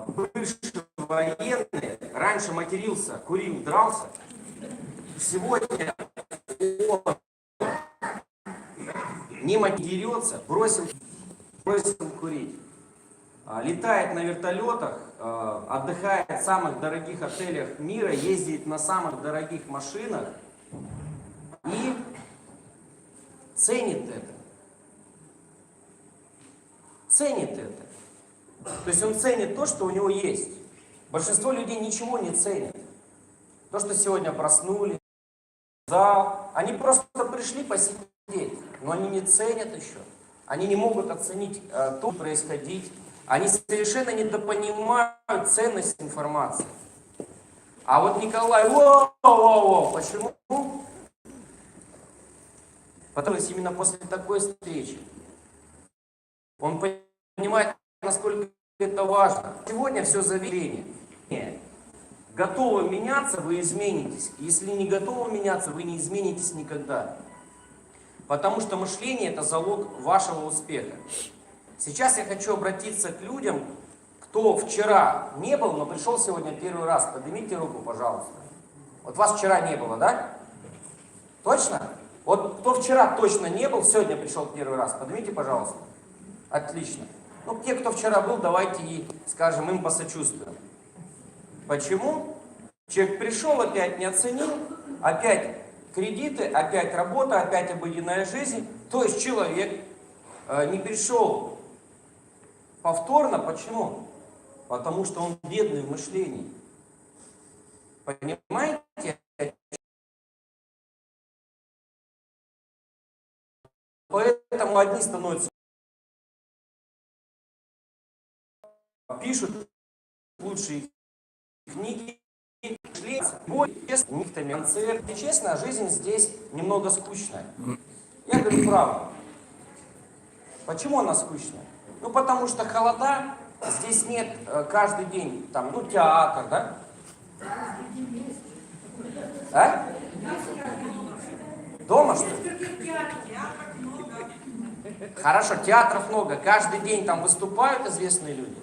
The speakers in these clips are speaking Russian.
бывший военный, раньше матерился, курил, дрался. Сегодня он не матерится, бросил курить. Летает на вертолетах, отдыхает в самых дорогих отелях мира, ездит на самых дорогих машинах и ценит это. Ценит это. То есть он ценит то, что у него есть. Большинство людей ничего не ценят. То, что сегодня проснулись, зал, они просто пришли посидеть, но они не ценят еще. Они не могут оценить то, что происходит. Они совершенно недопонимают ценность информации. А вот Николай, почему? Потому что именно после такой встречи он понимает, насколько это важно. Сегодня все заведение. Готовы меняться, вы изменитесь. Если не готовы меняться, вы не изменитесь никогда. Потому что мышление – это залог вашего успеха. Сейчас я хочу обратиться к людям, кто вчера не был, но пришел сегодня первый раз. Поднимите руку, пожалуйста. Вот вас вчера не было, да? Точно? Вот кто вчера точно не был, сегодня пришел первый раз. Поднимите, пожалуйста. Отлично. Ну, те, кто вчера был, давайте и скажем, им посочувствуем. Почему? Человек пришел, опять не оценил, опять кредиты, опять работа, опять обыденная жизнь. То есть человек не пришел повторно. Почему? Потому что он бедный в мышлении. Понимаете? Поэтому одни становятся, пишут лучшие книги, концерт. И честно, жизнь здесь немного скучная. Я говорю правду. Почему она скучная? Ну, потому что холода, здесь нет каждый день, там, ну, театр, да? А? Дома, что ли? Хорошо, театров много. Каждый день там выступают известные люди.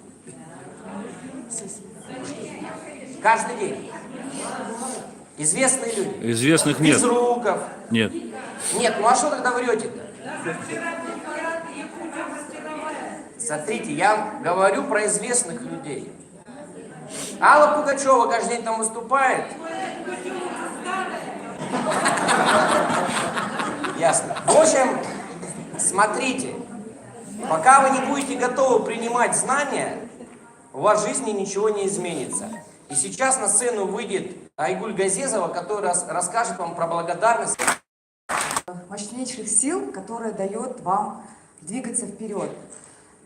Каждый день. Известные люди. Известных нет. Безруков. Нет. Нет, ну а что тогда врете-то? Смотрите, я говорю про известных людей. Алла Пугачева каждый день там выступает. Ясно. В общем, смотрите, пока вы не будете готовы принимать знания, у вас в жизни ничего не изменится. И сейчас на сцену выйдет Айгуль Газезова, которая расскажет вам про благодарность. Мощнейших сил, которая дает вам двигаться вперед.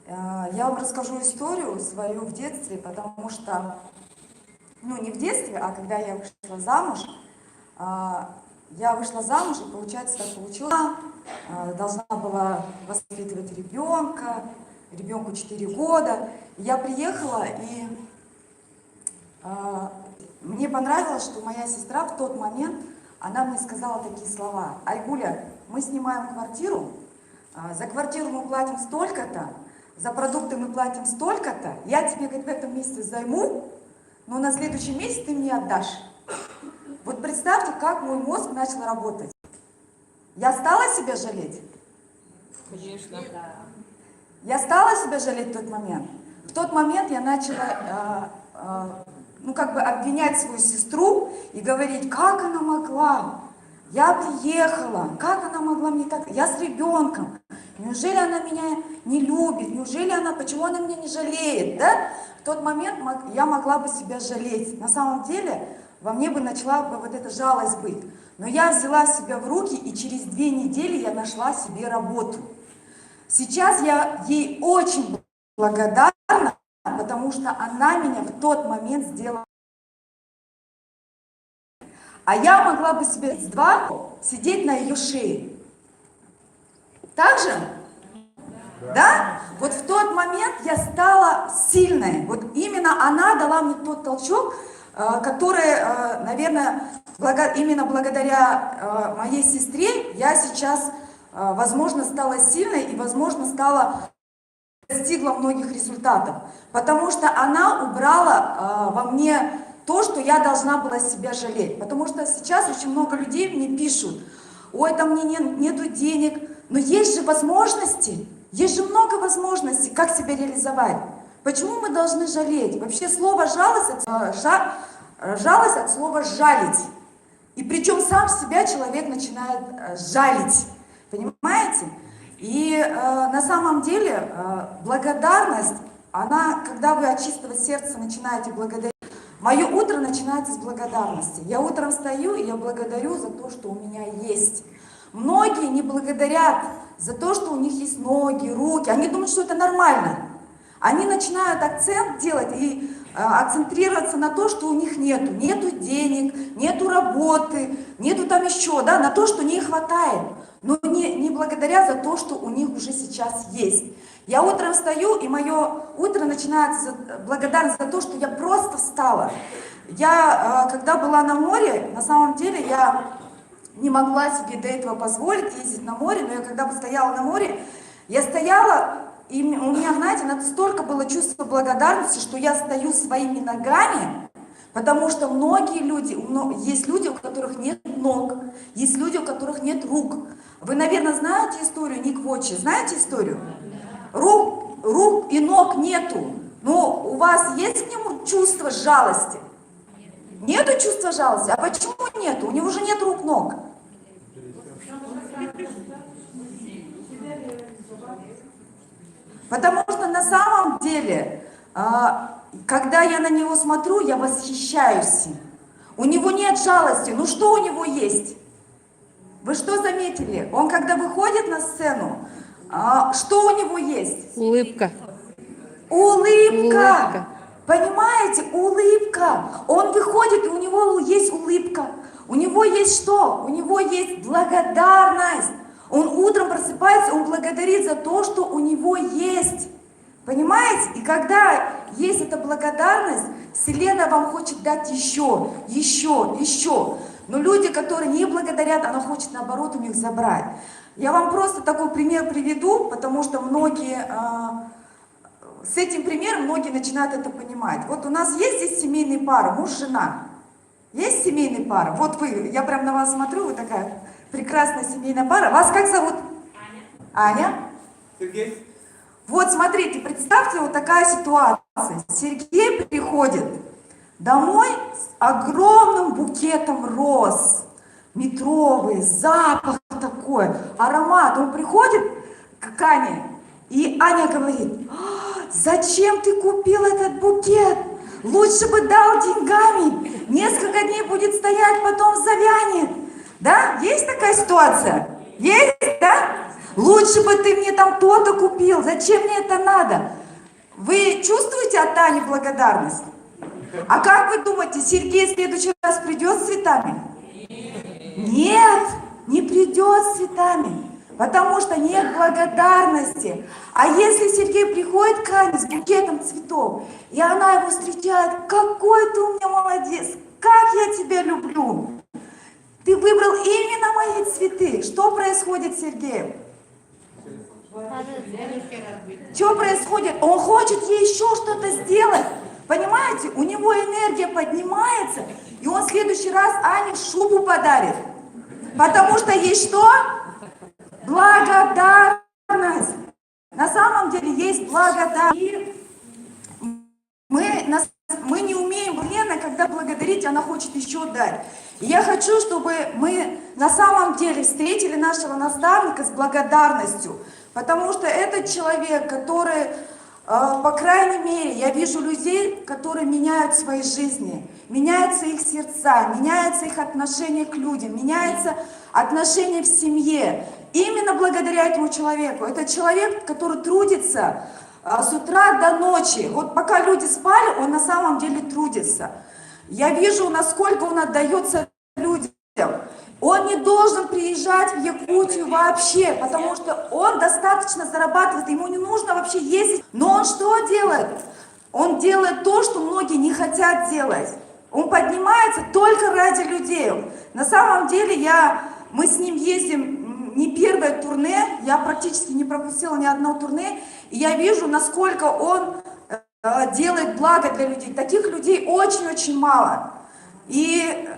Я вам расскажу историю свою в детстве, потому что, ну не в детстве, а когда я вышла замуж, и получается так получилось. Должна была воспитывать ребенка, ребенку 4 года. Я приехала, и мне понравилось, что моя сестра в тот момент, она мне сказала такие слова: Айгуля, мы снимаем квартиру, за квартиру мы платим столько-то, за продукты мы платим столько-то, я тебе, говорит, в этом месяце займу, но на следующий месяц ты мне отдашь. Вот представьте, как мой мозг начал работать. Я стала себя жалеть? Конечно. Я стала себя жалеть в тот момент? В тот момент я начала, обвинять свою сестру и говорить, как она могла? Я приехала, как она могла мне так? Я с ребенком. Неужели она меня не любит? Неужели почему она меня не жалеет? Да? В тот момент я могла бы себя жалеть. На самом деле, во мне бы начала бы вот эта жалость быть. Но я взяла себя в руки, и через 2 недели я нашла себе работу. Сейчас я ей очень благодарна, потому что она меня в тот момент сделала. А я могла бы себе с 2 сидеть на ее шее. Так же? Да? Вот в тот момент я стала сильной. Вот именно она дала мне тот толчок, который, наверное, именно благодаря моей сестре я сейчас, возможно, стала сильной и, возможно, стала достигла многих результатов, потому что она убрала во мне то, что я должна была себя жалеть. Потому что сейчас очень много людей мне пишут: ой, там мне нету денег, но есть же возможности, есть же много возможностей, как себя реализовать. Почему мы должны жалеть? Вообще слово жалость от слова жалить. И причем сам себя человек начинает жалить. Понимаете? И на самом деле благодарность, она, когда вы от чистого сердца начинаете благодарить, мое утро начинается с благодарности. Я утром встаю, и я благодарю за то, что у меня есть. Многие не благодарят за то, что у них есть ноги, руки. Они думают, что это нормально. Они начинают акцент делать и акцентрироваться на то, что у них нету. Нету денег, нету работы, нету там еще, да, на то, что не хватает. Но не благодаря за то, что у них уже сейчас есть. Я утром встаю, и мое утро начинается благодарность за то, что я просто встала. Я, когда была на море, на самом деле я не могла себе до этого позволить ездить на море, но я когда стояла на море, я стояла, и у меня, знаете, настолько было чувство благодарности, что я стою своими ногами, потому что многие люди, есть люди, у которых нет ног, есть люди, у которых нет рук. Вы, наверное, знаете историю Ник Вотчи, знаете историю? Рук и ног нету, но у вас есть к нему чувство жалости? Нету чувства жалости? А почему нету? У него же нет рук, ног. Потому что на самом деле, когда я на него смотрю, я восхищаюсь им. У него нет жалости. Ну что у него есть? Вы что заметили? Он когда выходит на сцену, что у него есть? Улыбка. Улыбка. Понимаете? Улыбка. Он выходит, и у него есть улыбка. У него есть что? У него есть благодарность. Он утром просыпается, он благодарит за то, что у него есть. Понимаете? И когда есть эта благодарность, Вселенная вам хочет дать еще. Но люди, которые не благодарят, она хочет наоборот у них забрать. Я вам просто такой пример приведу, потому что с этим примером многие начинают это понимать. Вот у нас есть здесь семейные пары, муж-жена. Есть семейные пары? Вот вы, я прям на вас смотрю, вы такая прекрасная семейная пара. Вас как зовут? Аня? Сергей? Вот смотрите, представьте, вот такая ситуация. Сергей приходит домой с огромным букетом роз, метровый, запах такой, аромат. Он приходит к Ане, и Аня говорит: зачем ты купил этот букет? Лучше бы дал деньгами, несколько дней будет стоять, потом завянет. Да? Есть такая ситуация? Есть, да? Лучше бы ты мне там то-то купил, зачем мне это надо? Вы чувствуете от Ани благодарность? А как вы думаете, Сергей в следующий раз придет с цветами? Нет, не придет с цветами, потому что нет благодарности. А если Сергей приходит к Ане с букетом цветов, и она его встречает: какой ты у меня молодец, как я тебя люблю, ты выбрал именно мои цветы. Что происходит с Сергеем? Что происходит? Он хочет ей еще что-то сделать. Понимаете, у него энергия поднимается, и он в следующий раз Ане шубу подарит. Потому что есть что? Благодарность. На самом деле есть благодарность. И мы не умеем, Лена, когда благодарить, она хочет еще дать. И я хочу, чтобы мы на самом деле встретили нашего наставника с благодарностью. Потому что этот человек, который, по крайней мере, я вижу людей, которые меняют свои жизни, меняются их сердца, меняются их отношение к людям, меняется отношение в семье. Именно благодаря этому человеку. Это человек, который трудится с утра до ночи. Вот пока люди спали, он на самом деле трудится. Я вижу, насколько он отдается людям. Он не должен приезжать в Якутию вообще, потому что он достаточно зарабатывает, ему не нужно вообще ездить. Но он что делает? Он делает то, что многие не хотят делать. Он поднимается только ради людей. На самом деле мы с ним ездим не первое турне, я практически не пропустила ни одно турне, и я вижу, насколько он делает благо для людей. Таких людей очень-очень мало. И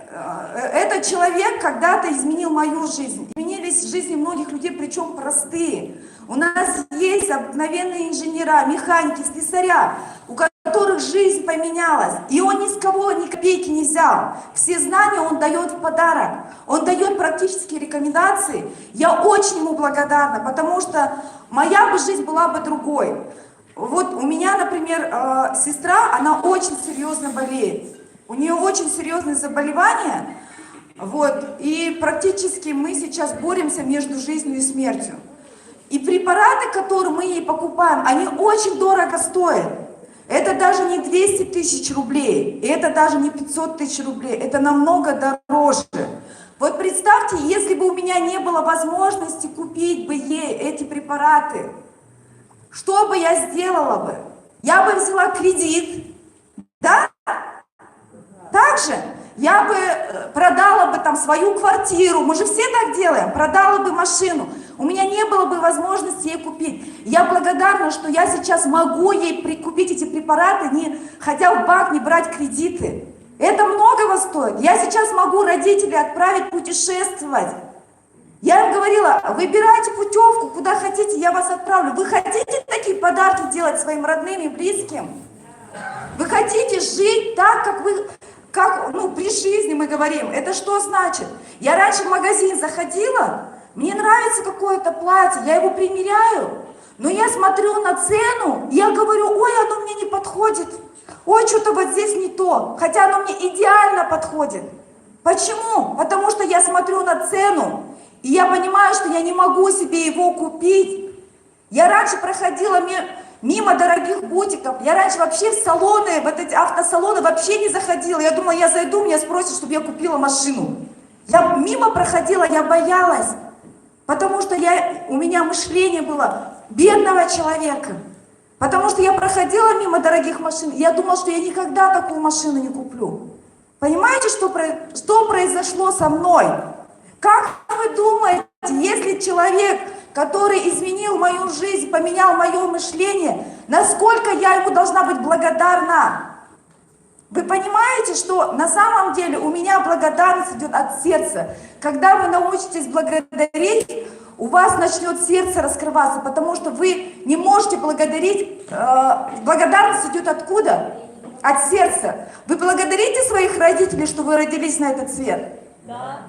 этот человек когда-то изменил мою жизнь. Изменились жизни многих людей, причем простые. У нас есть обыкновенные инженера, механики, слесаря, у которых жизнь поменялась. И он ни с кого ни копейки не взял. Все знания он дает в подарок. Он дает практические рекомендации. Я очень ему благодарна, потому что моя бы жизнь была бы другой. Вот у меня, например, сестра, она очень серьезно болеет. У нее очень серьезные заболевания, вот, и практически мы сейчас боремся между жизнью и смертью. И препараты, которые мы ей покупаем, они очень дорого стоят. Это даже не 200 тысяч рублей, и это даже не 500 тысяч рублей, это намного дороже. Вот представьте, если бы у меня не было возможности купить бы ей эти препараты, что бы я сделала бы? Я бы взяла кредит, да? Также я бы продала бы там свою квартиру, мы же все так делаем, продала бы машину, у меня не было бы возможности ей купить. Я благодарна, что я сейчас могу ей купить эти препараты, не ходя в банк, не брать кредиты. Это многого стоит. Я сейчас могу родителей отправить путешествовать. Я им говорила, выбирайте путевку, куда хотите, я вас отправлю. Вы хотите такие подарки делать своим родным и близким? Вы хотите жить так, как вы... при жизни мы говорим, это что значит? Я раньше в магазин заходила, мне нравится какое-то платье, я его примеряю, но я смотрю на цену, я говорю, ой, оно мне не подходит, ой, что-то вот здесь не то, хотя оно мне идеально подходит. Почему? Потому что я смотрю на цену, и я понимаю, что я не могу себе его купить. Я раньше проходила мимо дорогих бутиков. Я раньше вообще в салоны, вот эти автосалоны вообще не заходила. Я думала, я зайду, меня спросят, чтобы я купила машину. Я мимо проходила, я боялась. Потому что у меня мышление было бедного человека. Потому что я проходила мимо дорогих машин, и я думала, что я никогда такую машину не куплю. Понимаете, что произошло со мной? Как вы думаете, если человек, который изменил мою жизнь, поменял мое мышление, насколько я ему должна быть благодарна? Вы понимаете, что на самом деле у меня благодарность идет от сердца. Когда вы научитесь благодарить, у вас начнет сердце раскрываться, потому что вы не можете благодарить. Благодарность идет откуда? От сердца. Вы благодарите своих родителей, что вы родились на этот свет? Да.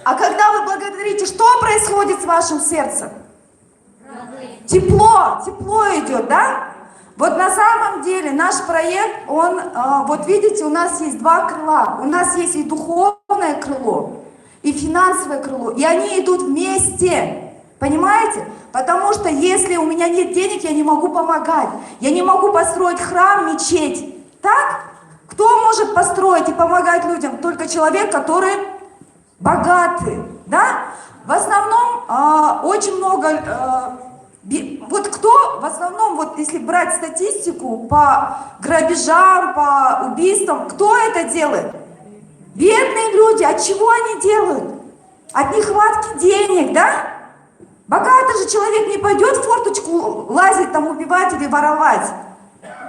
А когда вы благодарите, что происходит с вашим сердцем? Тепло идет, да? Вот на самом деле наш проект, вот видите, у нас есть два крыла. У нас есть и духовное крыло, и финансовое крыло, и они идут вместе. Понимаете? Потому что если у меня нет денег, я не могу помогать. Я не могу построить храм, мечеть. Так? Кто может построить и помогать людям? Только человек, который богатый. Да? В основном очень много... Вот кто в основном, вот если брать статистику по грабежам, по убийствам, кто это делает? Бедные люди. От чего они делают? От нехватки денег, да? Богатый же человек не пойдет в форточку лазить, там убивать или воровать.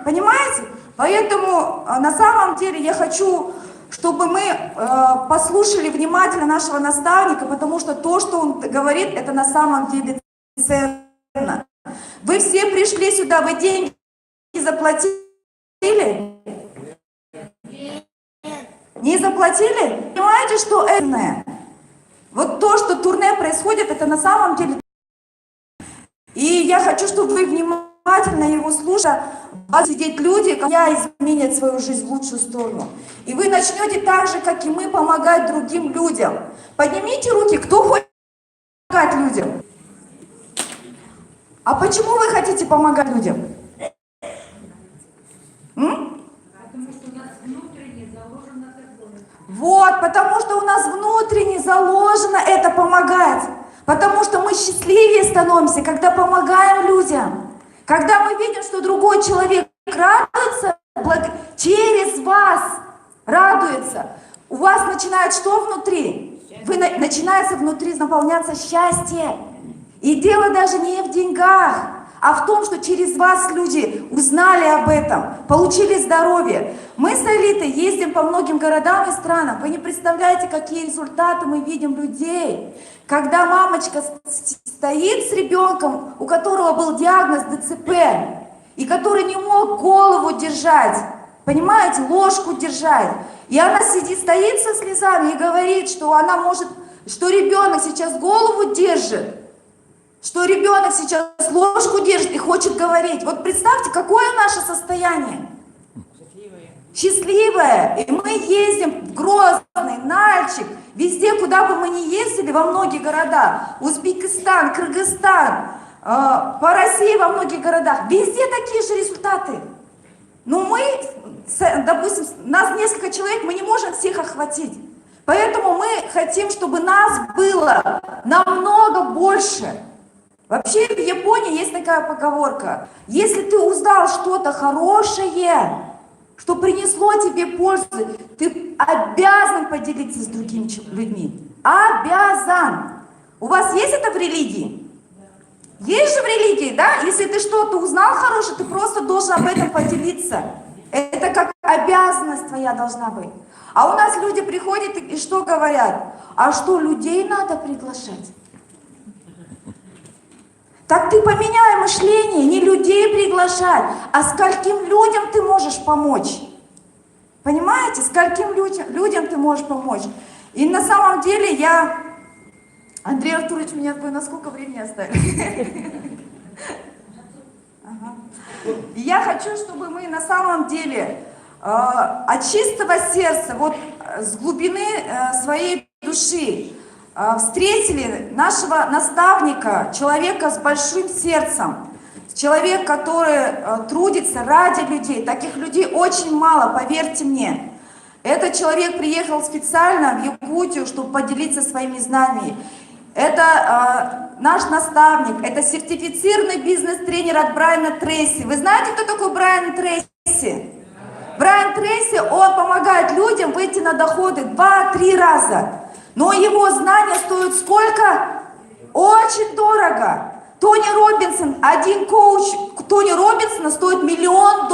Понимаете? Поэтому на самом деле я хочу, чтобы мы послушали внимательно нашего наставника, потому что то, что он говорит, это на самом деле ценно. Вы все пришли сюда, вы деньги заплатили? Не заплатили? Понимаете, что это? Вот то, что турне происходит, это на самом деле... И я хочу, чтобы вы внимательно его слушали. Будут сидеть люди, как я, изменят свою жизнь в лучшую сторону. И вы начнете так же, как и мы, помогать другим людям. Поднимите руки, кто хочет помогать людям. А почему вы хотите помогать людям? Потому что у нас внутренне заложено такое. Вот, потому что у нас внутренне заложено это помогать. Потому что мы счастливее становимся, когда помогаем людям. Когда мы видим, что другой человек радуется, через вас радуется. У вас начинает что внутри? начинается внутри наполняться счастье. И дело даже не в деньгах, а в том, что через вас люди узнали об этом, получили здоровье. Мы с Алитой ездим по многим городам и странам. Вы не представляете, какие результаты мы видим людей. Когда мамочка стоит с ребенком, у которого был диагноз ДЦП, и который не мог голову держать, понимаете, ложку держать. И она стоит со слезами и говорит, что она может, что ребенок сейчас голову держит, что ребенок сейчас ложку держит и хочет говорить. Вот представьте, какое наше состояние. Счастливое. И мы ездим в Грозный, Нальчик, везде, куда бы мы ни ездили, во многие города, Узбекистан, Кыргызстан, по России во многих городах, везде такие же результаты. Но мы, допустим, нас несколько человек, мы не можем всех охватить. Поэтому мы хотим, чтобы нас было намного больше. Вообще в Японии есть такая поговорка: если ты узнал что-то хорошее, что принесло тебе пользу, ты обязан поделиться с другими людьми. Обязан. У вас есть это в религии? Есть же в религии, да? Если ты что-то узнал хорошее, ты просто должен об этом поделиться. Это как обязанность твоя должна быть. А у нас люди приходят и что говорят? А что, людей надо приглашать? Так ты поменяй мышление, не людей приглашать, а скольким людям ты можешь помочь. Понимаете, скольким людям ты можешь помочь. И на самом деле Андрей Артурович, меня вы на сколько времени оставили? Я хочу, чтобы мы на самом деле от чистого сердца, вот с глубины своей души, встретили нашего наставника, человека с большим сердцем, человек, который трудится ради людей. Таких людей очень мало, поверьте мне. Этот человек приехал специально в Якутию, чтобы поделиться своими знаниями. Это наш наставник, это сертифицированный бизнес-тренер от Брайана Трейси. Вы знаете, кто такой Брайан Трейси? Брайан Трейси, он помогает людям выйти на доходы 2-3 раза. Но его знания стоят сколько? Очень дорого. Тони Робинсон, один коуч Тони Робинсона стоит $1 миллион.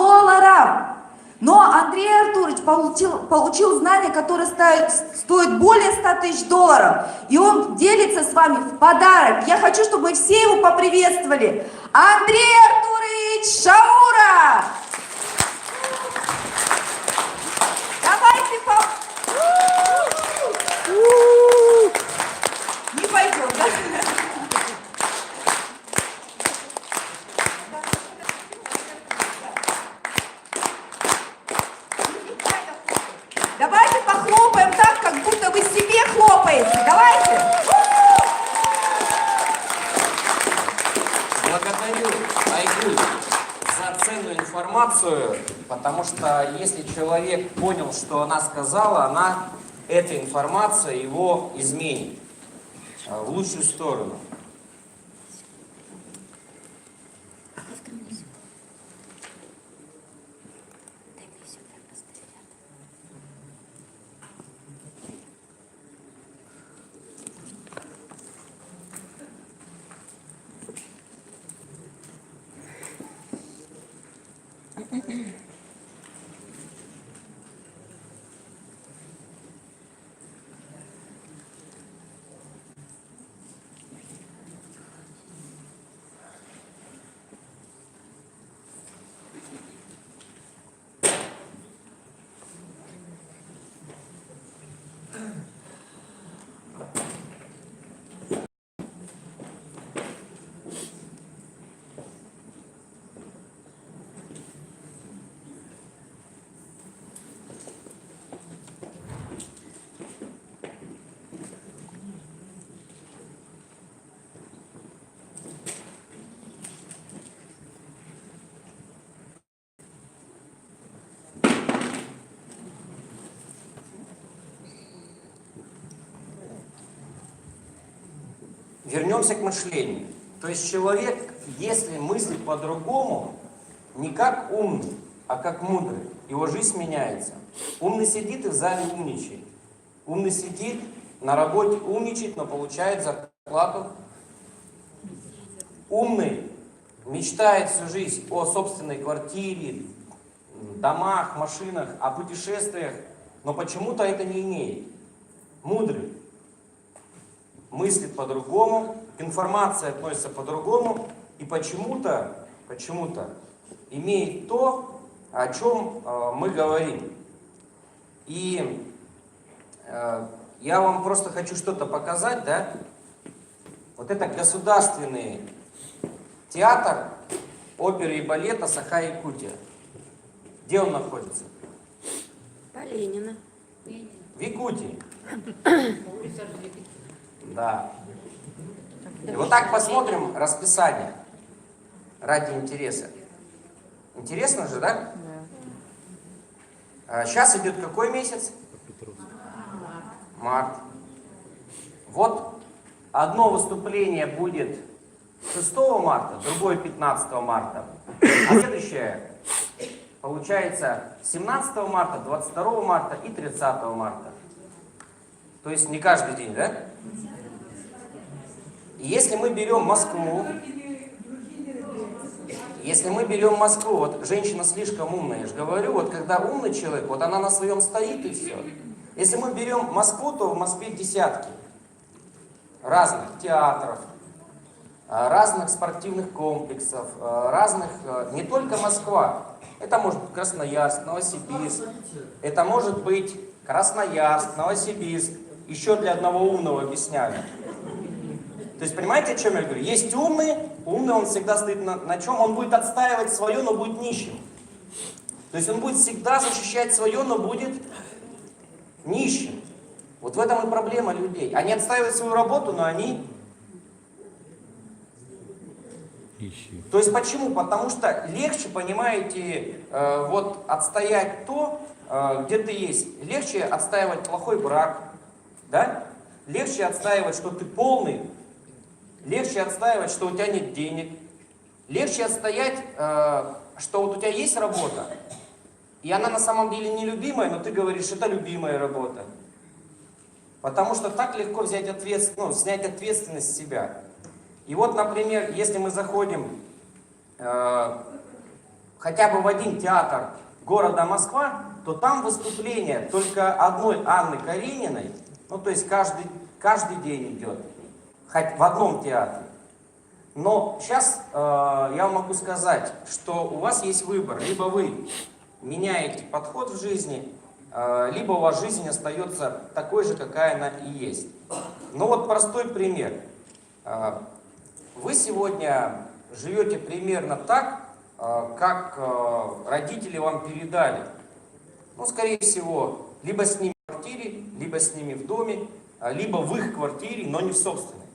Но Андрей Артурович получил знания, которые стоят более $100 000. И он делится с вами в подарок. Я хочу, чтобы вы все его поприветствовали. Андрей Артурович Шаура! Давайте Не пойдет, да? Давайте похлопаем так, как будто вы себе хлопаете. Давайте. Благодарю Айгуль за ценную информацию, потому что если человек понял, что она сказала, эта информация его изменит в лучшую сторону. Вернемся к мышлению. То есть человек, если мыслит по-другому, не как умный, а как мудрый, его жизнь меняется. Умный сидит и в зале умничает. Умный сидит на работе умничает, но получает зарплату. Умный мечтает всю жизнь о собственной квартире, домах, машинах, о путешествиях, но почему-то это не имеет. Мудрый мыслит по-другому, к информации относится по-другому и почему-то имеет то, о чем мы говорим. И я вам просто хочу что-то показать, да? Вот это государственный театр оперы и балета Саха-Якутия. Где он находится? По Ленина. В Якутии. Да. И вот так посмотрим расписание ради интереса. Интересно же, да? Сейчас идет какой месяц? Март. Вот одно выступление будет 6 марта, другое 15 марта, а следующее получается 17 марта, 22 марта и 30 марта. То есть не каждый день, да? И если мы берем Москву, вот женщина слишком умная, я же говорю, вот когда умный человек, вот она на своем стоит и все. Если мы берем Москву, то в Москве десятки разных театров, разных спортивных комплексов, разных, не только Москва, это может быть Красноярск, Новосибирск, это может быть Красноярск, Новосибирск, еще для одного умного объясняю. То есть понимаете, о чем я говорю? Есть умный он всегда стоит на чем? Он будет отстаивать свое, но будет нищим. То есть он будет всегда защищать свое, но будет нищим. Вот в этом и проблема людей. Они отстаивают свою работу, но они... То есть почему? Потому что легче, понимаете, вот отстоять то, где ты есть. Легче отстаивать плохой брак, да? Легче отстаивать, что ты полный. Легче отстаивать, что у тебя нет денег. Легче отстоять, что вот у тебя есть работа, и она на самом деле не любимая, но ты говоришь, это любимая работа. Потому что так легко снять ответственность с себя. И вот, например, если мы заходим хотя бы в один театр города Москва, то там выступление только одной Анны Карениной, ну то есть каждый день идет, хоть в одном театре. Но сейчас я вам могу сказать, что у вас есть выбор. Либо вы меняете подход в жизни, либо у вас жизнь остается такой же, какая она и есть. Ну вот простой пример. Вы сегодня живете примерно так, как родители вам передали. Ну, скорее всего, либо с ними в квартире, либо с ними в доме, либо в их квартире, но не в собственной.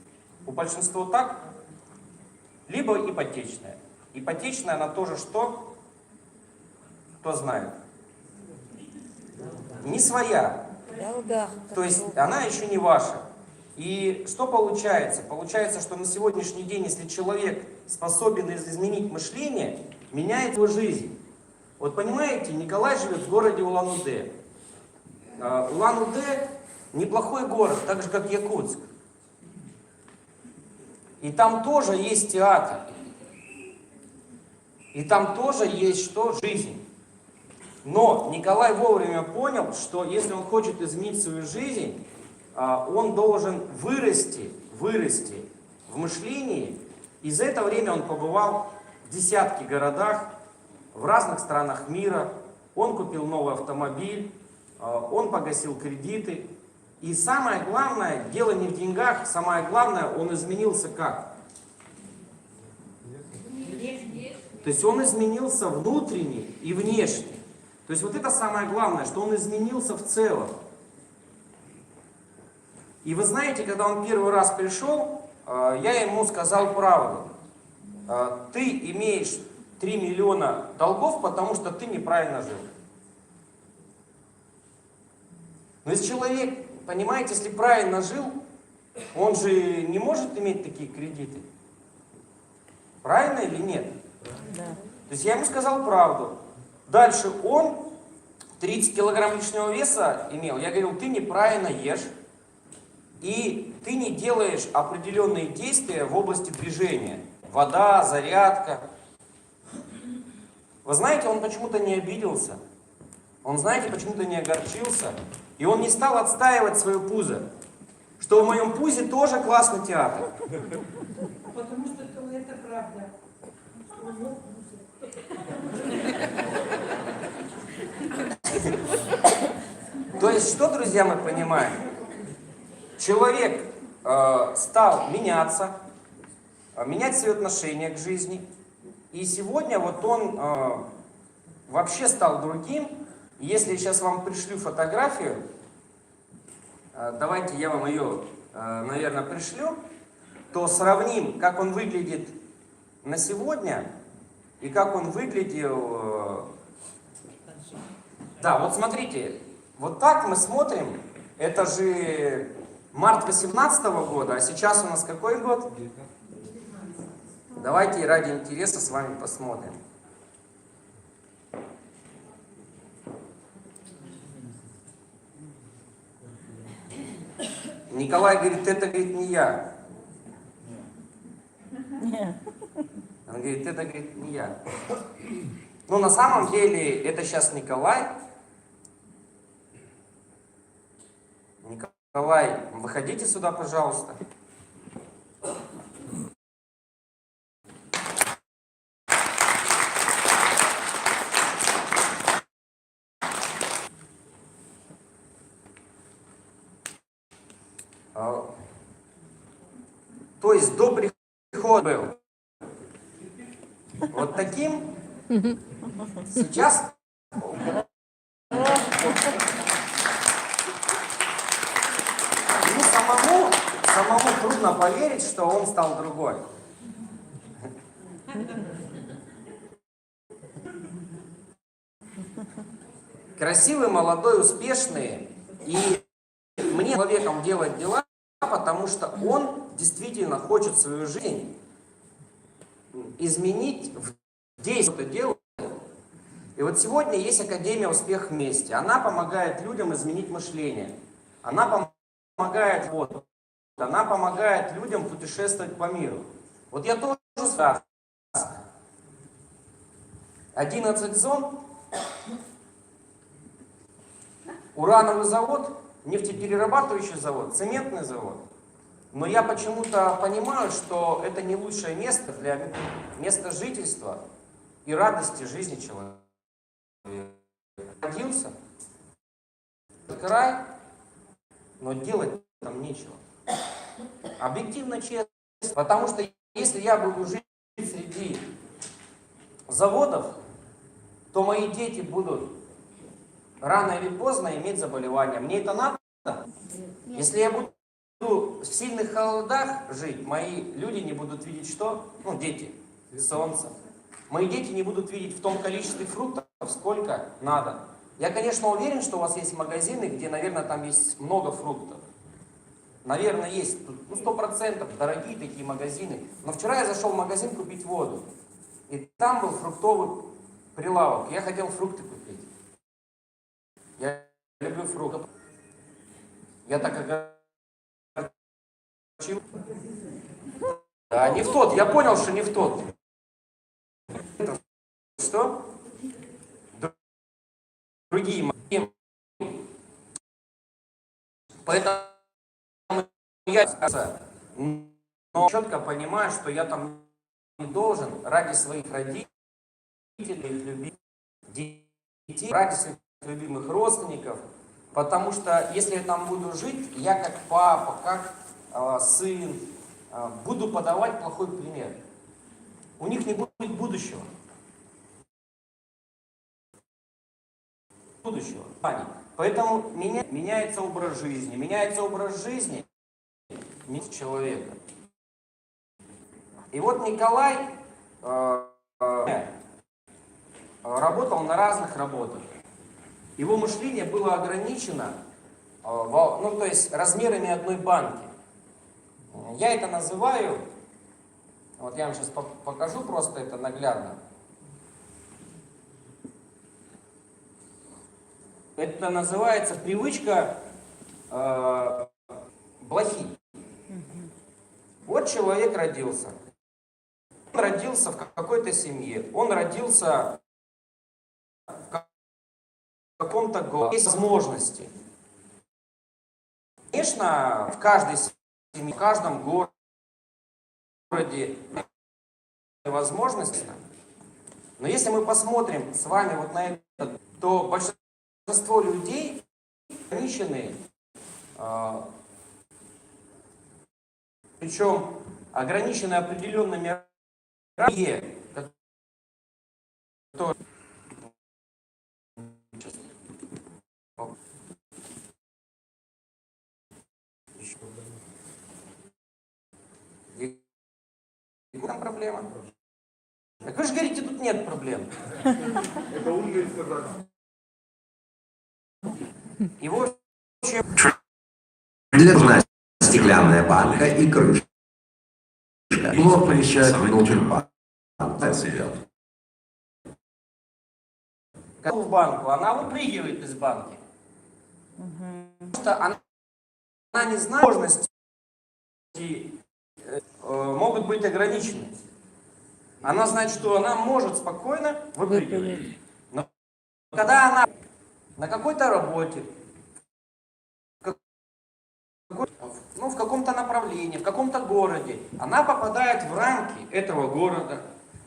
У большинства так. Либо ипотечная. Ипотечная, она тоже что? Кто знает? Не своя. То есть она еще не ваша. И что получается? Получается, что на сегодняшний день, если человек способен изменить мышление, меняет его жизнь. Вот понимаете, Николай живет в городе Улан-Удэ. Улан-Удэ неплохой город, так же как Якутск. И там тоже есть театр. И там тоже есть что? Жизнь. Но Николай вовремя понял, что если он хочет изменить свою жизнь, он должен вырасти в мышлении. И за это время он побывал в десятки городах, в разных странах мира. Он купил новый автомобиль, он погасил кредиты. И самое главное, дело не в деньгах, самое главное, он изменился как? То есть он изменился внутренне и внешне. То есть вот это самое главное, что он изменился в целом. И вы знаете, когда он первый раз пришел, я ему сказал правду. Ты имеешь 3 миллиона долгов, потому что ты неправильно жил. Но если человек, понимаете, если правильно жил, он же не может иметь такие кредиты. Правильно или нет? Да. То есть я ему сказал правду. Дальше он 30 килограмм лишнего веса имел. Я говорил, ты неправильно ешь. и ты не делаешь определенные действия в области движения. Вода, зарядка. Вы знаете, он почему-то не обиделся. Он, знаете, почему-то не огорчился. И он не стал отстаивать свое пузо. Что в моем пузе тоже классный театр. Потому что это правда. То есть, что, друзья, мы понимаем? Человек стал меняться, менять свое отношение к жизни. И сегодня вот он вообще стал другим. Если я сейчас вам пришлю фотографию, давайте я вам ее, наверное, пришлю, то сравним, как он выглядит на сегодня и как он выглядел. Да, вот смотрите, вот так мы смотрим, это же март 2018 года, а сейчас у нас какой год? Давайте ради интереса с вами посмотрим. Николай говорит, это, говорит, не я. Он говорит, это, говорит, не я. Ну, на самом деле, это сейчас Николай. Николай, выходите сюда, пожалуйста. То есть до прихода был вот таким, сейчас самому трудно поверить, что он стал другой. Красивый, молодой, успешный. И мне человеком делать дела, потому что он действительно хочет свою жизнь изменить в действие, что делает. И вот сегодня есть Академия «Успех вместе». Она помогает людям изменить мышление. Она помогает она помогает людям путешествовать по миру. Вот я тоже стараюсь. 11 зон, урановый завод, нефтеперерабатывающий завод, цементный завод. Но я почему-то понимаю, что это не лучшее место для места жительства и радости жизни человека. Родился в край, но делать там нечего. Объективно честно. Потому что если я буду жить среди заводов, то мои дети будут рано или поздно иметь заболевания. Мне это надо? Если я буду в сильных холодах жить, мои люди не будут видеть что? Ну, дети, солнце. Мои дети не будут видеть в том количестве фруктов, сколько надо. Я, конечно, уверен, что у вас есть магазины, где, наверное, там есть много фруктов. Наверное, есть, ну, 100%, дорогие такие магазины. Но вчера я зашел в магазин купить воду. И там был фруктовый прилавок. Я хотел фрукты купить. Я люблю фрукты. Я так огорчил. Да, не в тот. Я понял, что не в тот. Что? Другие. Поэтому я но четко понимаю, что я там не должен ради своих родителей, любимых детей, ради своих любимых родственников, потому что если я там буду жить, я как папа, как сын, буду подавать плохой пример. У них не будет будущего. Поэтому меняется образ жизни. Меняется образ жизни человека. И вот Николай работал на разных работах. Его мышление было ограничено, ну, то есть размерами одной банки. Я это называю, вот я вам сейчас покажу просто это наглядно. Это называется привычка плохие. Вот человек родился. Он родился в какой-то семье. Он родился в каком-то городе. Есть возможности. Конечно, в каждой семье, в каждом городе возможности. Но если мы посмотрим с вами вот на это, то большинство людей ограничены, причем ограничены определенными рамки, которые там проблема. Так вы же говорите, тут нет проблем. Это умные сказали. Его Длинная стеклянная банка и крышка. Его помещают внутрь банка. в банку, она выпрыгивает из банки. Потому что она не знает, возможности могут быть ограничены. Она знает, что она может спокойно выпрыгивать. Но когда она на какой-то работе, в каком-то направлении, в каком-то городе, она попадает в рамки этого города,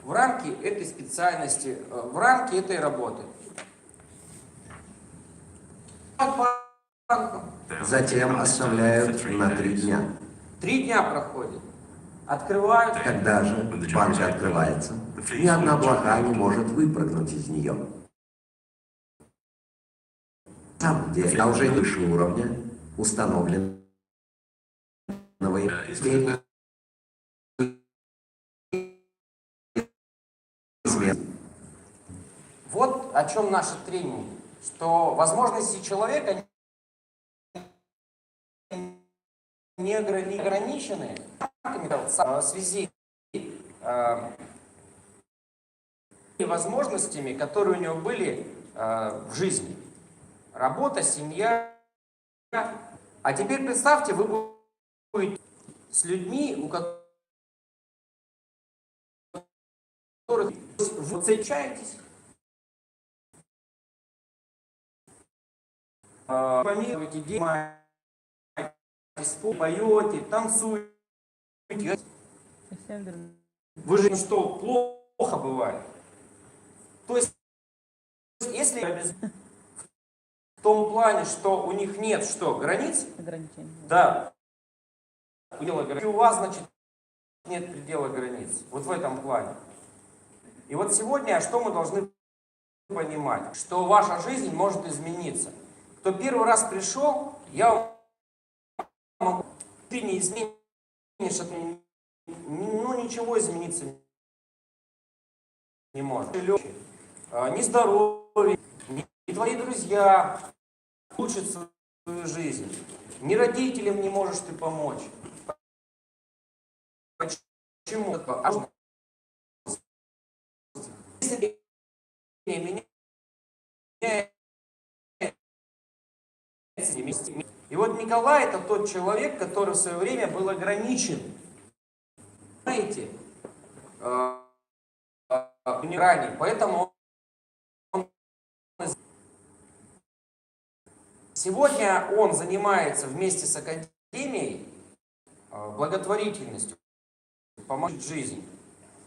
в рамки этой специальности, в рамки этой работы. Затем оставляют на 3 дня. 3 дня проходит. Открывают. Когда же банка открывается, ни одна блоха не может выпрыгнуть из нее. На самом деле, на уже выше уровня установленного измерения. Вот о чем наши тренинги. Что возможности человека не ограничены в связи с возможностями, которые у него были в жизни. Работа, семья. А теперь представьте, вы будете с людьми, у которых вы встречаетесь, помилуйте, поете, танцуете. Вы же что, плохо бывает? То есть, если в том плане, что у них нет что, границ? Ограничения. Да. У вас, значит, нет предела границ. Вот в этом плане. И вот сегодня, что мы должны понимать? Что ваша жизнь может измениться. Кто первый раз пришел, я вам могу, ты не изменишь, ничего измениться не может. Ни здоровье, ни твои друзья улучшат свою жизнь, ни родителям не можешь ты помочь. Почему? Если меня и вот Николай — это тот человек, который в свое время был ограничен. Знаете, ранее. Поэтому сегодня он занимается вместе с Академией благотворительностью, помочь жизни.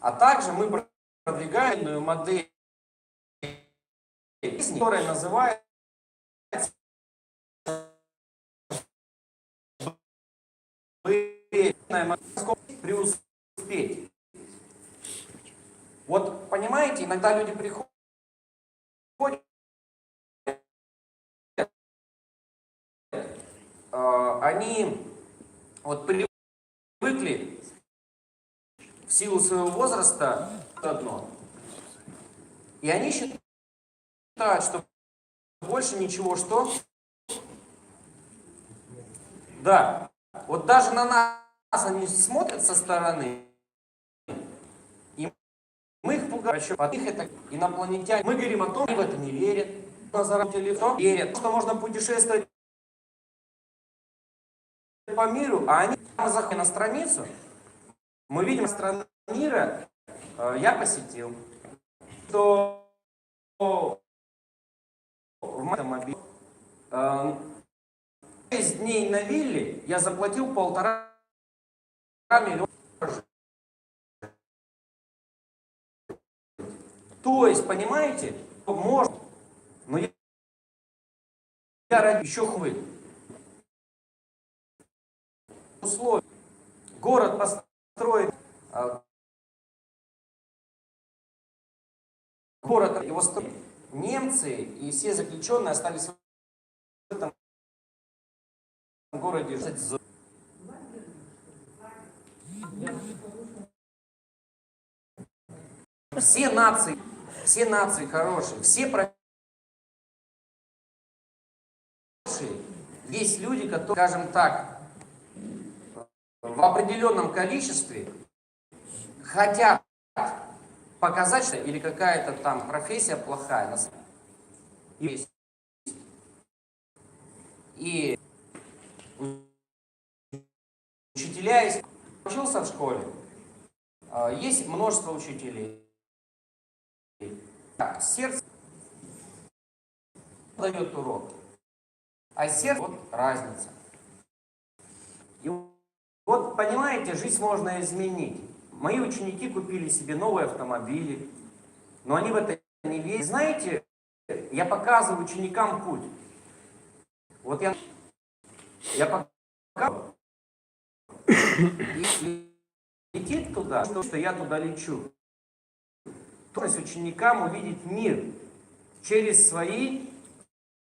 А также мы продвигаем модель, которая называется преуспеть. Вот понимаете, иногда люди приходят, они вот привыкли в силу своего возраста одно. И они считают, что больше ничего, что? Да. Вот даже на нас они смотрят со стороны, и мы их пугаем. От них это инопланетяне. Мы говорим о том, что в это не верят. На заработали, верят, что можно путешествовать по по миру, а они заходят на страницу, мы видим страну мира, я посетил, что в моем мобиле 6 дней на вилле я заплатил 1,5 миллиона. То есть, понимаете, можно, но я ради еще хвы. Условия. Город построить, город его строить. Немцы и все заключенные остались в этом городе. Все нации хорошие, все хорошие. Есть люди, которые, скажем так, в определенном количестве хотят показать, что или какая-то там профессия плохая. И учителя есть. Учился в школе. Есть множество учителей. Сердце дает урок, а сердце вот разница. И вот понимаете, жизнь можно изменить. Мои ученики купили себе новые автомобили, но они в это не верят. Знаете, я показываю ученикам путь. Вот я показываю, и летит туда, что я туда лечу. То есть ученикам увидеть мир через свои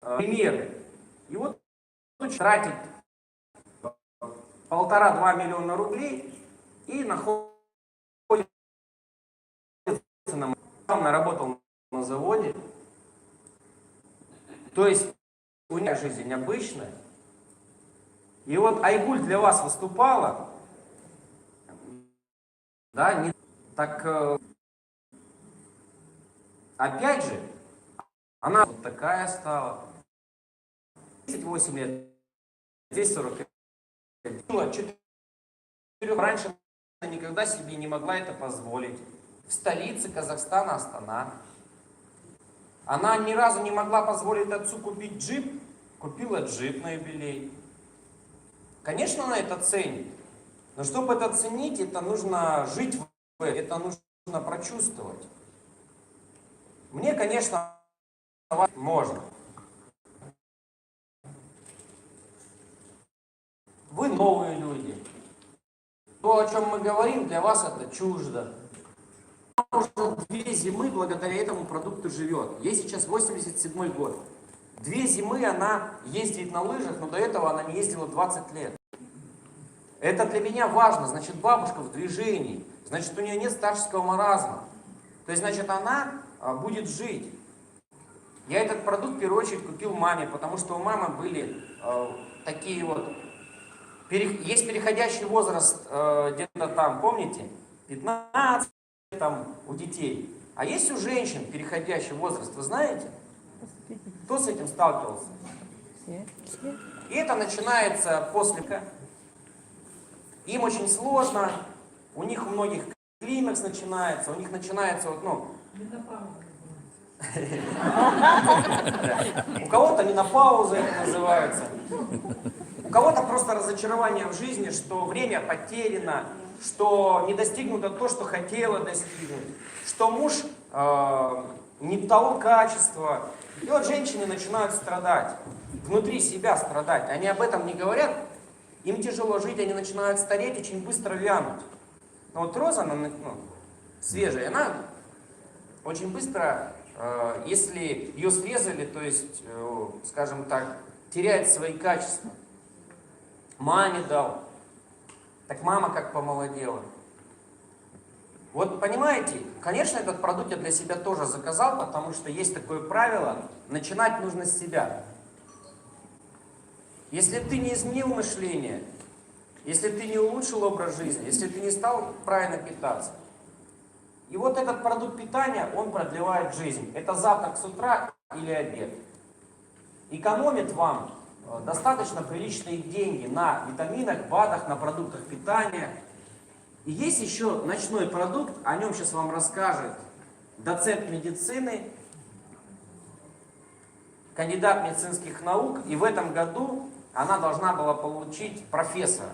примеры. И вот тратит 1,5-2 миллиона рублей и находится работал на заводе. То есть у них жизнь обычная. И вот Айгуль для вас выступала, да, не так. Опять же, она вот такая стала. 38 лет, здесь 40 лет. Раньше она никогда себе не могла это позволить. В столице Казахстана, Астана. Она ни разу не могла позволить отцу купить джип. Купила джип на юбилей. Конечно, она это ценит. Но чтобы это ценить, это нужно жить в этом. Это нужно прочувствовать. Мне, конечно, можно. Вы новые люди. То, о чем мы говорим, для вас это чуждо. Она уже 2 зимы благодаря этому продукту живет. Ей сейчас 87-й год. 2 зимы она ездит на лыжах, но до этого она не ездила 20 лет. Это для меня важно. Значит, бабушка в движении. Значит, у нее нет старческого маразма. То есть, значит, она будет жить. Я этот продукт в первую очередь купил маме, потому что у мамы были такие вот... Есть переходящий возраст где-то там, помните? 15 там у детей. А есть у женщин переходящий возраст, вы знаете? Кто с этим сталкивался? И это начинается после... Им очень сложно, у них у многих климакс начинается, у них начинается вот, ну... У кого-то менопауза это называется. У кого-то просто разочарование в жизни, что время потеряно, что не достигнуто то, что хотела достигнуть, что муж не того качества. И вот женщины начинают страдать, внутри себя страдать. Они об этом не говорят, им тяжело жить, они начинают стареть, очень быстро вянуть. Но вот роза, она свежая, она очень быстро, если ее срезали, то есть, скажем так, теряет свои качества. Маме дал, так мама как помолодела. Вот понимаете, конечно, этот продукт я для себя тоже заказал, потому что есть такое правило, начинать нужно с себя. Если ты не изменил мышление, если ты не улучшил образ жизни, если ты не стал правильно питаться. И вот этот продукт питания, он продлевает жизнь. Это завтрак с утра или обед. Экономит вам достаточно приличные деньги на витаминах, БАДах, на продуктах питания. И есть еще ночной продукт, о нем сейчас вам расскажет доцент медицины, кандидат медицинских наук, и в этом году она должна была получить профессора.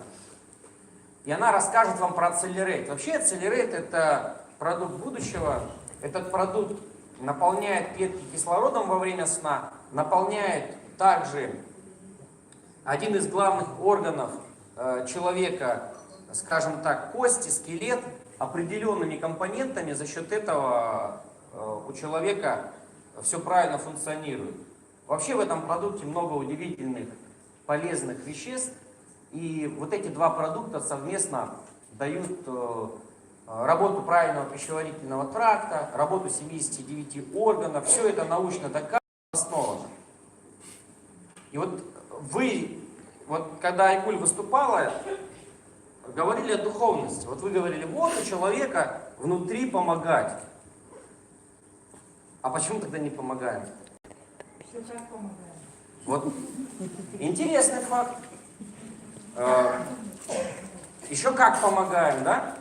И она расскажет вам про Accelerate. Вообще Accelerate это продукт будущего. Этот продукт наполняет клетки кислородом во время сна, наполняет также один из главных органов человека, скажем так, кости, скелет, определенными компонентами. За счет этого у человека все правильно функционирует. Вообще в этом продукте много удивительных полезных веществ. И вот эти два продукта совместно дают работу правильного пищеварительного тракта, работу 79 органов. Все это научно доказано, основано. И вот вы, когда Айгуль выступала, говорили о духовности. Вот вы говорили, вот у человека внутри помогать. А почему тогда не помогаем? Все так помогает. Вот интересный факт. Еще как помогаем, да?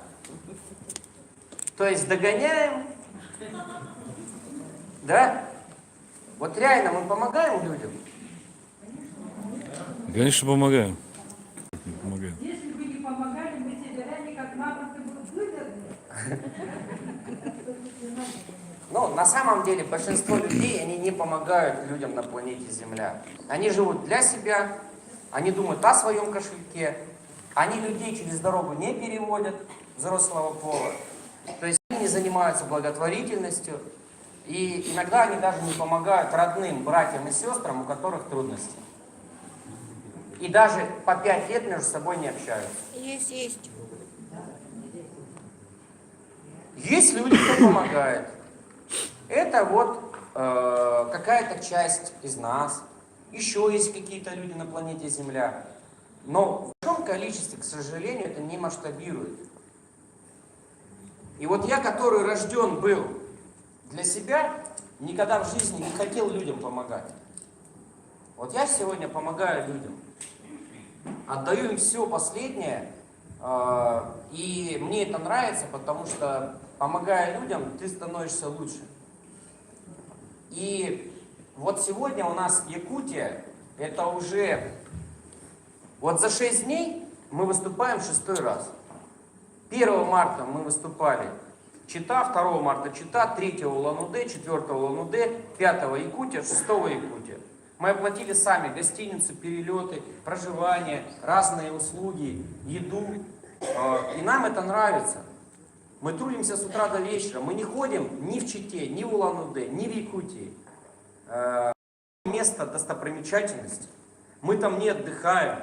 То есть догоняем, да? Вот реально мы помогаем людям. Конечно, помогаем. Помогаем. Если бы не помогали, мы северяне как мамонты бы вымерли. Ну, на самом деле, большинство людей, они не помогают людям на планете Земля. Они живут для себя, они думают о своем кошельке, они людей через дорогу не переводят взрослого пола. То есть они не занимаются благотворительностью, и иногда они даже не помогают родным братьям и сестрам, у которых трудности. И даже по 5 лет между собой не общаются. Есть. Есть люди, кто помогает. Это вот какая-то часть из нас. Еще есть какие-то люди на планете Земля. Но в большом количестве, к сожалению, это не масштабирует. И вот я, который рожден был для себя, никогда в жизни не хотел людям помогать. Вот я сегодня помогаю людям. Отдаю им все последнее. И мне это нравится, потому что, помогая людям, ты становишься лучше. И вот сегодня у нас Якутия, это уже, вот за 6 дней мы выступаем 6-й раз. 1 марта мы выступали Чита, 2 марта Чита, 3 Улан-Удэ, 4 Улан-Удэ, 5 Якутия, 6 Якутия. Мы оплатили сами гостиницы, перелеты, проживание, разные услуги, еду. И нам это нравится. Мы трудимся с утра до вечера. Мы не ходим ни в Чите, ни в Улан-Удэ, ни в Якутии. Место достопримечательности. Мы там не отдыхаем.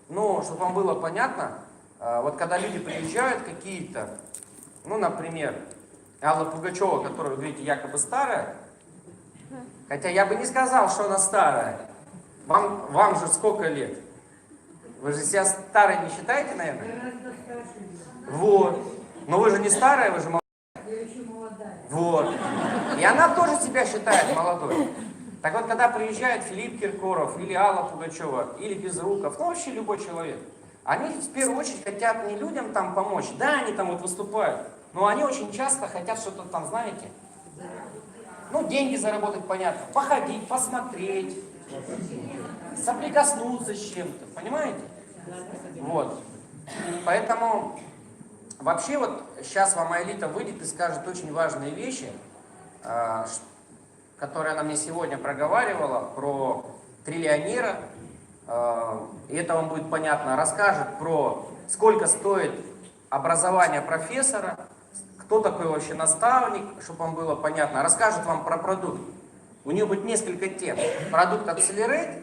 Но, чтобы вам было понятно, вот когда люди приезжают какие-то, ну, например, Алла Пугачева, которую вы говорите якобы старая, хотя я бы не сказал, что она старая. Вам же сколько лет? Вы же себя старой не считаете, наверное? Гораздо старше. Вот. Но вы же не старая, вы же молодая. Я еще молодая. Вот. И она тоже себя считает молодой. Так вот, когда приезжает Филипп Киркоров, или Алла Пугачева, или Безруков, ну вообще любой человек, они в первую очередь хотят не людям там помочь. Да, они там вот выступают, но они очень часто хотят что-то там, знаете, ну, деньги заработать, понятно, походить, посмотреть, соприкоснуться с чем-то, понимаете? Вот. Поэтому вообще вот сейчас вам Аэлита выйдет и скажет очень важные вещи, которые она мне сегодня проговаривала, про триллионера, и это вам будет понятно, расскажет про сколько стоит образование профессора, кто такой вообще наставник, чтобы вам было понятно, расскажет вам про продукт. У нее будет несколько тем. Продукт Accelerate,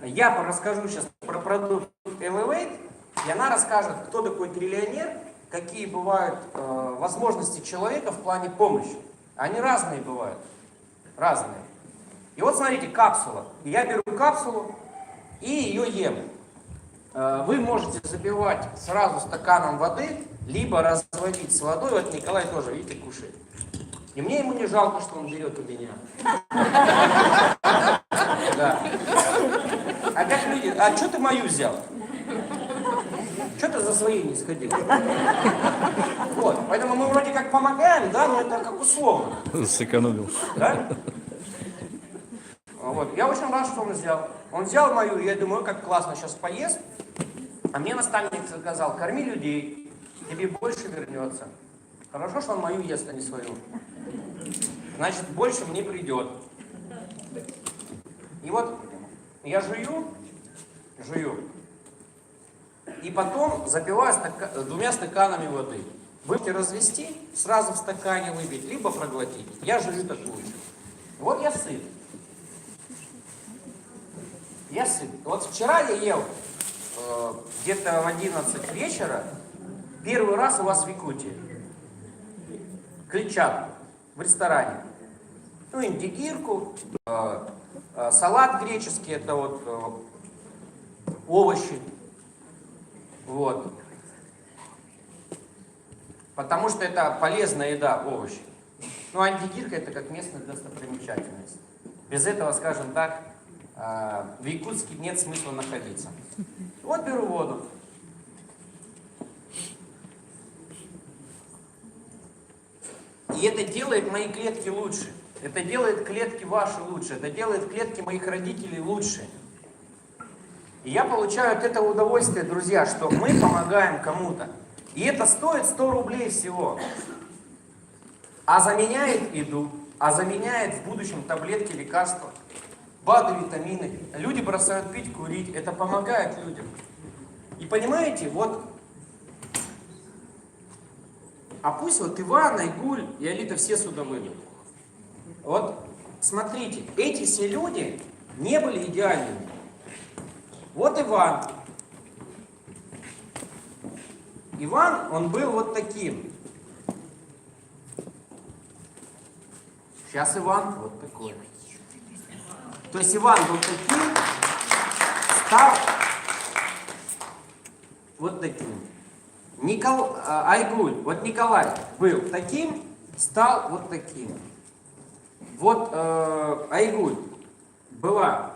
я расскажу сейчас про продукт Elevate, и она расскажет, кто такой триллионер, какие бывают возможности человека в плане помощи. Они разные бывают. Разные. И вот смотрите, капсула. Я беру капсулу и ее ем. Вы можете запивать сразу стаканом воды, либо разводить с водой. Вот Николай тоже, видите, кушает. И мне ему не жалко, что он берет у меня. Да. А что ты мою взял? Что ты за свои не сходил? Вот, поэтому мы вроде как помогаем, да, но это как условно. Сэкономил. Да? Вот. Я очень рад, что он взял. Он взял мою, и я думаю, как классно сейчас поест. А мне наставник сказал, корми людей, тебе больше вернется. Хорошо, что он мою ест, а не свою. Значит, больше мне придет. И вот я жую, и потом запиваю 2 стаканами воды. Вы можете развести, сразу в стакане выпить, либо проглотить. Я жую такую же. Вот я сыт. Я сыт. Вот вчера я ел где-то в 11 вечера, первый раз у вас в Якутии. Клетчатку в ресторане. Ну, индигирку, салат греческий, это вот овощи. Вот. Потому что это полезная еда, овощи. Ну, антигирка это как местная достопримечательность. Без этого, скажем так, в Якутске нет смысла находиться. Вот беру воду. И это делает мои клетки лучше. Это делает клетки ваши лучше. Это делает клетки моих родителей лучше. И я получаю от этого удовольствие, друзья, что мы помогаем кому-то. И это стоит 100 рублей всего. А заменяет еду, а заменяет в будущем таблетки, лекарства, БАДы, витамины. Люди бросают пить, курить. Это помогает людям. И понимаете, вот, а пусть вот Иван, Айгуль и Алита все сюда выйдут. Вот, смотрите, эти все люди не были идеальными. Вот Иван. Иван, он был вот таким. Сейчас Иван вот такой. То есть Иван был таким, стал вот таким. Айгуль, вот Николай был таким, стал вот таким. Вот Айгуль была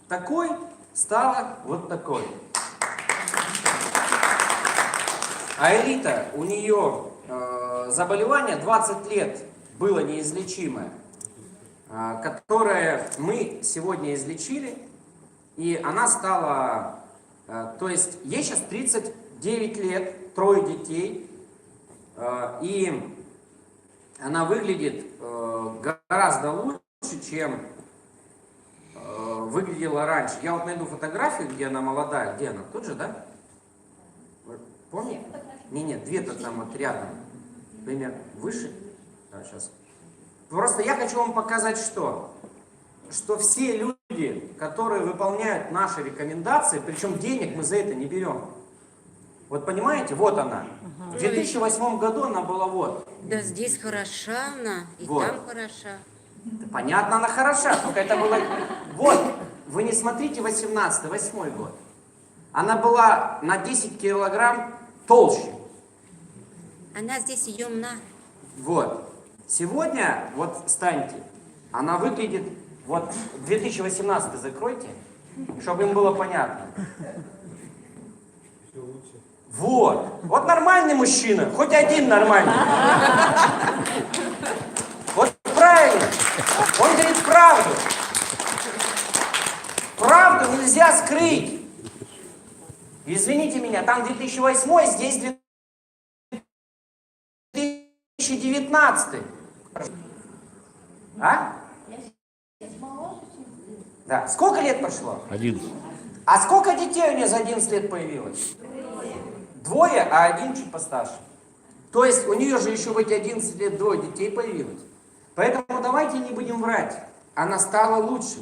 такой, стала вот такой. А Элита, у нее заболевание 20 лет было неизлечимое, которое мы сегодня излечили, и она стала, то есть ей сейчас 39 лет, 3 детей, и она выглядит гораздо лучше, чем выглядела раньше. Я вот найду фотографию, где она молодая. Где она? Тут же, да? Помните? Нет, 2 там вот рядом. Примерно выше. Да, сейчас. Просто я хочу вам показать, что все люди, которые выполняют наши рекомендации, причем денег мы за это не берем. Вот понимаете, вот она. В 2008 году она была вот. Да здесь хороша она, и Вот. там хороша. Да, понятно, она хороша, только это было... Вот, вы не смотрите 8 год. Она была на 10 килограмм толще. Она здесь емна. Вот. Сегодня, вот встаньте, она выглядит... Вот, 2018 закройте, чтобы им было понятно. Вот. Вот нормальный мужчина, хоть один нормальный. Вот правильно. Он говорит правду. Правду нельзя скрыть. Извините меня, там 2008, здесь 2019. А? Да. Сколько лет прошло? 11. А сколько детей у нее за 11 лет появилось? 2, а 1 чуть постарше. То есть у нее же еще в эти 11 лет 2 детей появилось. Поэтому давайте не будем врать. Она стала лучше.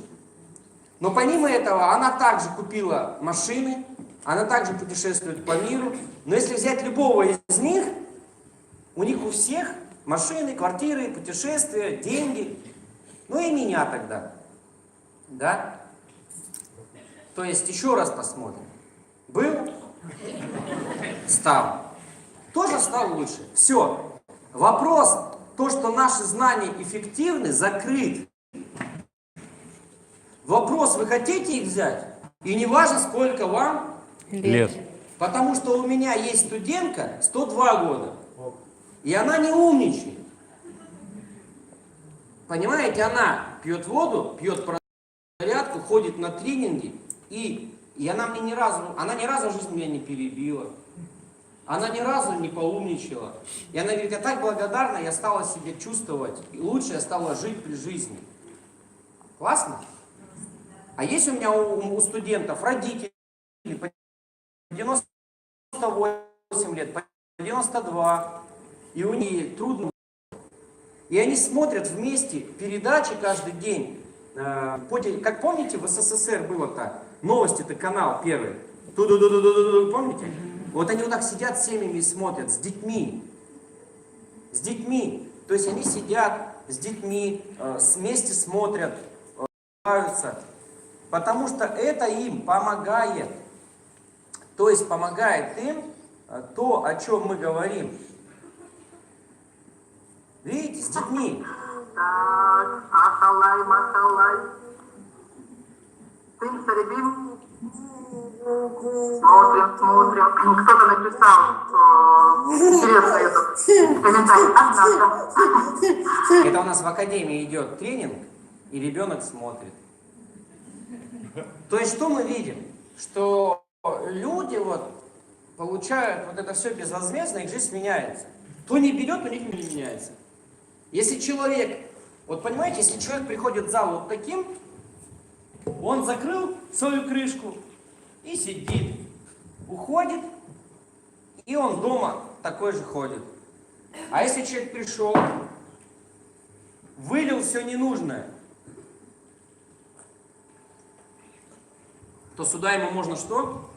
Но помимо этого, она также купила машины, она также путешествует по миру. Но если взять любого из них, у них у всех машины, квартиры, путешествия, деньги. Ну и меня тогда. Да? То есть еще раз посмотрим. Был, стал. Тоже стал лучше. Все. Вопрос, то, что наши знания эффективны, закрыт. Вопрос, вы хотите их взять? И не важно, сколько вам, Лет. потому что у меня есть студентка 102 года. И она не умничает. Понимаете, она пьет воду, пьет зарядку, ходит на тренинги, и она мне ни разу в жизни меня не перебила. Она ни разу не поумничала. И она говорит, я так благодарна, я стала себя чувствовать, и лучше я стала жить при жизни. Классно? А есть у меня у студентов родители по 98 лет, по 92, и у них трудно. И они смотрят вместе передачи каждый день. Как помните, в СССР было-то, новости-то канал первый. Ту-ду-ду-ду-ду-ду, помните? Вот они вот так сидят с семьями и смотрят, с детьми. С детьми. То есть они сидят с детьми, вместе смотрят, нравится. Потому что это им помогает. То есть помогает им то, о чем мы говорим. Видите, с детьми. Так, Ахалай, Махалай. Ты Сарибин. Смотрим. Кто-то написал интересный этот комментарий. Это у нас в академии идет тренинг, и ребенок смотрит. То есть что мы видим? Что люди вот получают вот это все безвозмездно, их жизнь меняется. Кто не берет, у них не меняется. Если человек, вот понимаете, если человек приходит в зал вот таким, он закрыл свою крышку и сидит, уходит, и он дома такой же ходит. А если человек пришел, вылил все ненужное, то сюда ему можно что?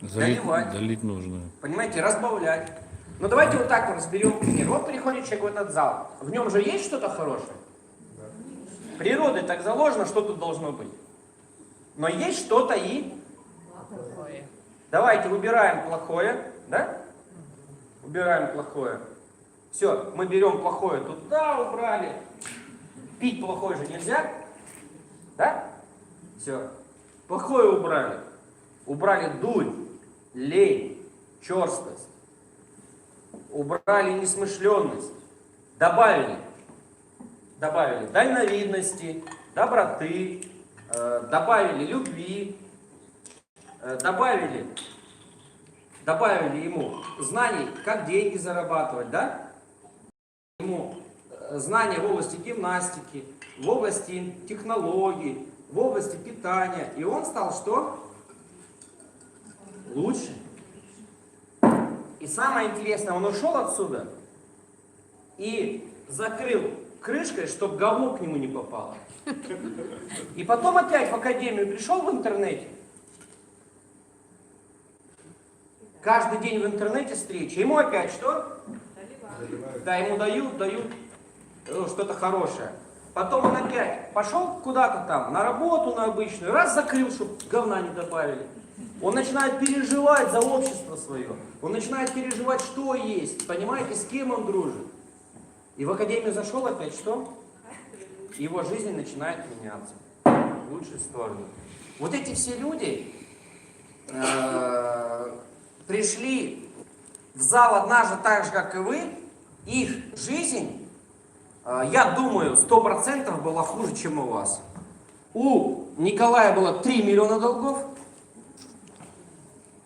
Доливать. Долить нужно. Понимаете, разбавлять. Но давайте вот так вот разберем пример. Вот приходит человек в этот зал. В нем же есть что-то хорошее? Природой так заложено, что тут должно быть. Но есть что-то и... Давайте выбираем плохое, да? Убираем плохое. Все, мы берем плохое туда, убрали. Пить плохое же нельзя. Да? Все. Плохое убрали. Убрали дурь, лень, черствость. Убрали несмышленность. Добавили дальновидности, доброты, добавили любви, добавили ему знаний, как деньги зарабатывать, да? Ему знания в области гимнастики, в области технологий, в области питания. И он стал что? Лучше. И самое интересное, он ушел отсюда и закрыл крышкой, чтобы говно к нему не попало. И потом опять в академию пришел в интернете. Каждый день в интернете встречи. Ему опять что? Да, ему дают что-то хорошее. Потом он опять пошел куда-то там, на работу, на обычную, раз закрыл, чтобы говна не добавили. Он начинает переживать за общество свое. Он начинает переживать, что есть. Понимаете, с кем он дружит. И в академию зашел опять что? Его жизнь начинает меняться в лучшую сторону. Вот эти все люди пришли в зал однажды так же, как и вы. Их жизнь, я думаю, 100% была хуже, чем у вас. У Николая было 3 миллиона долгов.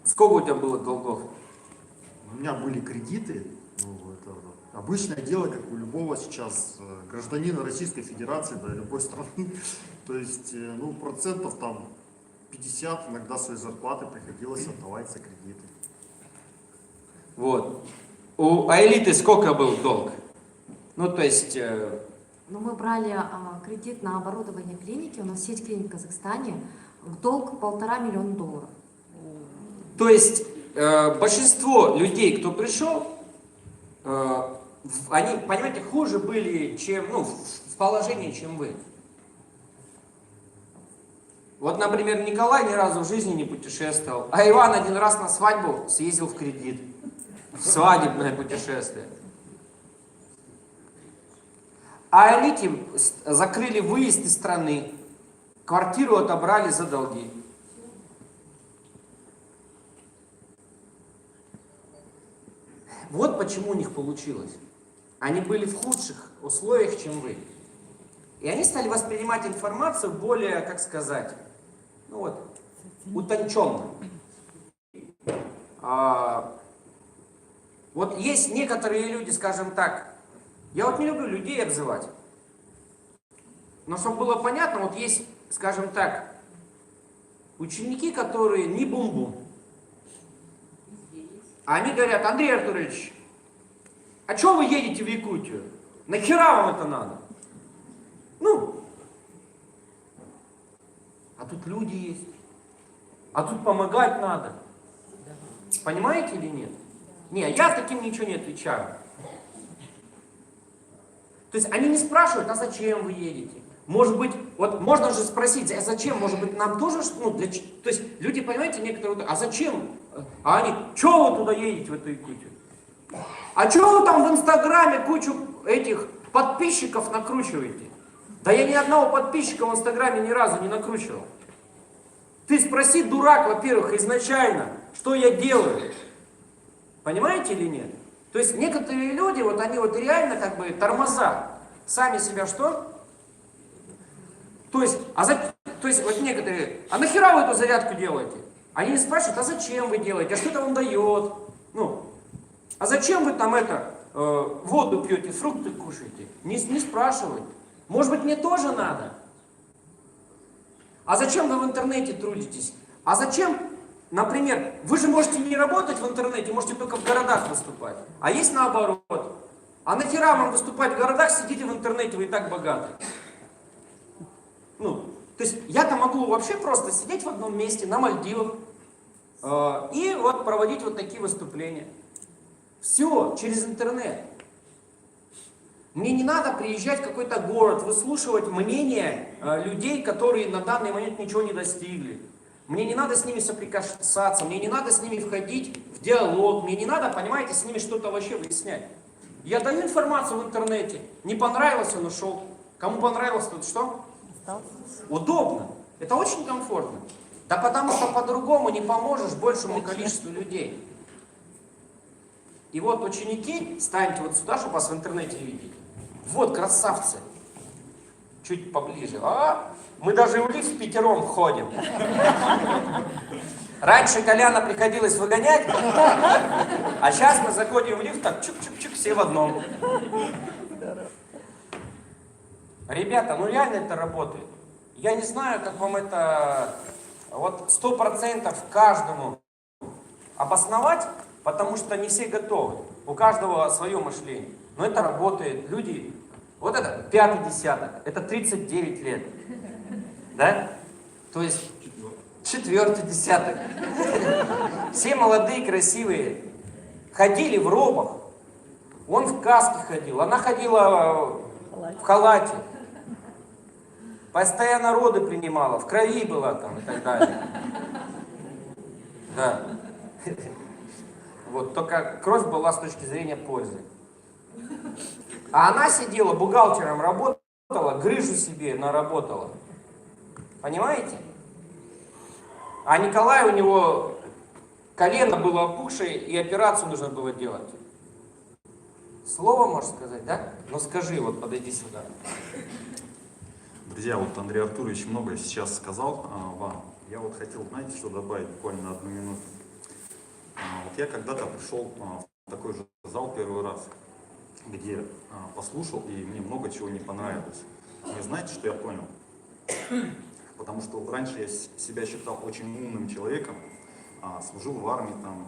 Сколько у тебя было долгов? У меня были кредиты. Ну, это обычное дело, как у любого сейчас гражданина Российской Федерации, да, любой страны. То есть, ну, процентов там 50 иногда своей зарплаты приходилось отдавать за кредиты. Вот. У Аэлиты сколько был долг? Ну, то есть... Ну, мы брали кредит на оборудование клиники, у нас сеть клиник в Казахстане, долг $1,5 миллиона. То есть большинство людей, кто пришел, они, понимаете, хуже были, чем, ну, в положении, чем вы. Вот, например, Николай ни разу в жизни не путешествовал, а Иван один раз на свадьбу съездил в кредит. Свадебное путешествие. А элите закрыли выезд из страны, квартиру отобрали за долги. Вот почему у них получилось. Они были в худших условиях, чем вы. И они стали воспринимать информацию более, как сказать, ну вот, утонченно. Вот есть некоторые люди, скажем так, я вот не люблю людей обзывать. Но чтобы было понятно, вот есть, скажем так, ученики, которые не бум-бум. А они говорят: Андрей Артурович, а что вы едете в Якутию? Нахера вам это надо? Ну, а тут люди есть. А тут помогать надо. Понимаете или нет? Не, я таким ничего не отвечаю. То есть они не спрашивают: а зачем вы едете? Может быть, вот можно же спросить: а зачем? Может быть, нам тоже, ну, то есть люди, понимаете, некоторые: а зачем? А они: что вы туда едете, в эту Якутию? А что вы там в Инстаграме кучу этих подписчиков накручиваете? Да я ни одного подписчика в Инстаграме ни разу не накручивал. Ты спроси, дурак, во-первых, изначально, что я делаю. Понимаете или нет? То есть некоторые люди, вот они вот реально как бы тормоза. Сами себя что? То есть вот некоторые: а нахера вы эту зарядку делаете? Они не спрашивают: а зачем вы делаете? А что это вам дает? Ну, а зачем вы там воду пьете, фрукты кушаете? Не спрашивают. Может быть, мне тоже надо? А зачем вы в интернете трудитесь? А зачем, например, вы же можете не работать в интернете, можете только в городах выступать. А есть наоборот. А нахера вам выступать в городах, сидите в интернете, вы и так богаты? Ну, то есть я-то могу вообще просто сидеть в одном месте, на Мальдивах, и вот проводить вот такие выступления. Все, через интернет. Мне не надо приезжать в какой-то город, выслушивать мнение людей, которые на данный момент ничего не достигли. Мне не надо с ними соприкасаться, мне не надо с ними входить в диалог, мне не надо, понимаете, с ними что-то вообще выяснять. Я даю информацию в интернете, не понравилось, он ушел. Кому понравилось, тут что? Удобно. Это очень комфортно. Да потому что по-другому не поможешь большему количеству людей. И вот ученики, станьте вот сюда, чтобы вас в интернете видеть. Вот красавцы. Чуть поближе. Мы даже в лифт пятером ходим. Раньше Коляна приходилось выгонять, а сейчас мы заходим в лифт, так чук-чук-чук, все в одном. Ребята, ну реально это работает. Я не знаю, как вам это вот 100% каждому обосновать, потому что не все готовы. У каждого свое мышление. Но это работает. Люди, вот это 5-й десяток, это 39 лет. Да? То есть 4-й десяток. Все молодые, красивые. Ходили в робах. Он в каске ходил, она ходила в халате. Постоянно роды принимала, в крови была там и так далее. Да. Вот, только кровь была с точки зрения пользы. А она сидела, бухгалтером работала, грыжу себе наработала. Понимаете? А Николай, у него колено было опухшее, и операцию нужно было делать. Слово можешь сказать, да? Ну скажи, вот подойди сюда. Друзья, вот Андрей Артурович многое сейчас сказал вам. Я вот хотел, знаете, что добавить буквально на 1 минуту. Вот я когда-то пришел в такой же зал первый раз, где послушал, и мне много чего не понравилось. И знаете, что я понял? Потому что раньше я себя считал очень умным человеком, служил в армии, там,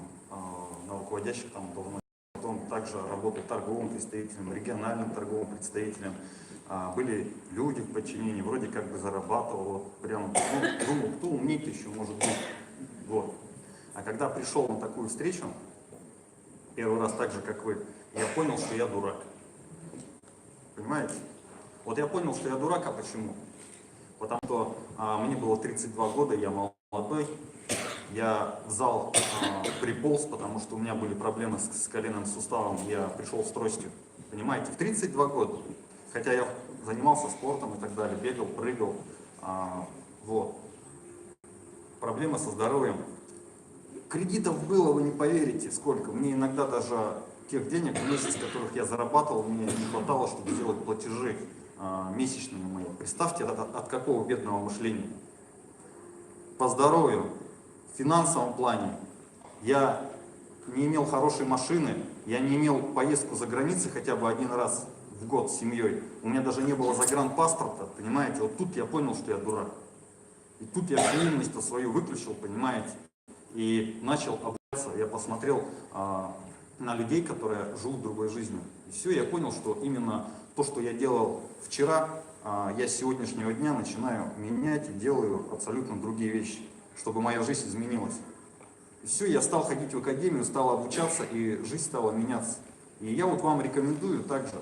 на руководящих там должностях, потом также работал торговым представителем, региональным торговым представителем. Были люди в подчинении, вроде как бы зарабатывал, вот, прям, ну, думал, кто умнее еще может быть. Вот. А когда пришел на такую встречу, первый раз так же, как вы, я понял, что я дурак. Понимаете? Вот я понял, что я дурак, а почему? Потому что мне было 32 года, я молодой, я в зал приполз, потому что у меня были проблемы с коленным суставом, я пришел с тростью. Понимаете? В 32 года. Хотя я занимался спортом и так далее, бегал, прыгал. Вот. Проблемы со здоровьем. Кредитов было, вы не поверите, сколько. Мне иногда даже тех денег в месяц, которых я зарабатывал, мне не хватало, чтобы сделать платежи месячные мои. Представьте, от какого бедного мышления. По здоровью, в финансовом плане я не имел хорошей машины, я не имел поездку за границей хотя бы один раз в год с семьей. У меня даже не было загранпаспорта, понимаете? Вот тут я понял, что я дурак. И тут я невинность свою выключил, понимаете? И начал обучаться. Я посмотрел на людей, которые живут другой жизнью. И все, я понял, что именно то, что я делал вчера, я с сегодняшнего дня начинаю менять и делаю абсолютно другие вещи, чтобы моя жизнь изменилась. И все, я стал ходить в академию, стал обучаться, и жизнь стала меняться. И я вот вам рекомендую также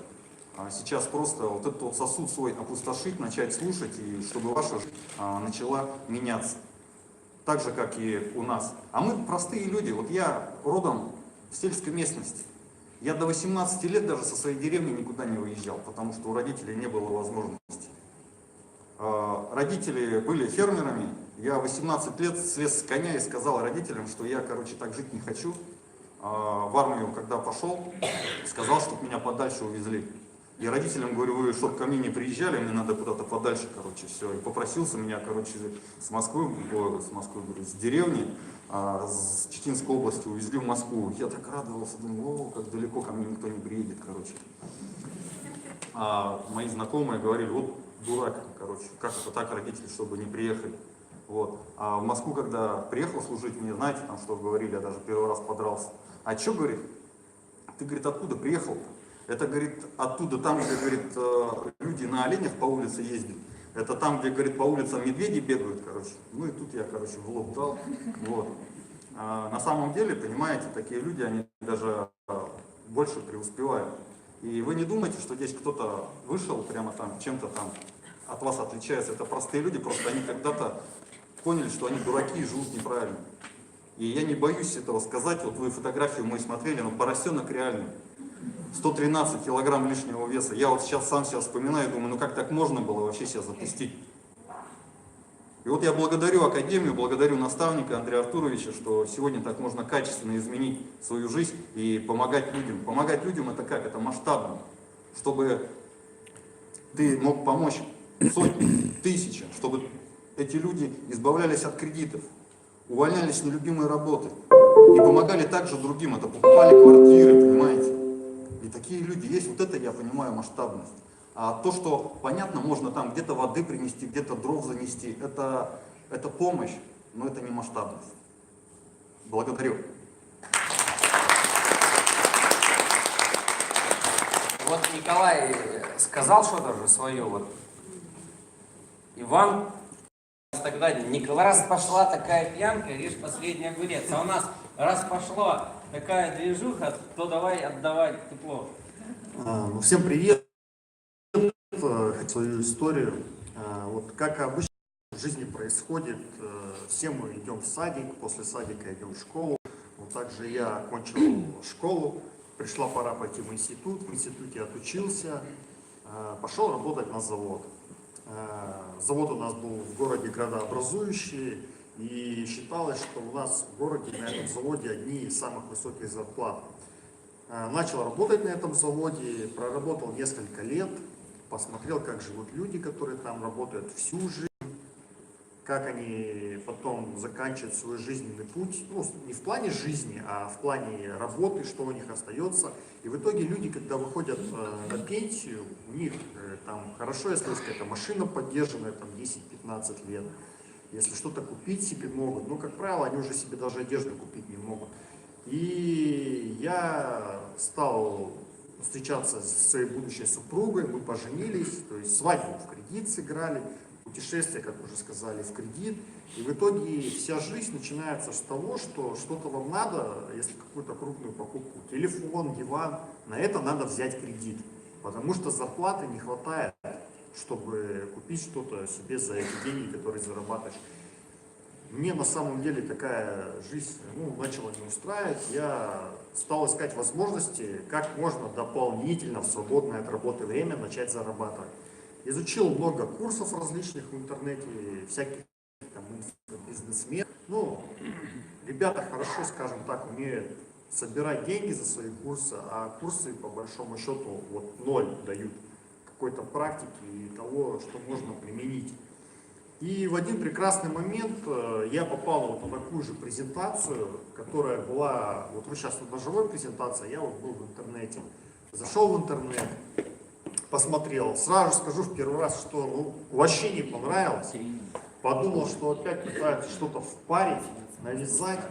сейчас просто вот этот вот сосуд свой опустошить, начать слушать, и чтобы ваша жизнь начала меняться. Так же, как и у нас. А мы простые люди. Вот я родом в сельской местности. Я до 18 лет даже со своей деревни никуда не уезжал, потому что у родителей не было возможности. Родители были фермерами. Я 18 лет слез с коня и сказал родителям, что я, короче, так жить не хочу. В армию, когда пошел, сказал, чтобы меня подальше увезли. И родителям говорю, вы чтобы ко мне не приезжали, мне надо куда-то подальше, короче, все. И попросился меня, короче, с Москвы, говорю, с деревни, с Читинской области увезли в Москву. Я так радовался, думаю, о, как далеко ко мне никто не приедет, короче. А мои знакомые говорили, вот дурак, короче, как это так, родители, чтобы не приехали. Вот. А в Москву, когда приехал служить, мне, знаете, там что говорили, я даже первый раз подрался. А что, говорит, ты, говорит, откуда приехал-то? Это, говорит, оттуда, там, где, говорит, люди на оленях по улице ездят. Это там, где, говорит, по улицам медведи бегают, короче. Ну и тут я, короче, в лоб дал. Вот. А на самом деле, понимаете, такие люди, они даже больше преуспевают. И вы не думайте, что здесь кто-то вышел прямо там, чем-то там от вас отличается. Это простые люди, просто они когда-то поняли, что они дураки и живут неправильно. И я не боюсь этого сказать. Вот вы фотографию мою смотрели, но поросенок реальный. 113 килограмм лишнего веса. Я вот сейчас сам себя вспоминаю, думаю, ну как так можно было вообще себя запустить? И вот я благодарю Академию, благодарю наставника Андрея Артуровича, что сегодня так можно качественно изменить свою жизнь и помогать людям. Помогать людям это как? Это масштабно. Чтобы ты мог помочь сотни, тысячам, чтобы эти люди избавлялись от кредитов, увольнялись с нелюбимой работы и помогали также другим. Это покупали квартиры, понимаете? И такие люди есть, вот это я понимаю масштабность. А то, что, понятно, можно там где-то воды принести, где-то дров занести, это помощь, но это не масштабность. Благодарю. Вот Николай сказал что-то же свое, вот. Иван, тогда Николай, раз пошла такая пьянка, режь последний огурец. А у нас, раз пошла такая движуха, то давай отдавать тепло. Ну, всем привет. Свою историю. Вот как обычно в жизни происходит, все мы идем в садик, после садика идем в школу. Вот также я окончил школу, пришла пора пойти в институте отучился, пошел работать на завод. Завод у нас был в городе градообразующий, и считалось, что у нас в городе на этом заводе одни из самых высоких зарплат. Начал работать на этом заводе, проработал несколько лет, посмотрел, как живут люди, которые там работают всю жизнь, как они потом заканчивают свой жизненный путь, ну, не в плане жизни, а в плане работы, что у них остается. И в итоге люди, когда выходят на пенсию, у них там хорошо, если есть какая-то машина поддержанная, там 10-15 лет, если что-то купить себе могут, но, как правило, они уже себе даже одежду купить не могут. И я стал встречаться со своей будущей супругой, мы поженились, то есть свадьбу в кредит сыграли, путешествие, как уже сказали, в кредит. И в итоге вся жизнь начинается с того, что что-то вам надо, если какую-то крупную покупку, телефон, диван, на это надо взять кредит, потому что зарплаты не хватает, чтобы купить что-то себе за эти деньги, которые зарабатываешь. Мне на самом деле такая жизнь начала не устраивать. Я стал искать возможности, как можно дополнительно в свободное от работы время начать зарабатывать. Изучил много курсов различных в интернете, всяких там бизнесменов. Ребята хорошо, скажем так, умеют собирать деньги за свои курсы, а курсы по большому счету вот ноль дают какой-то практики и того, что можно применить. И в один прекрасный момент я попал вот на такую же презентацию, которая была, вот вы сейчас на живой презентации, я вот был в интернете. Зашел в интернет, посмотрел, сразу скажу в первый раз, что вообще не понравилось. Подумал, что опять пытаются что-то впарить, навязать,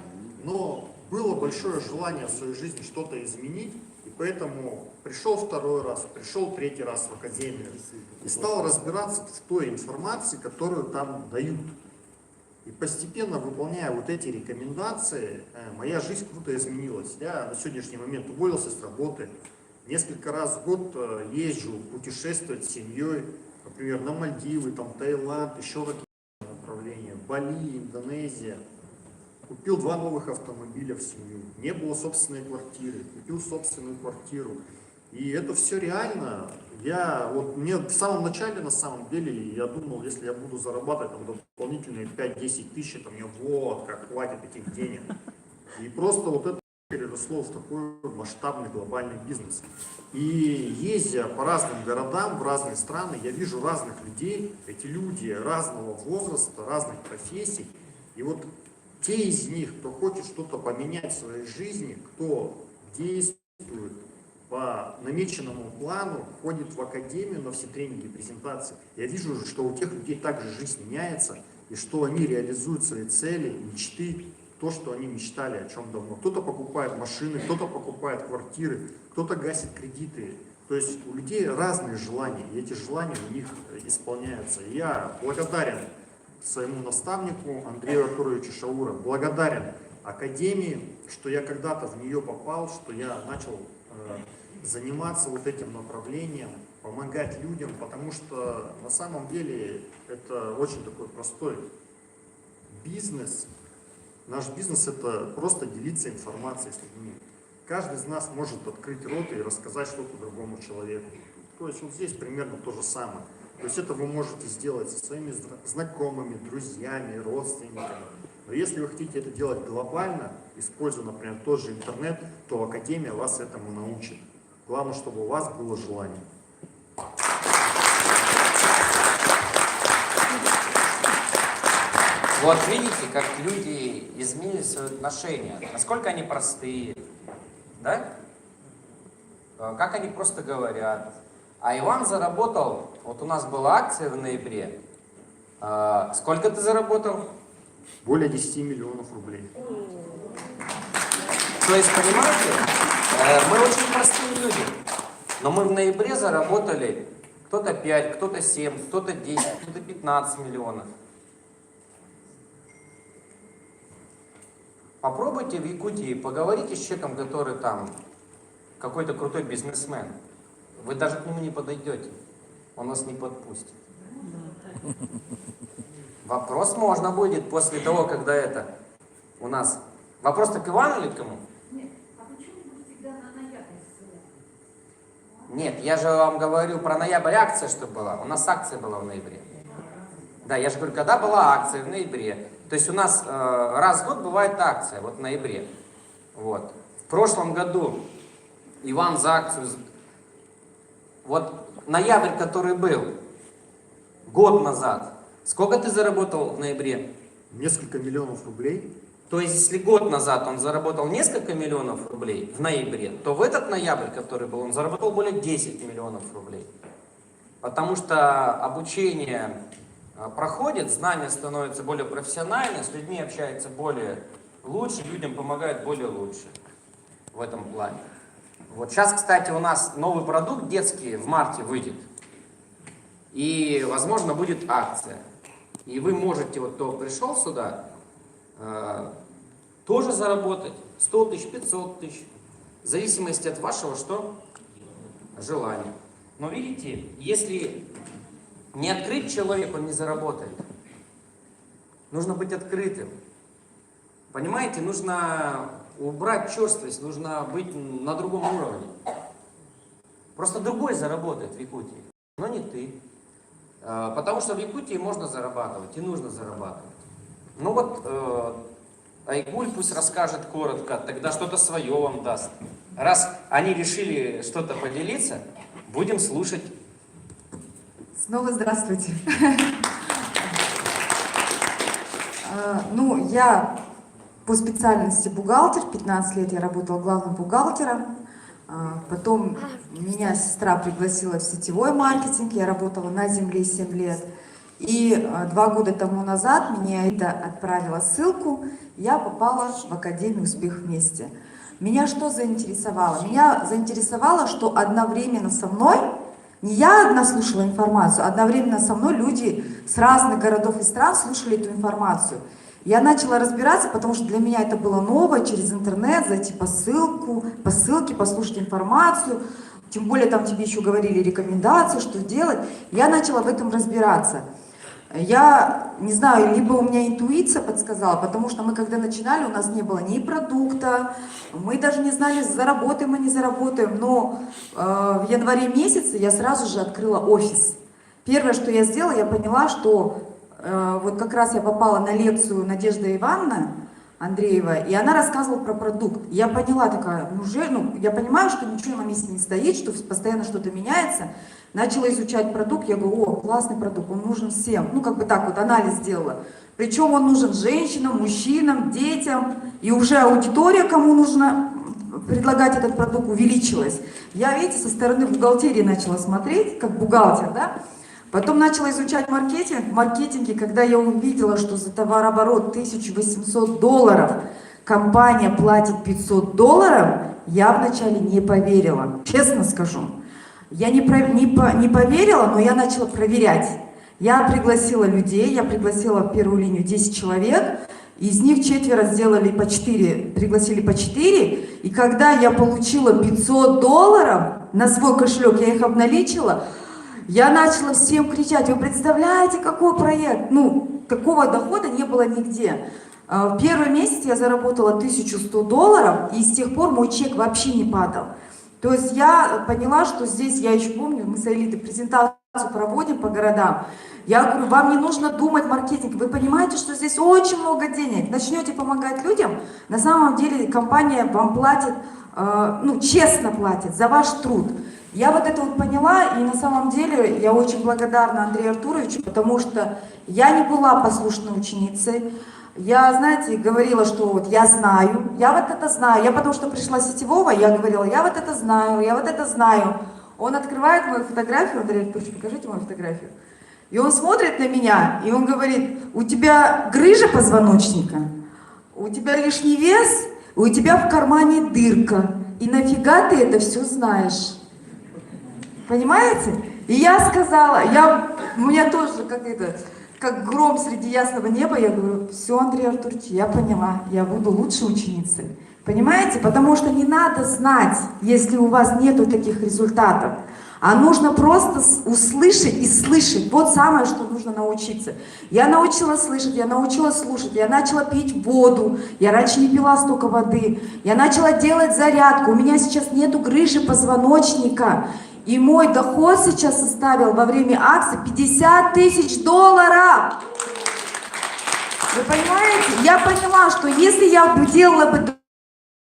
но было большое желание в своей жизни что-то изменить, и поэтому пришел второй раз, пришел третий раз в академию и стал разбираться в той информации, которую там дают. И постепенно, выполняя вот эти рекомендации, моя жизнь круто изменилась. Я на сегодняшний момент уволился с работы, несколько раз в год езжу путешествовать с семьей, например, на Мальдивы, там, Таиланд, еще какие-то направления, Бали, Индонезия. Купил 2 новых автомобиля в семью, не было собственной квартиры, купил собственную квартиру. И это все реально. Мне в самом начале, на самом деле, я думал, если я буду зарабатывать там, дополнительные 5-10 тысяч, то мне как хватит этих денег. И просто вот это переросло в такой масштабный глобальный бизнес. И ездя по разным городам, в разные страны, я вижу разных людей, эти люди разного возраста, разных профессий. И вот те из них, кто хочет что-то поменять в своей жизни, кто действует по намеченному плану, ходит в академию на все тренинги и презентации, я вижу, что у тех людей также жизнь меняется, и что они реализуют свои цели, мечты, то, что они мечтали о чем давно. Кто-то покупает машины, кто-то покупает квартиры, кто-то гасит кредиты. То есть у людей разные желания, и эти желания у них исполняются. И я благодарен своему наставнику Андрею Артуровичу Шаура, благодарен академии, что я когда-то в нее попал, что я начал заниматься вот этим направлением, помогать людям, потому что на самом деле это очень такой простой бизнес. Наш бизнес — это просто делиться информацией с людьми. Каждый из нас может открыть рот и рассказать что-то другому человеку. То есть вот здесь примерно то же самое. То есть это вы можете сделать со своими знакомыми, друзьями, родственниками. Но если вы хотите это делать глобально, используя, например, тот же интернет, то Академия вас этому научит. Главное, чтобы у вас было желание. Вот видите, как люди изменили свои отношения, насколько они простые, да? Как они просто говорят. А Иван заработал, вот у нас была акция в ноябре. Сколько ты заработал? Более 10 миллионов рублей. То есть, понимаете, мы очень простые люди. Но мы в ноябре заработали кто-то 5, кто-то 7, кто-то 10, кто-то 15 миллионов. Попробуйте в Якутии, поговорите с человеком, который там какой-то крутой бизнесмен. Вы даже к нему не подойдете, он вас не подпустит. Вопрос можно будет после того, когда это у нас... Вопрос-то к Ивану или к кому? Нет, а почему вы всегда на ноябрь ссылаетесь? Нет, я же вам говорю про ноябрь акция, что была. У нас акция была в ноябре. Да, я же говорю, когда была акция в ноябре. То есть у нас раз в год бывает акция, вот в ноябре. Вот. В прошлом году Иван за акцию... Вот ноябрь, который был год назад, сколько ты заработал в ноябре? Несколько миллионов рублей. То есть, если год назад он заработал несколько миллионов рублей в ноябре, то в этот ноябрь, который был, он заработал более 10 миллионов рублей. Потому что обучение проходит, знания становятся более профессиональны, с людьми общается более лучше, людям помогает более лучше в этом плане. Вот сейчас, кстати, у нас новый продукт детский в марте выйдет. И, возможно, будет акция. И вы можете, вот кто пришел сюда, тоже заработать 100 тысяч, 500 тысяч. В зависимости от вашего что? Желания. Но видите, если не открыть человек, он не заработает. Нужно быть открытым. Понимаете, нужно убрать черствость, нужно быть на другом уровне. Просто другой заработает в Якутии, но не ты. Потому что в Якутии можно зарабатывать и нужно зарабатывать. Ну вот Айгуль пусть расскажет коротко, тогда что-то свое вам даст. Раз они решили что-то поделиться, будем слушать. Снова здравствуйте. Ну, я по специальности бухгалтер, 15 лет я работала главным бухгалтером. Потом меня сестра пригласила в сетевой маркетинг, я работала на земле 7 лет. И 2 года тому назад меня это отправила ссылку, я попала в Академию «Успех вместе». Меня что заинтересовало? Меня заинтересовало, что одновременно со мной, не я одна слушала информацию, одновременно со мной люди с разных городов и стран слушали эту информацию. Я начала разбираться, потому что для меня это было новое, через интернет зайти по ссылке, послушать информацию, тем более там тебе еще говорили рекомендации, что делать. Я начала в этом разбираться. Я не знаю, либо у меня интуиция подсказала, потому что мы когда начинали, у нас не было ни продукта, мы даже не знали, заработаем мы, не заработаем, но в январе месяце я сразу же открыла офис. Первое, что я сделала, я поняла, что вот как раз я попала на лекцию Надежды Ивановны Андреева, и она рассказывала про продукт. Я поняла такая, я понимаю, что ничего на месте не стоит, что постоянно что-то меняется. Начала изучать продукт, я говорю, о, классный продукт, он нужен всем. Ну, как бы так вот анализ сделала. Причем он нужен женщинам, мужчинам, детям. И уже аудитория, кому нужно предлагать этот продукт, увеличилась. Я, видите, со стороны бухгалтерии начала смотреть, как бухгалтер, да. Потом начала изучать маркетинг. В маркетинге, когда я увидела, что за товарооборот $1800 компания платит $500, я вначале не поверила, честно скажу. Я не поверила, но я начала проверять. Я пригласила людей, я пригласила в первую линию 10 человек, из них 4 сделали по 4, пригласили по 4, и когда я получила $500 на свой кошелек, я их обналичила, я начала всем кричать, вы представляете, какой проект? Ну, такого дохода не было нигде. В первый месяц я заработала $1100, и с тех пор мой чек вообще не падал. То есть я поняла, что здесь, я еще помню, мы с Элитой презентацию проводим по городам. Я говорю, вам не нужно думать маркетинг, вы понимаете, что здесь очень много денег. Начнете помогать людям, на самом деле компания вам платит, честно платит за ваш труд. Я вот это вот поняла, и на самом деле я очень благодарна Андрею Артуровичу, потому что я не была послушной ученицей. Я, знаете, говорила, что вот я знаю, я вот это знаю. Я потому что пришла с сетевого, я говорила, я вот это знаю, я вот это знаю. Он открывает мою фотографию, Андрей Артурович, покажите мою фотографию. И он смотрит на меня, и он говорит, у тебя грыжа позвоночника, у тебя лишний вес, у тебя в кармане дырка. И нафига ты это все знаешь? Понимаете? И я сказала, у меня тоже как гром среди ясного неба, я говорю, все, Андрей Артурович, я поняла, я буду лучшей ученицей. Понимаете? Потому что не надо знать, если у вас нету таких результатов, а нужно просто услышать и слышать. Вот самое, что нужно научиться. Я научилась слышать, я научилась слушать, я начала пить воду, я раньше не пила столько воды, я начала делать зарядку, у меня сейчас нету грыжи позвоночника. И мой доход сейчас составил во время акции $50 000. Вы понимаете? Я поняла, что если я делала бы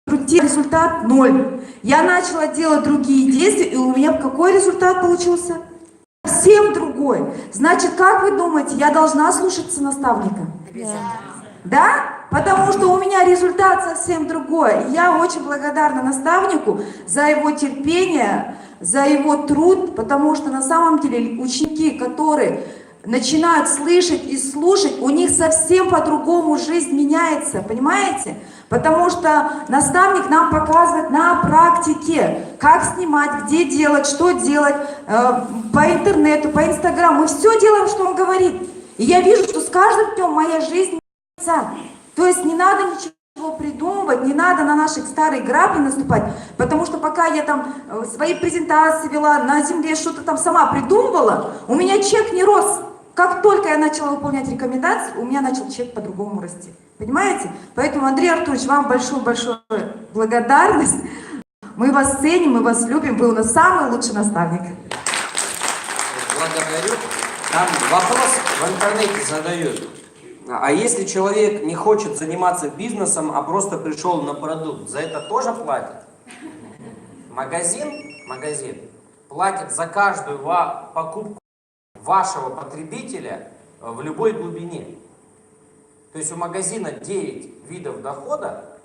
другие, результат 0. Я начала делать другие действия, и у меня какой результат получился? Совсем другой. Значит, как вы думаете, я должна слушаться наставника? Да? Потому что у меня результат совсем другой. И я очень благодарна наставнику за его терпение, за его труд, потому что на самом деле ученики, которые начинают слышать и слушать, у них совсем по-другому жизнь меняется, понимаете? Потому что наставник нам показывает на практике, как снимать, где делать, что делать, по интернету, по инстаграму. Мы все делаем, что он говорит. И я вижу, что с каждым днем моя жизнь меняется. То есть не надо ничего придумывать, не надо на наши старые грабли наступать, потому что пока я там свои презентации вела, на земле что-то там сама придумывала, у меня чек не рос. Как только я начала выполнять рекомендации, у меня начал чек по-другому расти. Понимаете? Поэтому, Андрей Артурович, вам большую-большую благодарность. Мы вас ценим, мы вас любим, вы у нас самый лучший наставник. Благодарю. Там вопрос в интернете задают. А если человек не хочет заниматься бизнесом, а просто пришел на продукт, за это тоже платят? Магазин платит за каждую покупку вашего потребителя в любой глубине. То есть у магазина 9 видов дохода,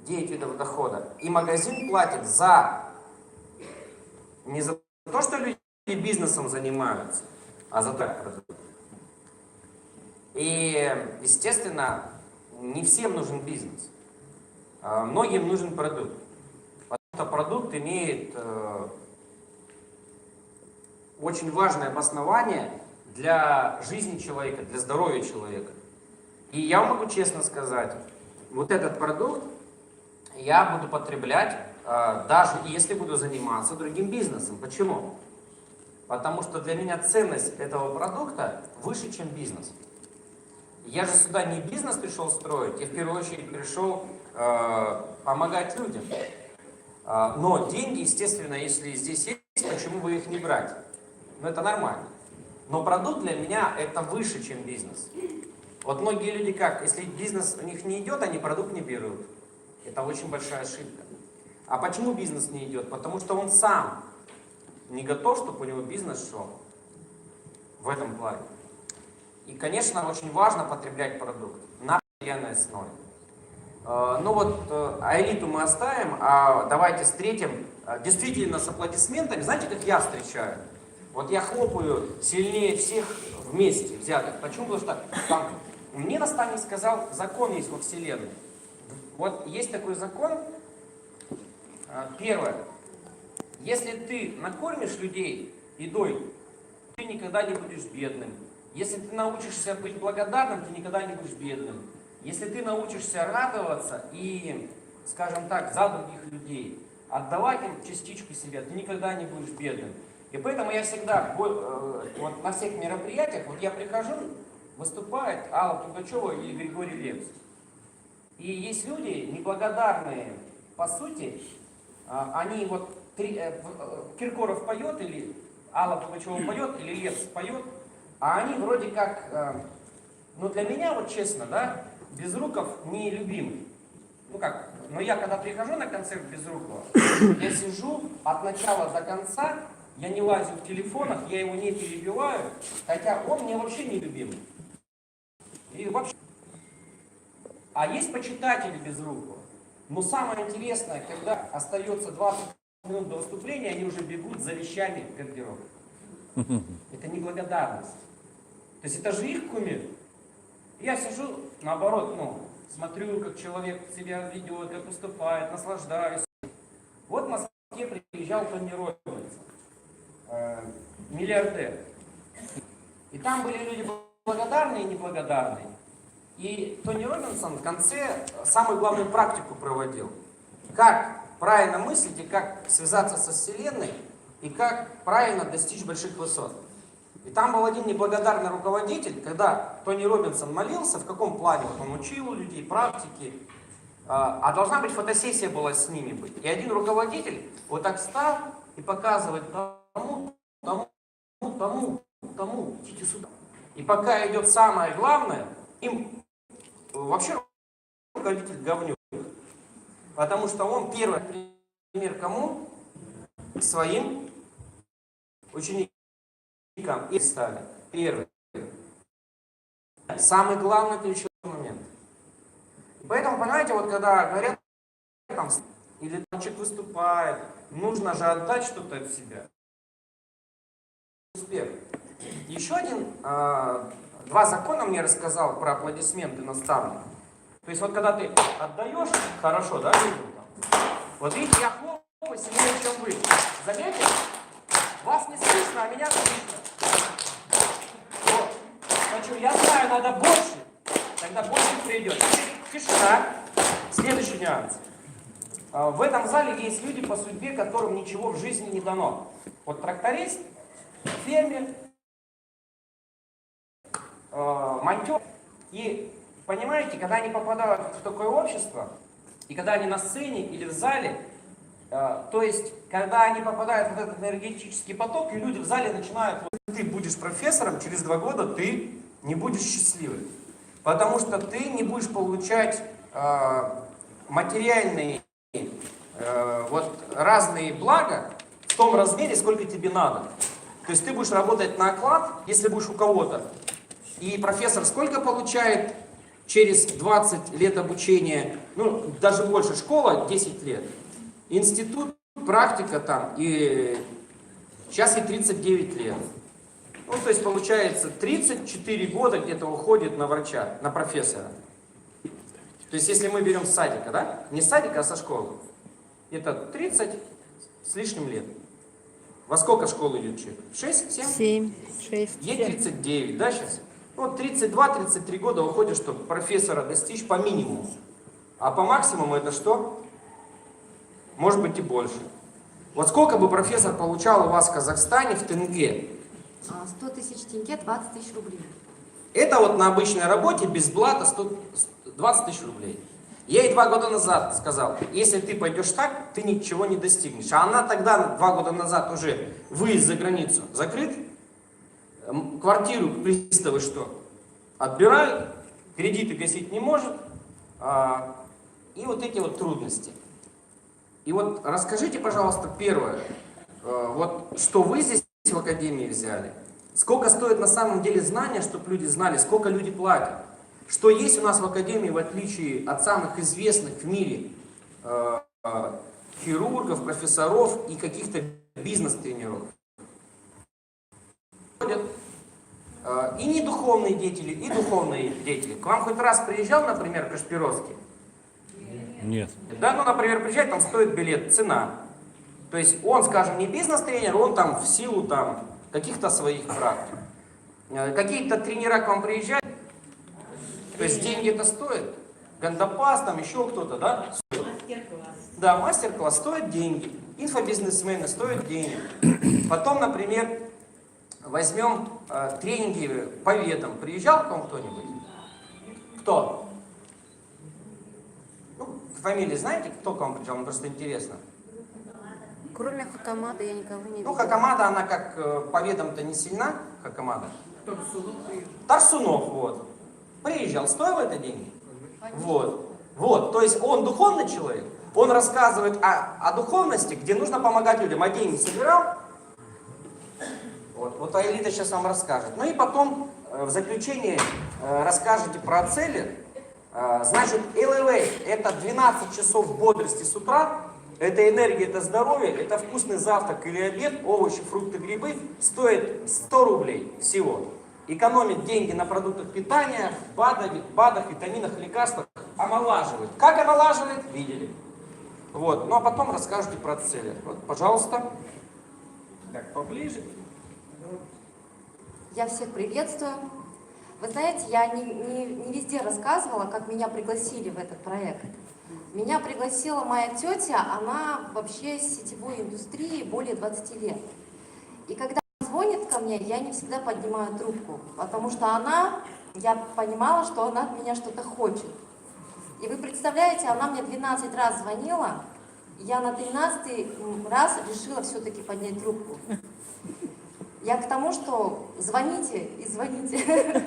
и магазин платит не за то, что люди бизнесом занимаются, а за то, как продукт. И, естественно, не всем нужен бизнес. Многим нужен продукт. Потому что продукт имеет очень важное обоснование для жизни человека, для здоровья человека. И я могу честно сказать, вот этот продукт я буду потреблять, даже если буду заниматься другим бизнесом. Почему? Потому что для меня ценность этого продукта выше, чем бизнес. Я же сюда не бизнес пришел строить, я в первую очередь пришел помогать людям. Но деньги, естественно, если здесь есть, почему бы их не брать? Ну это нормально. Но продукт для меня это выше, чем бизнес. Вот многие люди как, если бизнес у них не идет, они продукт не берут. Это очень большая ошибка. А почему бизнес не идет? Потому что он сам не готов, чтобы у него бизнес шел. В этом плане. И, конечно, очень важно потреблять продукт на постоянной основе. Ну вот, элиту мы оставим, а давайте встретим действительно с аплодисментами. Знаете, как я встречаю? Вот я хлопаю сильнее всех вместе взятых. Почему? Потому что там, мне наставник сказал, закон есть во Вселенной. Вот есть такой закон. Первое. Если ты накормишь людей едой, ты никогда не будешь бедным. Если ты научишься быть благодарным, ты никогда не будешь бедным. Если ты научишься радоваться и, скажем так, за других людей, отдавать им частичку себя, ты никогда не будешь бедным. И поэтому я всегда, вот на всех мероприятиях, вот я прихожу, выступает Алла Пугачева или Григорий Лепс. И есть люди, неблагодарные по сути, они вот, Киркоров поет, или Алла Пугачева поет, или Лепс поет, а они вроде как, ну для меня, вот честно, да, Безруков нелюбимый. Ну как, но я когда прихожу на концерт Безрукова, я сижу от начала до конца, я не лазю в телефонах, я его не перебиваю, хотя он мне вообще не любимый. И вообще. А есть почитатели Безрукова. Но самое интересное, когда остается 20 минут до выступления, они уже бегут за вещами в гардероб. Это неблагодарность. То есть это же их кумир. Я сижу, наоборот, смотрю, как человек себя ведет, как выступает, наслаждаюсь. Вот в Москве приезжал Тони Робинсон, миллиардер. И там были люди благодарные и неблагодарные. И Тони Робинсон в конце самую главную практику проводил. Как правильно мыслить и как связаться со Вселенной, и как правильно достичь больших высот. И там был один неблагодарный руководитель, когда Тони Робинсон молился, в каком плане? Вот он учил людей, практики, а должна быть фотосессия была с ними быть. И один руководитель вот так встал и показывает тому, идите сюда. И пока идет самое главное, им вообще руководитель говнюк. Потому что он первый пример кому? Своим ученикам. И стали. Первый. Самый главный ключевой момент. Поэтому, понимаете, вот когда говорят, там, или человек выступает, нужно же отдать что-то от себя. Успех. Еще два закона мне рассказал про аплодисменты наставник. То есть вот когда ты отдаешь, хорошо, да, людям там. Вот видите, я хлопаю сильнее, чем вы. Заметили? Вас не слышно, а меня слышно. Вот. Почему? Я знаю, надо больше. Тогда больше придет. Тишина. Следующий нюанс. В этом зале есть люди по судьбе, которым ничего в жизни не дано. Вот тракторист, фермер, монтер. И понимаете, когда они попадают в такое общество, и когда они на сцене или в зале, то есть, когда они попадают в этот энергетический поток, и люди в зале начинают, вот ты будешь профессором, через 2 года ты не будешь счастливым. Потому что ты не будешь получать материальные вот разные блага в том размере, сколько тебе надо. То есть ты будешь работать на оклад, если будешь у кого-то. И профессор сколько получает через 20 лет обучения, ну, даже больше, школа 10 лет, институт, практика там, и сейчас ей 39 лет. Ну, то есть получается 34 года где-то уходит на врача, на профессора. То есть если мы берем с садика, да, не с садика, а со школы, это 30 с лишним лет. Во сколько школы идет человек? 6, 7? 7, 6. Ей 39, да, сейчас? Вот 32-33 года уходит, чтобы профессора достичь по минимуму. А по максимуму это что? Может быть и больше. Вот сколько бы профессор получал у вас в Казахстане в тенге? 100 тысяч тенге, 20 тысяч рублей. Это вот на обычной работе без блата 20 тысяч рублей. Я ей 2 года назад сказал, если ты пойдешь так, ты ничего не достигнешь. А она тогда, 2 года назад, уже выезд за границу закрыт. Квартиру приставы что? Отбирают, кредиты гасить не может. И вот эти вот трудности. И вот расскажите, пожалуйста, первое, вот что вы здесь в академии взяли. Сколько стоит на самом деле знания, чтобы люди знали, сколько люди платят. Что есть у нас в академии, в отличие от самых известных в мире хирургов, профессоров и каких-то бизнес-тренеров. И не духовные деятели, и духовные деятели. К вам хоть раз приезжал, например, Кашпировский? Нет. Да, ну, например, приезжает, там стоит билет, цена. То есть он, скажем, не бизнес-тренер, он там в силу там каких-то своих практик. Какие-то тренера к вам приезжают, то есть деньги это стоит. Гандапас, там еще кто-то, да? Стоит. Да, мастер-класс стоит деньги. Инфобизнесмены стоят деньги. Потом, например, возьмем тренинги по ведам. Приезжал к вам кто-нибудь? Кто? Ну, фамилии знаете, кто к вам приезжал? Мне просто интересно. Кроме Хакамада я никого не видела. Ну, Хакамада, она как по ведам-то не сильна, Хакамада. Тарсунов, вот. Приезжал, стоило это деньги? Вот. Вот, то есть он духовный человек, он рассказывает о духовности, где нужно помогать людям, а деньги собирал. Вот Аэлита сейчас вам расскажет. Ну и потом в заключении расскажете про цели. Значит, Elevate — это 12 часов бодрости с утра, это энергия, это здоровье, это вкусный завтрак или обед, овощи, фрукты, грибы, стоит 100 рублей всего. Экономит деньги на продуктах питания, БАДах, витаминах, лекарствах, омолаживает. Как омолаживает? Видели. Вот. Ну а потом расскажете про цели. Вот, пожалуйста. Так, поближе. Я всех приветствую. Вы знаете, я не везде рассказывала, как меня пригласили в этот проект. Меня пригласила моя тетя, она вообще из сетевой индустрии более 20 лет. И когда она звонит ко мне, я не всегда поднимаю трубку, потому что я понимала, что она от меня что-то хочет. И вы представляете, она мне 12 раз звонила, и я на 13-й раз решила все-таки поднять трубку. Я к тому, что звоните и звоните.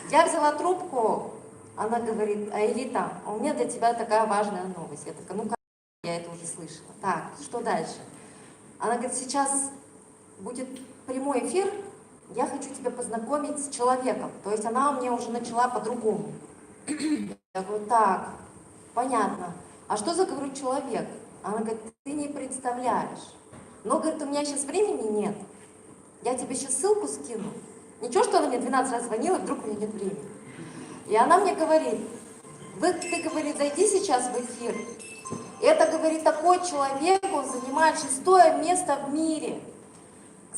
Я взяла трубку, она говорит: Аэлита, у меня для тебя такая важная новость. Я такая: ну как, я это уже слышала. Так, что дальше? Она говорит: сейчас будет прямой эфир, я хочу тебя познакомить с человеком. То есть она мне уже начала по-другому. Я говорю: так, понятно. А что за, говорю, человек? Она говорит: ты не представляешь. Но, говорит, у меня сейчас времени нет. Я тебе сейчас ссылку скину. Ничего, что она мне 12 раз звонила, вдруг у меня нет времени. И она мне говорит: ты, говорит, зайди сейчас в эфир. Это, говорит, такой человек, он занимает 6-е место в мире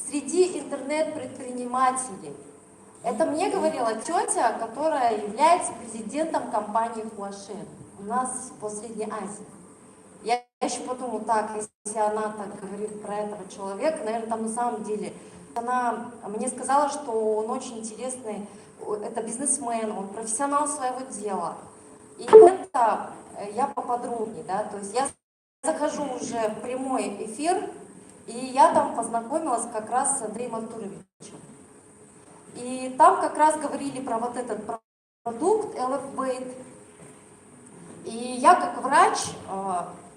среди интернет-предпринимателей. Это мне говорила тетя, которая является президентом компании Huashen у нас в Средней Азии. Я еще подумала: так, если она так говорит про этого человека, наверное, там на самом деле... Она мне сказала, что он очень интересный, это бизнесмен, он профессионал своего дела. И это я поподробнее, да, то есть я захожу уже в прямой эфир, и я там познакомилась как раз с Андреем Артуровичем. И там как раз говорили про вот этот продукт LF-Bait. И я как врач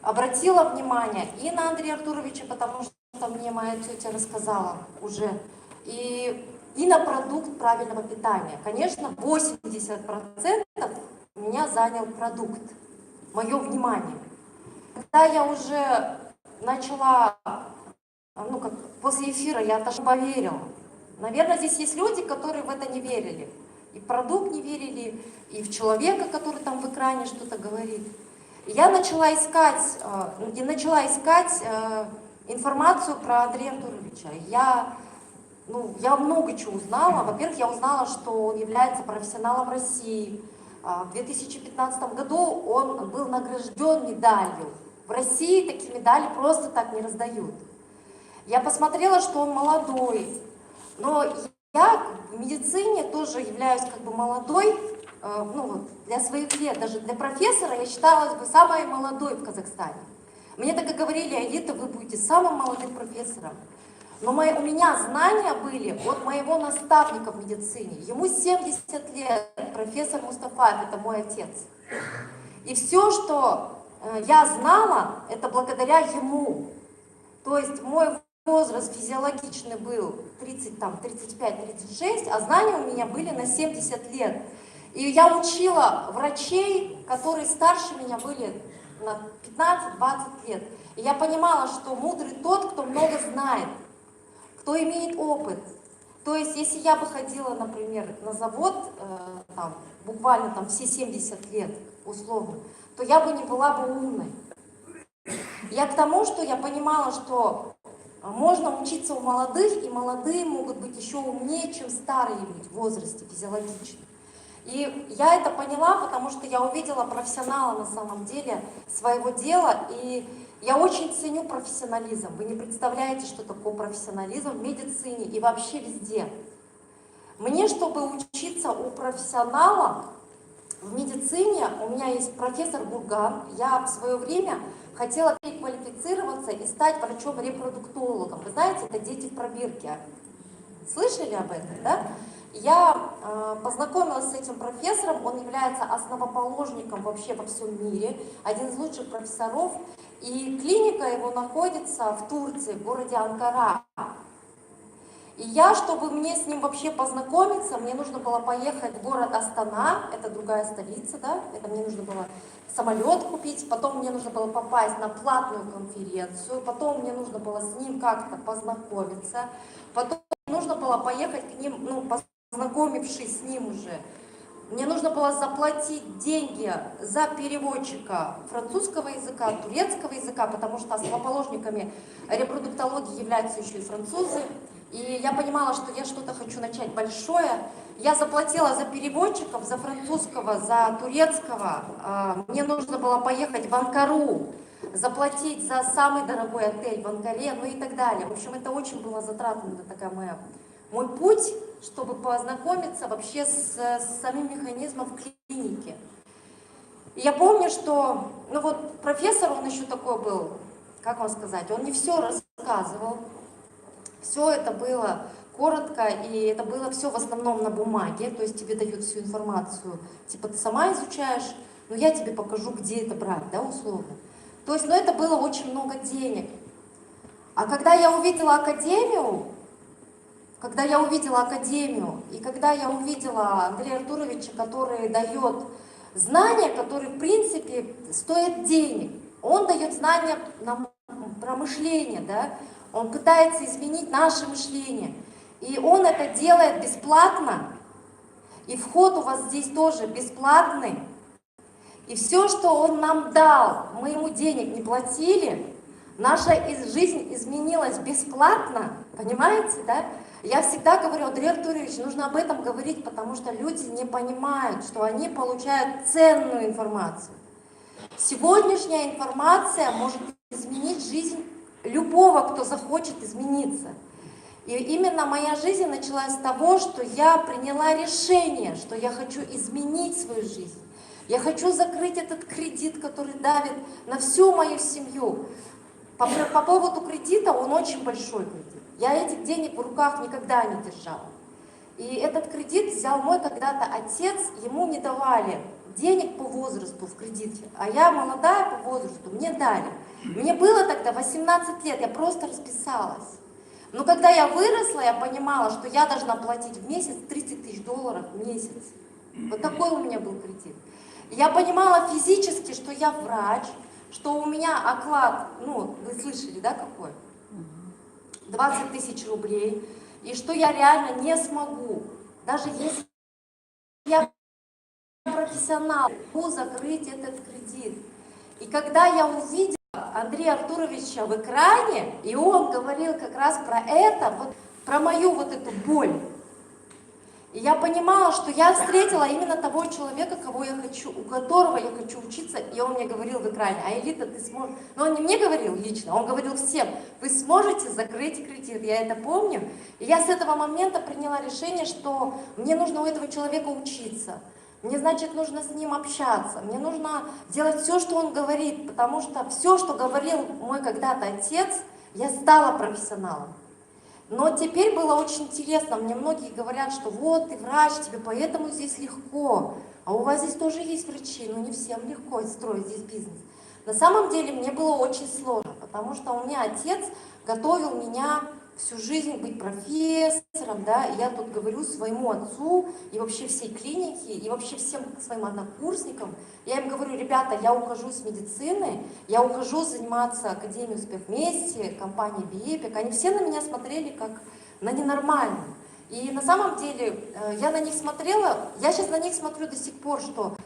обратила внимание и на Андрея Артуровича, потому что мне моя тетя рассказала уже, и на продукт правильного питания. Конечно, 80% меня занял продукт, мое внимание. Когда я уже начала, как после эфира, я даже поверила. Наверное, здесь есть люди, которые в это не верили. И в продукт не верили, и в человека, который там в экране что-то говорит. И я начала искать информацию про Андрея Артуровича. Я много чего узнала. Во-первых, я узнала, что он является профессионалом России. В 2015 году он был награжден медалью. В России такие медали просто так не раздают. Я посмотрела, что он молодой. Но я в медицине тоже являюсь молодой, для своих лет. Даже для профессора я считалась бы самой молодой в Казахстане. Мне так и говорили: Аида, вы будете самым молодым профессором. Но у меня знания были от моего наставника в медицине. Ему 70 лет, профессор Мустафаев, это мой отец. И все, что я знала, это благодаря ему. То есть мой возраст физиологичный был 35-36, а знания у меня были на 70 лет. И я учила врачей, которые старше меня были на 15-20 лет. И я понимала, что мудрый тот, кто много знает, кто имеет опыт. То есть, если я бы ходила, например, на завод, буквально все 70 лет, условно, то я бы не была бы умной. Я к тому, что я понимала, что можно учиться у молодых, и молодые могут быть еще умнее, чем старые люди в возрасте физиологично. И я это поняла, потому что я увидела профессионала на самом деле своего дела, и я очень ценю профессионализм. Вы не представляете, что такое профессионализм в медицине и вообще везде. Мне, чтобы учиться у профессионала в медицине, у меня есть профессор Бурган, я в свое время хотела переквалифицироваться и стать врачом-репродуктологом. Вы знаете, это дети в пробирке. Слышали об этом, да? Я познакомилась с этим профессором, он является основоположником вообще во всем мире, один из лучших профессоров, и клиника его находится в Турции, в городе Анкара. И я, чтобы мне с ним вообще познакомиться, мне нужно было поехать в город Астана, это другая столица, да, это мне нужно было самолет купить, потом мне нужно было попасть на платную конференцию, потом мне нужно было с ним как-то познакомиться, потом нужно было поехать к ним, познакомившись с ним уже, мне нужно было заплатить деньги за переводчика французского языка, турецкого языка, потому что основоположниками репродуктологии являются еще и французы. И я понимала, что я что-то хочу начать большое. Я заплатила за переводчиков, за французского, за турецкого. Мне нужно было поехать в Анкару, заплатить за самый дорогой отель в Анкаре, и так далее. В общем, это очень было затратно, мой путь, чтобы познакомиться вообще с самим механизмом в клинике. И я помню, что, профессор, он еще такой был, как вам сказать, он не все рассказывал. Все это было коротко, и это было все в основном на бумаге, то есть тебе дают всю информацию, типа ты сама изучаешь, но я тебе покажу, где это брать, да, условно. То есть, это было очень много денег. А когда я увидела академию, и когда я увидела Андрея Артуровича, который дает знания, которые, в принципе, стоят денег, он дает знания про мышление, да, он пытается изменить наше мышление. И он это делает бесплатно. И вход у вас здесь тоже бесплатный. И все, что он нам дал, мы ему денег не платили, наша жизнь изменилась бесплатно. Понимаете, да? Я всегда говорю: Андрей Артурович, нужно об этом говорить, потому что люди не понимают, что они получают ценную информацию. Сегодняшняя информация может изменить жизнь любого, кто захочет измениться. И именно моя жизнь началась с того, что я приняла решение, что я хочу изменить свою жизнь. Я хочу закрыть этот кредит, который давит на всю мою семью. По поводу кредита, он очень большой кредит. Я этих денег в руках никогда не держала. И этот кредит взял мой когда-то отец, ему не давали денег по возрасту в кредите, а я молодая по возрасту, мне дали. Мне было тогда 18 лет, я просто расписалась. Но когда я выросла, я понимала, что я должна платить в месяц 30 тысяч долларов в месяц. Вот такой у меня был кредит. И я понимала физически, что я врач, что у меня оклад, ну, вы слышали, да, какой? 20 тысяч рублей. И что я реально не смогу, даже если я профессионал, могу закрыть этот кредит. И когда я увидела Андрея Артуровича в экране, и он говорил как раз про это, вот, про мою вот эту боль, и я понимала, что я встретила именно того человека, кого я хочу, у которого я хочу учиться, и он мне говорил в экране: а Элита, ты сможешь, но он не мне говорил лично, он говорил всем: вы сможете закрыть кредит, я это помню. И я с этого момента приняла решение, что мне нужно у этого человека учиться, мне, значит, нужно с ним общаться, мне нужно делать все, что он говорит, потому что все, что говорил мой когда-то отец, я стала профессионалом. Но теперь было очень интересно, мне многие говорят, что вот ты врач, тебе поэтому здесь легко, а у вас здесь тоже есть врачи, но не всем легко строить здесь бизнес. На самом деле мне было очень сложно, потому что у меня отец готовил меня всю жизнь быть профессором, да, и я тут говорю своему отцу и вообще всей клинике, и вообще всем своим однокурсникам, я им говорю: ребята, я ухожу с медицины, я ухожу заниматься Академией «Успех вместе», компанией BEPIC, они все на меня смотрели как на ненормальную. И на самом деле я на них смотрела, я сейчас на них смотрю до сих пор, что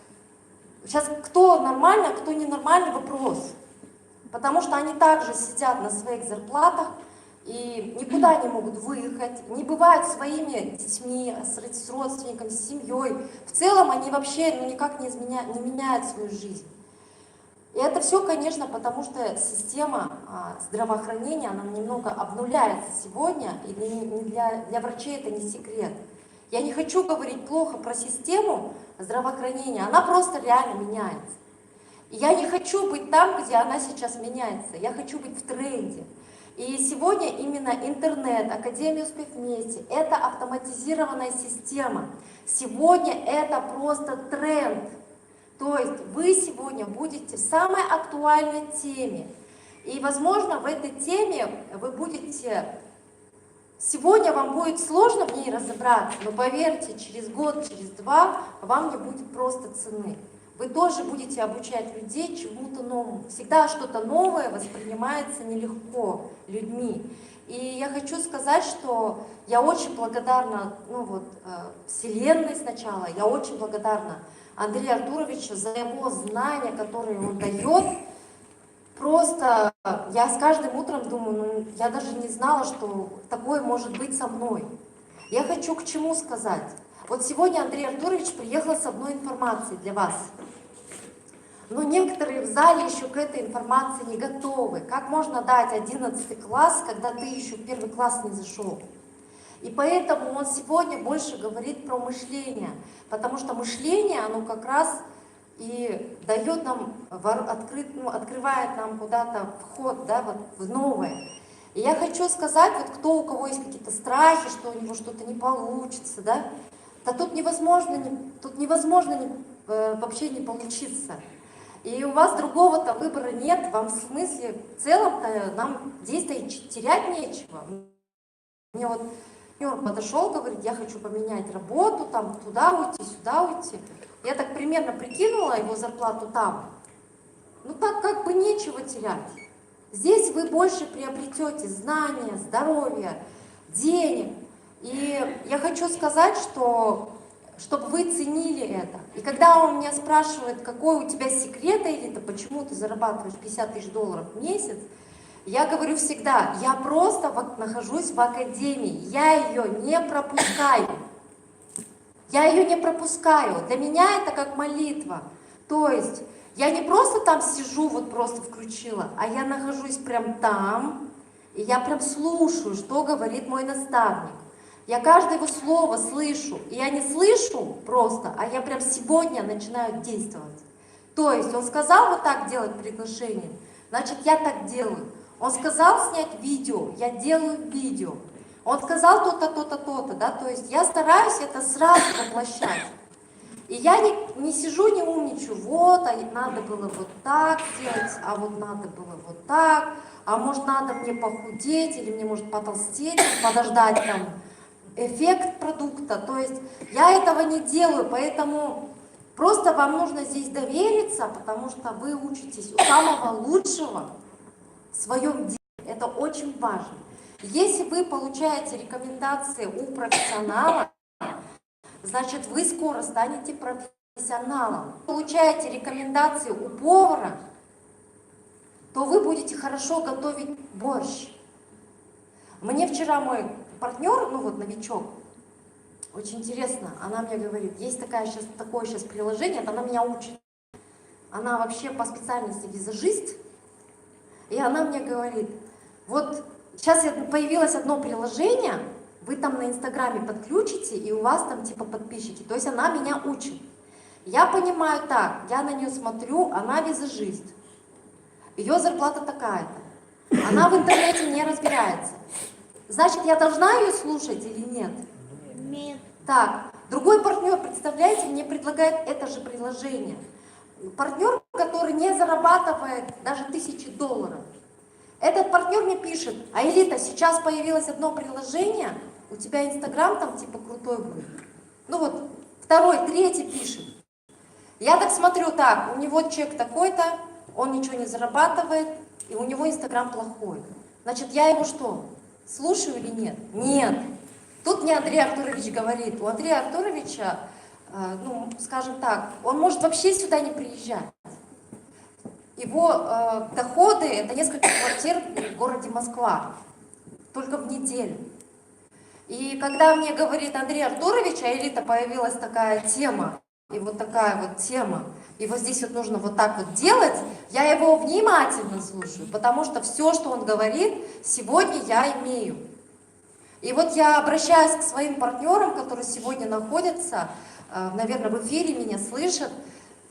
сейчас кто нормальный, а кто ненормальный — вопрос, потому что они также сидят на своих зарплатах, и никуда не могут выехать, не бывают своими детьми, с родственниками, с семьей. В целом они вообще никак не меняют свою жизнь. И это все, конечно, потому что система здравоохранения, она немного обнуляется сегодня, и для врачей это не секрет. Я не хочу говорить плохо про систему здравоохранения, она просто реально меняется. И я не хочу быть там, где она сейчас меняется, я хочу быть в тренде. И сегодня именно интернет, Академия «Успех вместе» — это автоматизированная система. Сегодня это просто тренд. То есть вы сегодня будете в самой актуальной теме. И, возможно, в этой теме вы будете... Сегодня вам будет сложно в ней разобраться, но поверьте, через год, через два вам не будет просто цены. Вы тоже будете обучать людей чему-то новому. Всегда что-то новое воспринимается нелегко людьми. И я хочу сказать, что я очень благодарна Вселенной сначала, я очень благодарна Андрею Артуровичу за его знания, которые он дает. Просто я с каждым утром думаю, я даже не знала, что такое может быть со мной. Я хочу к чему сказать. Вот сегодня Андрей Артурович приехал с одной информацией для вас. Но некоторые в зале еще к этой информации не готовы. Как можно дать 11 класс, когда ты еще в 1 класс не зашел? И поэтому он сегодня больше говорит про мышление. Потому что мышление, оно как раз и дает нам, открывает нам куда-то вход, да, вот в новое. И я хочу сказать, вот кто у кого есть какие-то страхи, что у него что-то не получится, да тут невозможно вообще не получиться. И у вас другого-то выбора нет, вам в смысле, в целом-то нам действовать терять нечего. Мне вот партнер подошел, говорит: я хочу поменять работу, там туда уйти, сюда уйти. Я так примерно прикинула его зарплату там. Ну так как бы нечего терять. Здесь вы больше приобретете знания, здоровье, денег. И я хочу сказать, что чтобы вы ценили это. И когда он меня спрашивает, какой у тебя секрет, Элита, почему ты зарабатываешь 50 тысяч долларов в месяц, я говорю всегда: я просто нахожусь в академии, я ее не пропускаю. Я ее не пропускаю. Для меня это как молитва. То есть я не просто там сижу, вот просто включила, а я нахожусь прям там, и я прям слушаю, что говорит мой наставник. Я каждое его слово слышу. И я не слышу просто, а я прям сегодня начинаю действовать. То есть он сказал вот так делать приглашение, значит, я так делаю. Он сказал снять видео, я делаю видео. Он сказал то-то, то-то, то-то, да, то есть я стараюсь это сразу воплощать. И я не сижу, не умничаю, вот, а надо было вот так делать, а вот надо было вот так, а может надо мне похудеть, или мне может потолстеть, подождать там эффект продукта. То есть я этого не делаю, поэтому просто вам нужно здесь довериться, потому что вы учитесь у самого лучшего в своем деле. Это очень важно. Если вы получаете рекомендации у профессионала, значит, вы скоро станете профессионалом. Получаете рекомендации у повара, то вы будете хорошо готовить борщ. Мне вчера мой партнер, ну вот новичок, очень интересно, она мне говорит, есть такое сейчас приложение, она меня учит. Она вообще по специальности визажист, и она мне говорит, вот сейчас появилось одно приложение, вы там на Инстаграме подключите, и у вас там типа подписчики. То есть она меня учит. Я понимаю так, я на нее смотрю, она визажист. Ее зарплата такая-то. Она в интернете не разбирается. Значит, я должна ее слушать или нет? Нет. Так, другой партнер, представляете, мне предлагает это же приложение. Партнер, который не зарабатывает даже $1000. Этот партнер мне пишет, Аэлита, сейчас появилось одно приложение, у тебя Инстаграм там типа крутой будет. Ну вот, второй, третий пишет. Я так смотрю, так, у него чек такой-то, он ничего не зарабатывает, и у него Инстаграм плохой. Значит, я его что, слушаю или нет? Нет. Тут мне Андрей Артурович говорит, у Андрея Артуровича, ну, скажем так, он может вообще сюда не приезжать. Его доходы – это несколько квартир в городе Москва, только в неделю. И когда мне говорит Андрей Артурович, Аэлита, появилась такая тема, и вот такая вот тема, и вот здесь вот нужно вот так вот делать, я его внимательно слушаю, потому что все, что он говорит, сегодня я имею. И вот я обращаюсь к своим партнерам, которые сегодня находятся, наверное, в эфире меня слышат,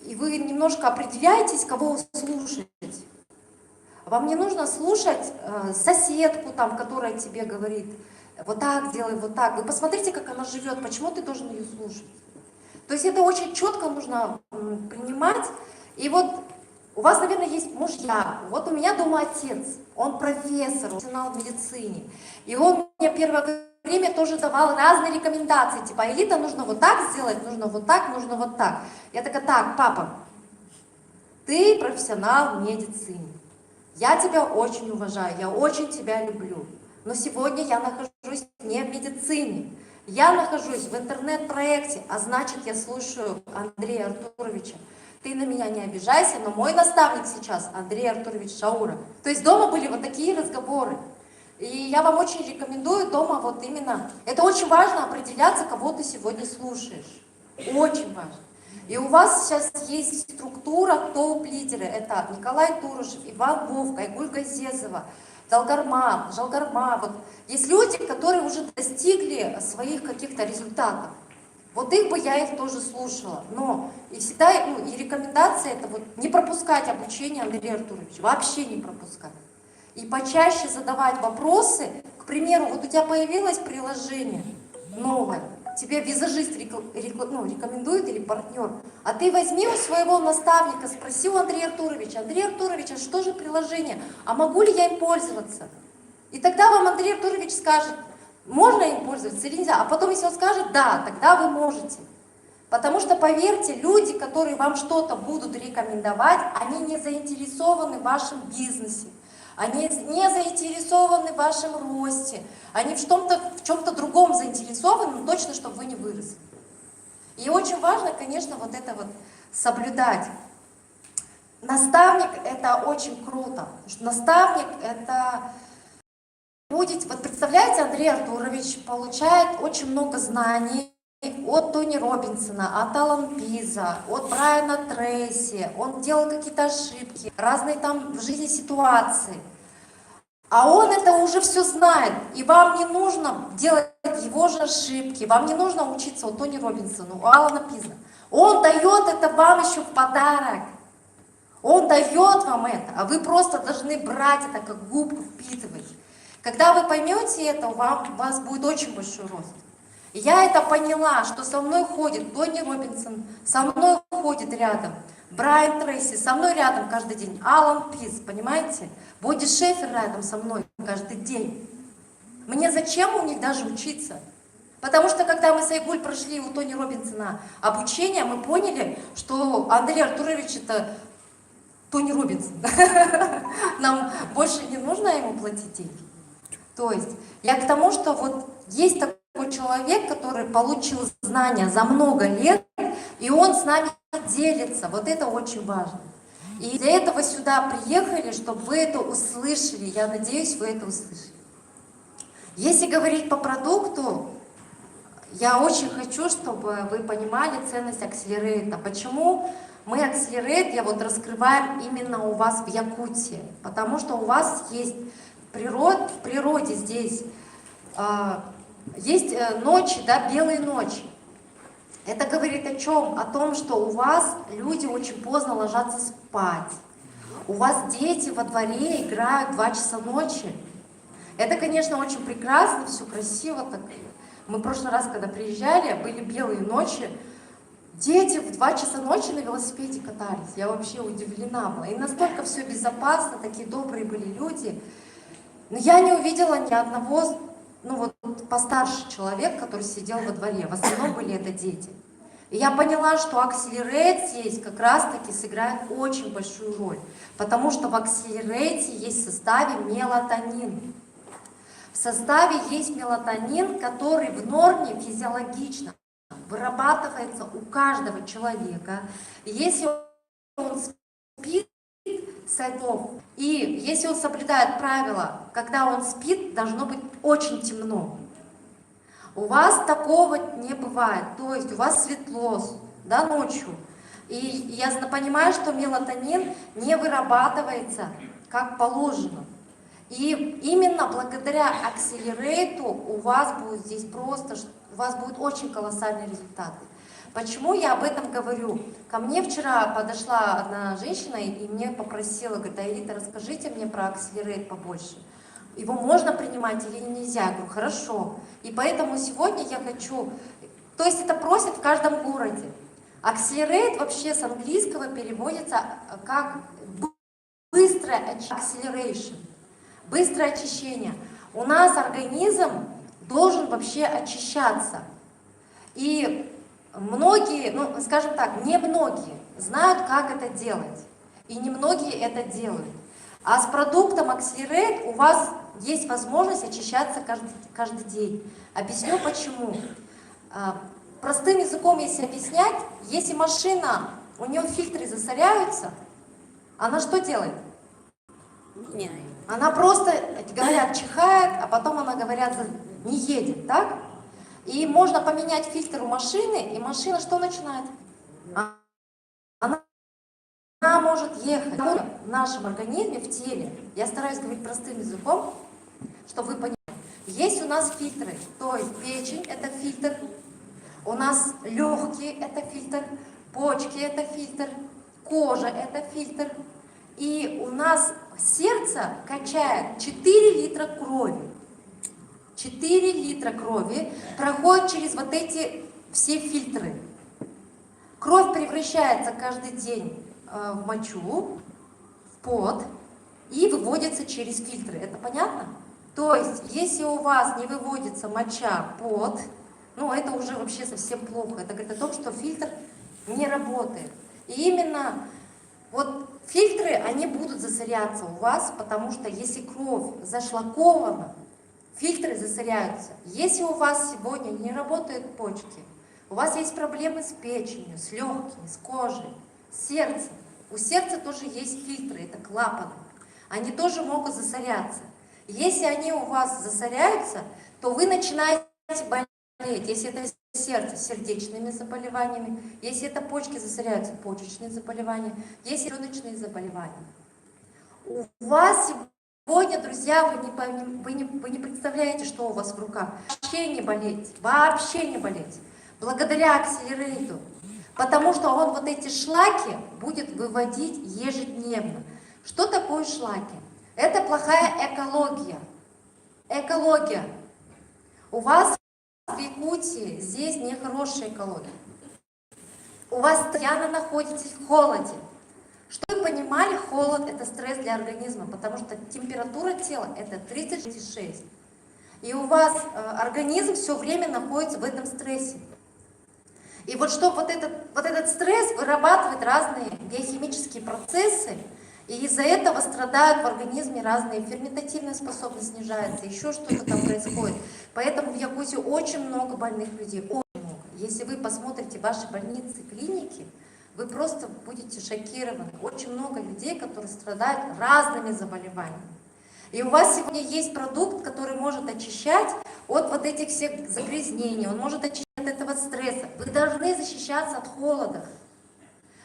и вы немножко определяетесь, кого вы слушаете. Вам не нужно слушать соседку, там, которая тебе говорит, вот так делай, вот так. Вы посмотрите, как она живет, почему ты должен ее слушать. То есть это очень четко нужно принимать. И вот у вас, наверное, есть мужья. Вот у меня дома отец, он профессор, профессионал в медицине. И он мне первое время тоже давал разные рекомендации, типа, Аэлита, нужно вот так сделать, нужно вот так, нужно вот так. Я такая, так, папа, ты профессионал в медицине. Я тебя очень уважаю, я очень тебя люблю. Но сегодня я нахожусь не в медицине. Я нахожусь в интернет-проекте, а значит, я слушаю Андрея Артуровича. Ты на меня не обижайся, но мой наставник сейчас Андрей Артурович Шаура. То есть дома были вот такие разговоры. И я вам очень рекомендую дома вот именно... Это очень важно определяться, кого ты сегодня слушаешь. Очень важно. И у вас сейчас есть структура топ-лидеры. Это Николай Турышев, Иван Вовка, Айгуль Газезова, Жалгарма. Вот. Есть люди, которые уже достигли своих каких-то результатов. Вот их бы я их тоже слушала. Но и всегда, и рекомендация это вот не пропускать обучение Андрея Артуровича. Вообще не пропускать. И почаще задавать вопросы. К примеру, вот у тебя появилось приложение новое, тебе визажист рекомендует или партнер, а ты возьми у своего наставника, спроси у Андрея Артуровича, Андрей Артурович, а что же приложение, а могу ли я им пользоваться? И тогда вам Андрей Артурович скажет, можно им пользоваться или нельзя, а потом, если он скажет, да, тогда вы можете. Потому что, поверьте, люди, которые вам что-то будут рекомендовать, они не заинтересованы в вашем бизнесе. Они не заинтересованы в вашем росте, они в чем-то другом заинтересованы, но точно, чтобы вы не выросли. И очень важно, конечно, вот это вот соблюдать. Наставник – это очень круто, потому что наставник – это будет, вот представляете, Андрей Артурович получает очень много знаний от Тони Робинсона, от Алан Пиза, от Брайана Трейси, он делал какие-то ошибки, разные там в жизни ситуации. А он это уже все знает, и вам не нужно делать его же ошибки, вам не нужно учиться у Тони Робинсона, у Алана Пиза. Он дает это вам еще в подарок. Он дает вам это, а вы просто должны брать это как губку, впитывать. Когда вы поймете это, у вас будет очень большой рост. И я это поняла, что со мной ходит Тони Робинсон, со мной ходит рядом Брайан Трейси, со мной рядом каждый день Алан Пис, понимаете? Боди Шефер рядом со мной каждый день. Мне зачем у них даже учиться? Потому что когда мы с Айгуль прошли у Тони Робинсона обучение, мы поняли, что Андрей Артурович это Тони Робинсон. Нам больше не нужно ему платить деньги. То есть я к тому, что вот есть такой человек, который получил знания за много лет, и он с нами делится. Вот это очень важно. И для этого сюда приехали, чтобы вы это услышали. Я надеюсь, вы это услышали. Если говорить по продукту, я очень хочу, чтобы вы понимали ценность акселерейта. Почему мы акселерейт, я вот раскрываем именно у вас в Якутии? Потому что у вас есть в природе здесь, есть ночи, да, белые ночи. Это говорит о чем? О том, что у вас люди очень поздно ложатся спать. У вас дети во дворе играют 2 часа ночи. Это, конечно, очень прекрасно, все красиво так. Мы в прошлый раз, когда приезжали, были белые ночи, дети в 2 часа ночи на велосипеде катались. Я вообще удивлена была. И настолько все безопасно, такие добрые были люди. Но я не увидела ни одного, ну вот постарше человека, который сидел во дворе. В основном были это дети. И я поняла, что акселерейт здесь как раз-таки сыграет очень большую роль. Потому что в акселерейте есть в составе мелатонин. В составе есть мелатонин, который в норме физиологично вырабатывается у каждого человека. И если он спит со снов, и если он соблюдает правила, когда он спит, должно быть очень темно. У вас такого не бывает, то есть у вас светло, да, ночью. И я понимаю, что мелатонин не вырабатывается как положено. И именно благодаря акселерейту у вас будет здесь просто, у вас будут очень колоссальные результаты. Почему я об этом говорю? Ко мне вчера подошла одна женщина и мне попросила, говорит: Аэлита, расскажите мне про акселерейт побольше. Его можно принимать или нельзя? Я говорю: хорошо. И поэтому сегодня я хочу, то есть это просят в каждом городе. Акселерейт вообще с английского переводится как быстрое acceleration. Быстрое очищение. У нас организм должен вообще очищаться. И многие, ну скажем так, не многие знают, как это делать. И не многие это делают. А с продуктом Accelerate у вас есть возможность очищаться каждый день. Объясню почему. Простым языком, если объяснять, если машина, у нее фильтры засоряются, она что делает? Она просто, говорят, чихает, а потом она, говорят, не едет, так? И можно поменять фильтр у машины, и машина что начинает? Она может ехать. В нашем организме, в теле, я стараюсь говорить простым языком, чтобы вы понимали, есть у нас фильтры, то есть печень – это фильтр, у нас легкие – это фильтр, почки – это фильтр, кожа – это фильтр. И у нас сердце качает 4 литра крови. 4 литра крови проходит через вот эти все фильтры. Кровь превращается каждый день в мочу, в пот и выводится через фильтры. Это понятно? То есть, если у вас не выводится моча, пот, ну это уже вообще совсем плохо. Это говорит о том, что фильтр не работает. И именно вот фильтры, они будут засоряться у вас, потому что если кровь зашлакована, фильтры засоряются. Если у вас сегодня не работают почки, у вас есть проблемы с печенью, с легкими, с кожей, с сердцем. У сердца тоже есть фильтры, это клапаны. Они тоже могут засоряться. Если они у вас засоряются, то вы начинаете болеть. Если это сердце, сердечными заболеваниями, если это почки, засоряются почечные заболевания, если желудочные заболевания. У вас сегодня, друзья, вы не представляете, что у вас в руках. Вообще не болеть. Благодаря акселерейту. Потому что он вот эти шлаки будет выводить ежедневно. Что такое шлаки? Это плохая экология. Экология. У вас в Якутии здесь нехорошая экология. У вас постоянно находитесь в холоде. Чтобы вы понимали, холод – это стресс для организма, потому что температура тела – это 36. И у вас организм все время находится в этом стрессе. И вот чтобы вот этот стресс вырабатывает разные биохимические процессы, и из-за этого страдают в организме разные, ферментативная способность снижается, еще что-то там происходит. Поэтому в Якутии очень много больных людей, очень много. Если вы посмотрите ваши больницы, клиники, вы просто будете шокированы. Очень много людей, которые страдают разными заболеваниями. И у вас сегодня есть продукт, который может очищать от вот этих всех загрязнений, он может очищать от этого стресса. Вы должны защищаться от холода.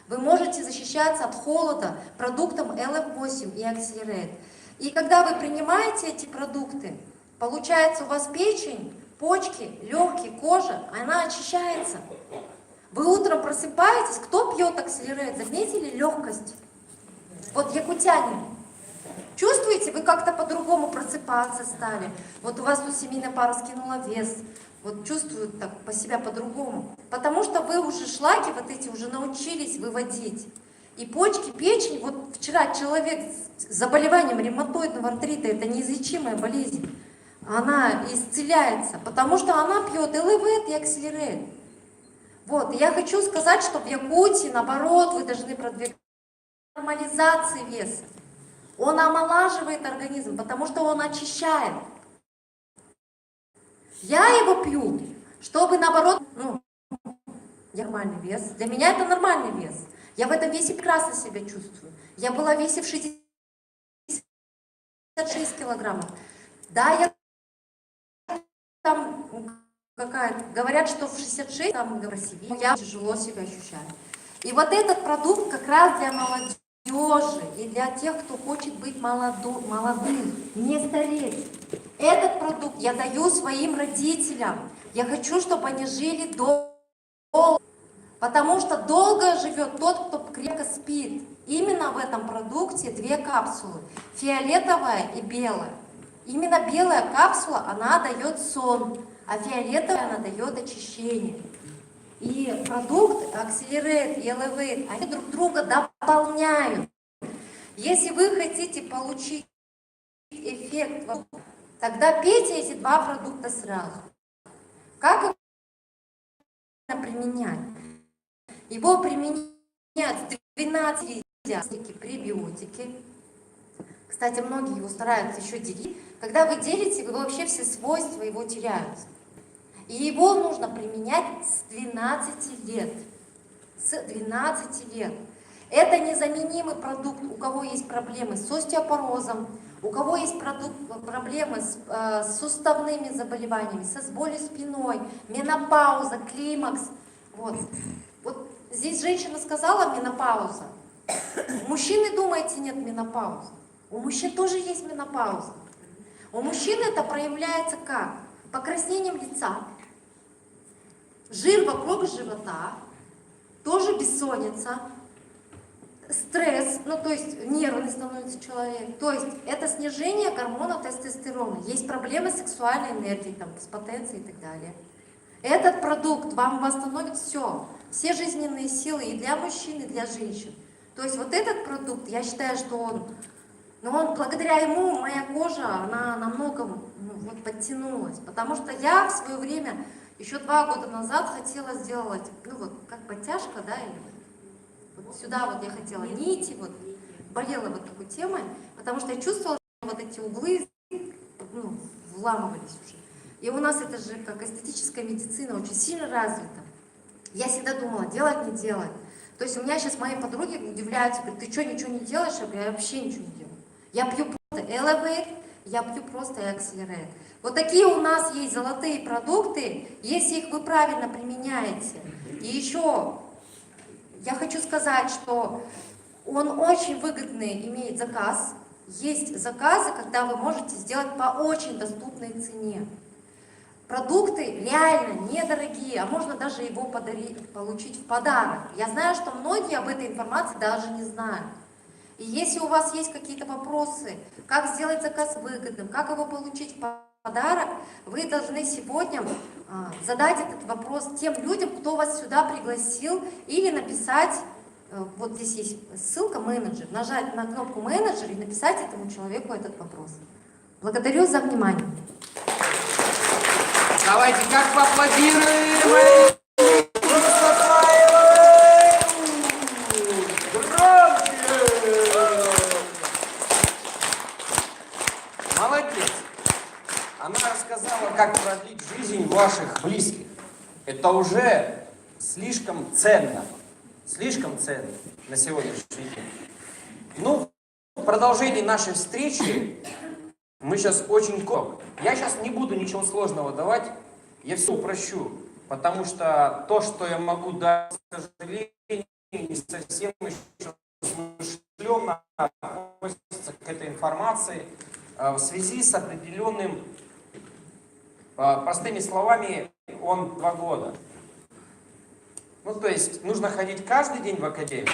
Вы можете защищаться от холода продуктом LF8 и Accelerate. И когда вы принимаете эти продукты, получается у вас печень, почки, легкие, кожа, она очищается. Вы утром просыпаетесь, кто пьет Accelerate, заметили легкость? Вот якутяне. Чувствуете, вы как-то по-другому просыпаться стали. Вот у вас тут семейная пара скинула вес. Вот чувствуют так по себя по-другому. Потому что вы уже шлаки вот эти уже научились выводить. И почки, печень, вот вчера человек с заболеванием ревматоидного артрита, это неизлечимая болезнь, она исцеляется, потому что она пьет Elevate и Accelerate. Вот, и я хочу сказать, что в Якутии, наоборот, вы должны продвигать нормализации веса. Он омолаживает организм, потому что он очищает. Я его пью, чтобы наоборот, нормальный вес. Для меня это нормальный вес. Я в этом весе прекрасно себя чувствую. Я была в весе в 66 килограммов. Да, я там говорят, что в 66 там красивее, я тяжело себя ощущаю. И вот этот продукт как раз для молодежи и для тех, кто хочет быть молодым, не стареть. Этот продукт я даю своим родителям. Я хочу, чтобы они жили долго. Потому что долго живет тот, кто крепко спит. Именно в этом продукте 2 капсулы. Фиолетовая и белая. Именно белая капсула, она дает сон. А фиолетовая, она дает очищение. И продукт Accelerate и Elevate, они друг друга дополняют. Если вы хотите получить эффект, тогда пейте эти 2 продукта сразу. Как его применять? Его применяют с 12 пребиотики. Кстати, многие его стараются еще делить. Когда вы делите, вы вообще все свойства его теряются. И его нужно применять с 12 лет. С 12 лет. Это незаменимый продукт, у кого есть проблемы с остеопорозом, у кого есть проблемы с суставными заболеваниями, с болью спиной, менопауза, климакс. Вот здесь женщина сказала менопауза. У мужчины, думаете, нет менопаузы. У мужчин тоже есть менопауза. У мужчин это проявляется как? Покраснением лица, жир вокруг живота, тоже бессонница, стресс, то есть нервный становится человек. То есть это снижение гормона тестостерона. Есть проблемы с сексуальной энергией, с потенцией и так далее. Этот продукт вам восстановит все жизненные силы и для мужчин, и для женщин. То есть вот этот продукт, я считаю, что он благодаря ему моя кожа, она намного подтянулась. Потому что я в свое время, еще 2 года назад хотела сделать, как подтяжка, или сюда я хотела нити, болела такой темой, потому что я чувствовала, что эти углы вламывались уже. И у нас это же как эстетическая медицина очень сильно развита. Я всегда думала, делать, не делать. То есть у меня сейчас мои подруги удивляются, говорят, ты что, ничего не делаешь? Я говорю, я вообще ничего не делаю. Я пью просто Elevate, я пью просто Accelerate. Вот такие у нас есть золотые продукты, если их вы правильно применяете. И еще я хочу сказать, что он очень выгодный, имеет заказ. Есть заказы, когда вы можете сделать по очень доступной цене. Продукты реально недорогие, а можно даже его получить в подарок. Я знаю, что многие об этой информации даже не знают. И если у вас есть какие-то вопросы, как сделать заказ выгодным, как его получить в подарок, вы должны сегодня задать этот вопрос тем людям, кто вас сюда пригласил, или написать, вот здесь есть ссылка «Менеджер», нажать на кнопку «Менеджер» и написать этому человеку этот вопрос. Благодарю за внимание. Давайте как поаплодируем! Молодец! Она рассказала, как продлить жизнь ваших близких. Это уже слишком ценно на сегодняшний день. Ну, в продолжении нашей встречи мы сейчас очень коротко. Я сейчас не буду ничего сложного давать, я все упрощу, потому что то, что я могу дать, к сожалению, не совсем еще смышленно относится к этой информации в связи с определенным, простыми словами, он 2 года. Ну, то есть нужно ходить каждый день в академию,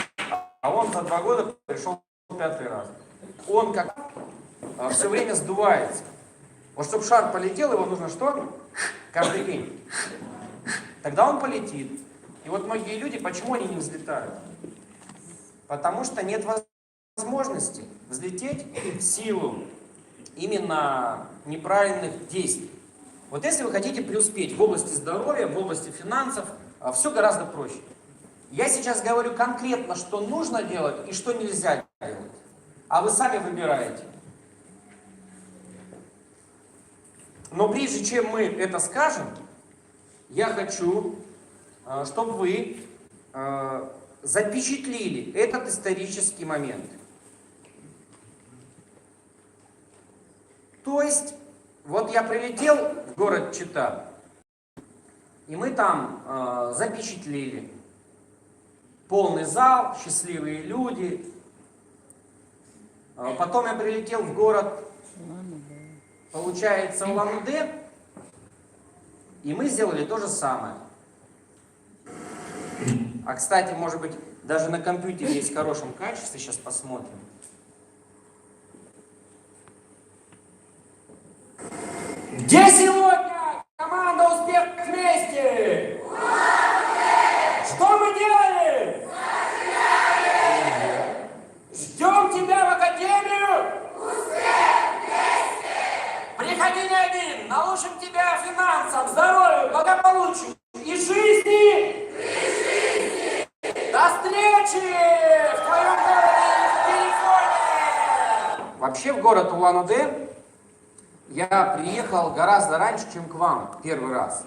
а он за 2 года пришел 5-й раз. Он как все время сдувается. Вот чтобы шар полетел, его нужно что? Каждый день. Тогда он полетит. И вот многие люди, почему они не взлетают? Потому что нет возможности взлететь в силу именно неправильных действий. Вот если вы хотите преуспеть в области здоровья, в области финансов, все гораздо проще. Я сейчас говорю конкретно, что нужно делать и что нельзя делать. А вы сами выбираете. Но прежде чем мы это скажем, я хочу, чтобы вы запечатлели этот исторический момент. То есть, вот я прилетел в город Чита, и мы там запечатлели. Полный зал, счастливые люди. Потом я прилетел в город, получается, Улан-Удэ, и мы сделали то же самое. А, кстати, может быть, даже на компьютере есть в хорошем качестве, сейчас посмотрим. Где сегодня команда «Успех вместе»? Что мы делали? Ждем тебя в академию. Приходи не один, научим тебя финансам, здоровью, благополучию и жизни. До встречи в твоем городе или в телефоне. Вообще в город Улан-Удэ я приехал гораздо раньше, чем к вам, первый раз.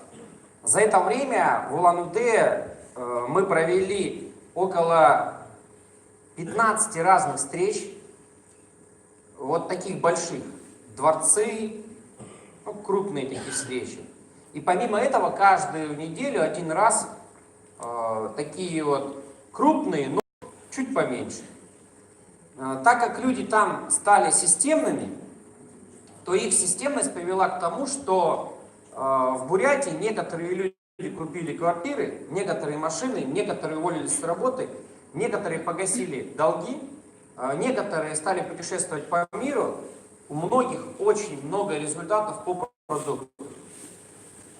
За это время в Улан-Удэ мы провели около 15 разных встреч, вот таких больших, дворцы, ну, крупные такие встречи. И помимо этого, каждую неделю один раз такие вот крупные, но чуть поменьше. Так как люди там стали системными, то их системность привела к тому, что в Бурятии некоторые люди купили квартиры, некоторые машины, некоторые уволились с работы, некоторые погасили долги, некоторые стали путешествовать по миру. У многих очень много результатов по продукту.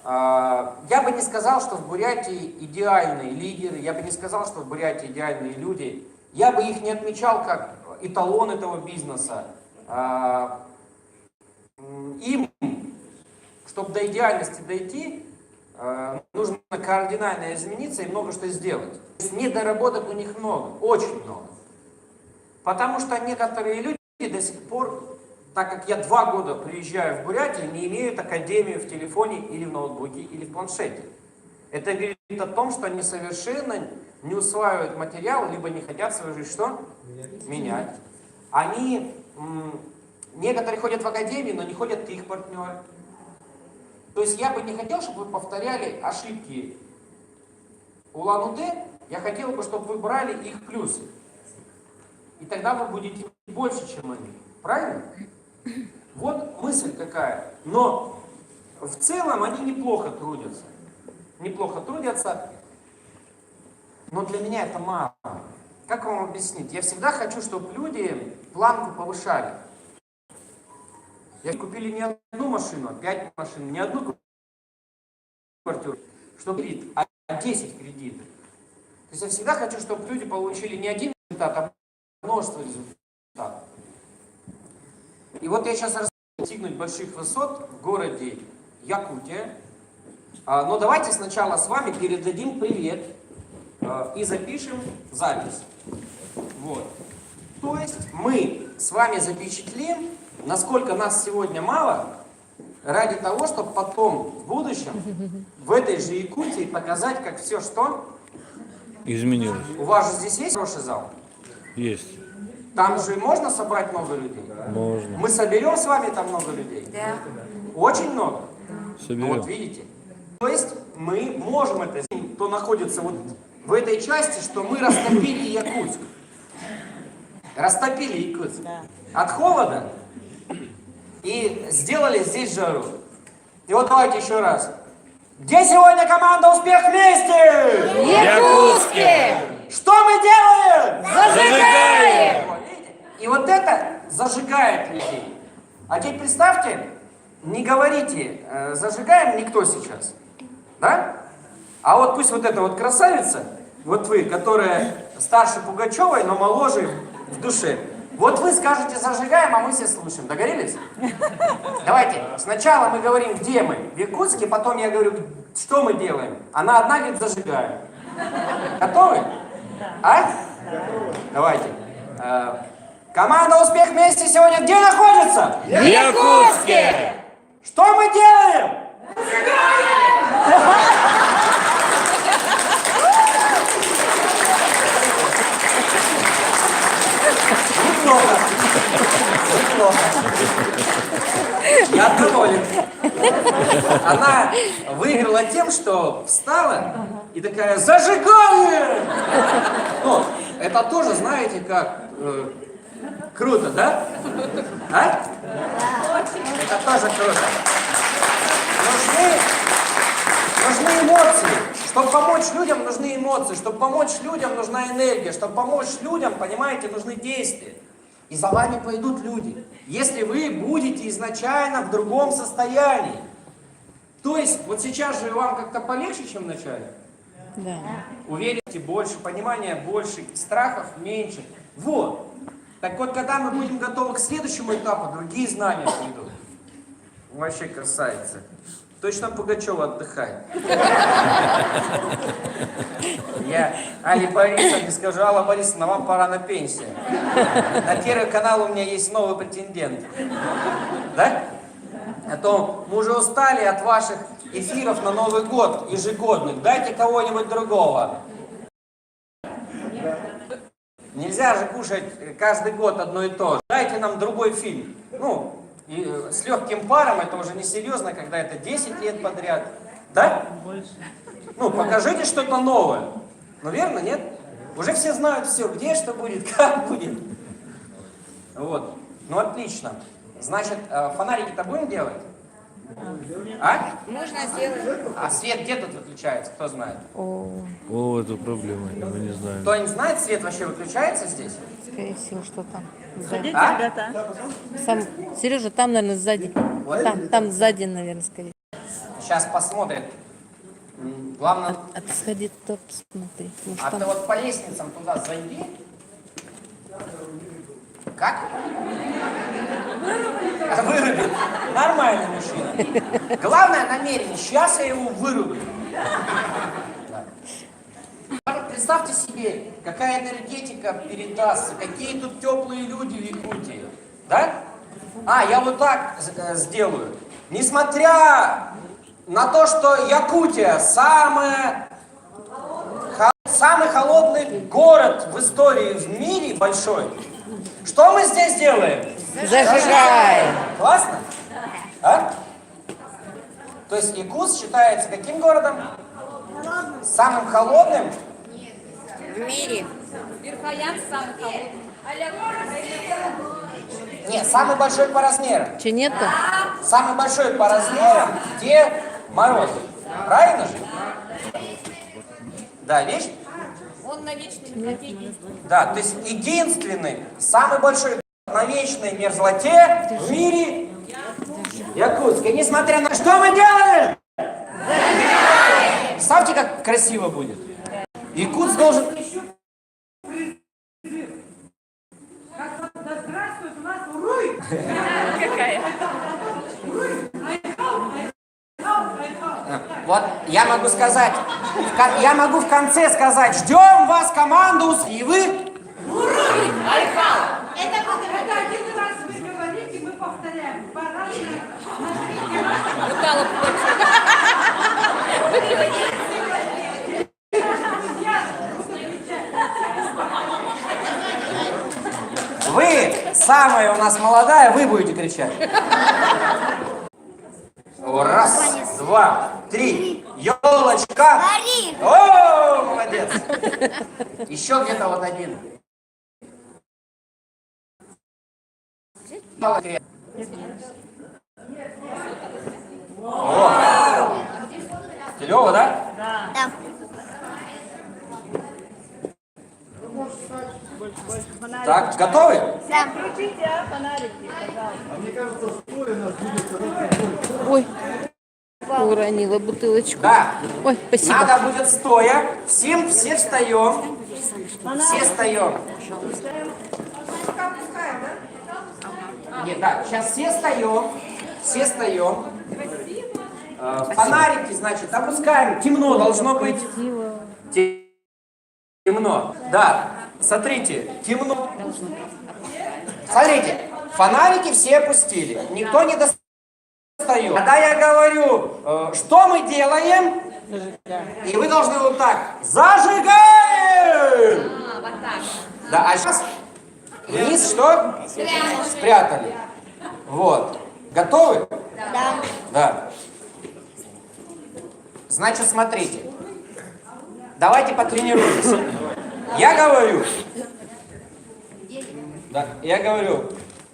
Я бы не сказал, что в Бурятии идеальные лидеры, я бы не сказал, что в Бурятии идеальные люди. Я бы их не отмечал как эталон этого бизнеса. Им, чтобы до идеальности дойти, нужно кардинально измениться и много что сделать. То есть недоработок у них много, очень много. Потому что некоторые люди до сих пор, так как я 2 года приезжаю в Бурятию, не имеют академию в телефоне или в ноутбуке или в планшете. Это говорит о том, что они совершенно не усваивают материал, либо не хотят свою жизнь что? Менять. Они, некоторые ходят в академию, но не ходят к их партнерам. То есть я бы не хотел, чтобы вы повторяли ошибки Улан-Удэ, я хотел бы, чтобы вы брали их плюсы. И тогда вы будете больше, чем они. Правильно? Вот мысль какая. Но в целом они неплохо трудятся. Неплохо трудятся. Но для меня это мало. Как вам объяснить? Я всегда хочу, чтобы люди планку повышали. Я купили не одну машину, а 5 машин, не одну квартиру, чтобы кредит, а 10 кредитов. То есть я всегда хочу, чтобы люди получили не один результат, а множество результатов. И вот я сейчас достигнуть больших высот в городе Якутия. Но давайте сначала с вами передадим привет и запишем запись. Вот. То есть мы с вами запечатлим, насколько нас сегодня мало, ради того, чтобы потом в будущем в этой же Якутии показать, как все что? Изменилось. У вас же здесь есть хороший зал? Есть. Там же можно собрать много людей? Можно. Мы соберем с вами там много людей? Да. Очень много? Соберем. Ну, вот видите? То есть мы можем это сделать, кто находится вот в этой части, что мы растопили Якутск. Растопили Якутск. От холода и сделали здесь жару. И вот давайте еще раз. Где сегодня команда «Успех вместе»? В Якутске! Что мы делаем? Зажигаем! Вот, видите? И вот это зажигает людей. А теперь представьте, не говорите «зажигаем» никто сейчас. Да? А вот пусть вот эта вот красавица, вот вы, которая старше Пугачевой, но моложе в душе, вот вы скажете «зажигаем», а мы все слушаем. Договорились? Давайте. Сначала мы говорим, где мы. В Якутске, потом я говорю, что мы делаем. Она одна говорит «зажигаем». Готовы? А? Давайте. Команда «Успех вместе» сегодня где находится? В Якутске! Что мы делаем? Неплохо. Неплохо. Я доволен. Она выиграла тем, что встала и такая «зажигаем!» Ну, это тоже, знаете, как круто, да? А? Это тоже круто. Нужны эмоции. Чтобы помочь людям, нужны эмоции. Чтобы помочь людям, нужна энергия. Чтобы помочь людям, понимаете, нужны действия. И за вами пойдут люди. Если вы будете изначально в другом состоянии. То есть, вот сейчас же вам как-то полегче, чем в начале? Да. Уверенности больше, понимания больше, страхов меньше. Вот. Так вот, когда мы будем готовы к следующему этапу, другие знания придут. Вообще красавица. Точно Пугачева отдыхает. Я Али Борисовне скажу: Алла Борисовна, вам пора на пенсию. На Первый канал у меня есть новый претендент. Да? А то мы уже устали от ваших эфиров на Новый год ежегодных. Дайте кого-нибудь другого. Нельзя же кушать каждый год одно и то же. Дайте нам другой фильм. Ну, и с легким паром это уже несерьезно, когда это 10 лет подряд. Да? Ну, покажите что-то новое. Ну, верно, нет? Уже все знают все, где что будет, как будет. Вот. Ну, отлично. Значит, фонарики-то будем делать? А? Можно сделать. А свет где тут выключается, кто знает? О, это проблема, мы не знаем. Кто-нибудь знает, свет вообще выключается здесь? Скорее всего, что там. Садитесь, А? ребята. Сам, Сережа, там, наверное, сзади. Там сзади, наверное, скорее. Сейчас посмотрим. Главное, А ты сходи туда, посмотри. Может, а ты там... вот по лестницам туда зайди. Как? Вырубит. Нормальный мужчина. Главное намерение. Сейчас я его вырублю. Да. Представьте себе, какая энергетика передастся, какие тут теплые люди в Якутии. Да? А, я вот так сделаю. Несмотря на то, что Якутия самый холодный город в истории в мире большой, что мы здесь делаем? Зажигаем. Классно? А? То есть Якутск считается каким городом? Самым холодным? В мире. Верхоянск самый холодный. Нет, самый большой по размерам. Че, нету? Самый большой по размерам, где мороз. Правильно же? Да, видишь? Он на вечной мерзлоте есть. Да, то есть единственный, самый большой на вечной мерзлоте в мире Якутске, несмотря на... Что мы делаем? Ставьте, как красиво будет. Якутск должен... Как да здравствует у нас Уруй! Какая? Вот, я могу сказать, я могу в конце сказать, ждем вас, команду, и вы... Это один раз вы говорите, мы повторяем. По-разному. Вы, самая у нас молодая, вы будете кричать. Раз, два, три. Елочка. О, молодец. Еще где-то вот один. Молодец. О. Клево, да? Да. Так, готовы? Ой, уронила бутылочку. Да. Ой, спасибо. Надо будет стоя. Все встаем. Все встаем. Нет, да, сейчас все встаем. Все встаем. Фонарики, значит, опускаем. Темно должно быть. Темно. Да. Смотрите, темно. Смотрите, фонарики все опустили. Никто не достает. Когда я говорю, что мы делаем, и вы должны вот так. Зажигаем! Да, а сейчас вниз что? Спрятали. Вот. Готовы? Да. Да. Значит, смотрите. Давайте потренируемся. Я говорю. Да, я говорю.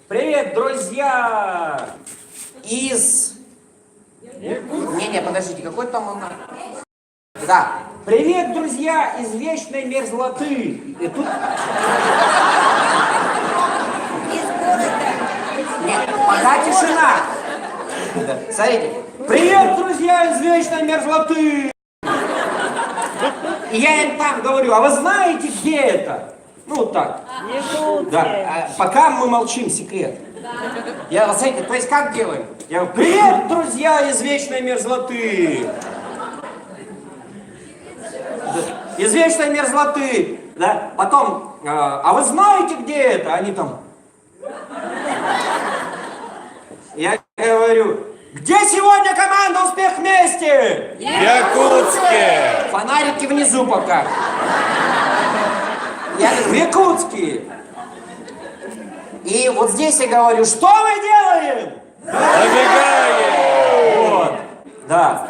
Привет, друзья! Из... Не, подождите, какой там он... Да. Привет, друзья, из вечной мерзлоты. И тут... Нет, пока тишина. Да. Смотрите. Привет, друзья, из вечной мерзлоты. И я им там говорю, а вы знаете, где это? Ну, вот так. Да. Пока мы молчим, секрет. Я, смотрите, то есть как делаем? Я говорю, привет, друзья, из вечной мерзлоты. Из вечной мерзлоты. Да? Потом, а вы знаете, где это? Они там... Я говорю, где сегодня команда «Успех вместе»? В Якутске! Фонарики внизу пока. Я говорю, в Якутске. И вот здесь я говорю, что мы делаем? Зажигаем! Вот. Да.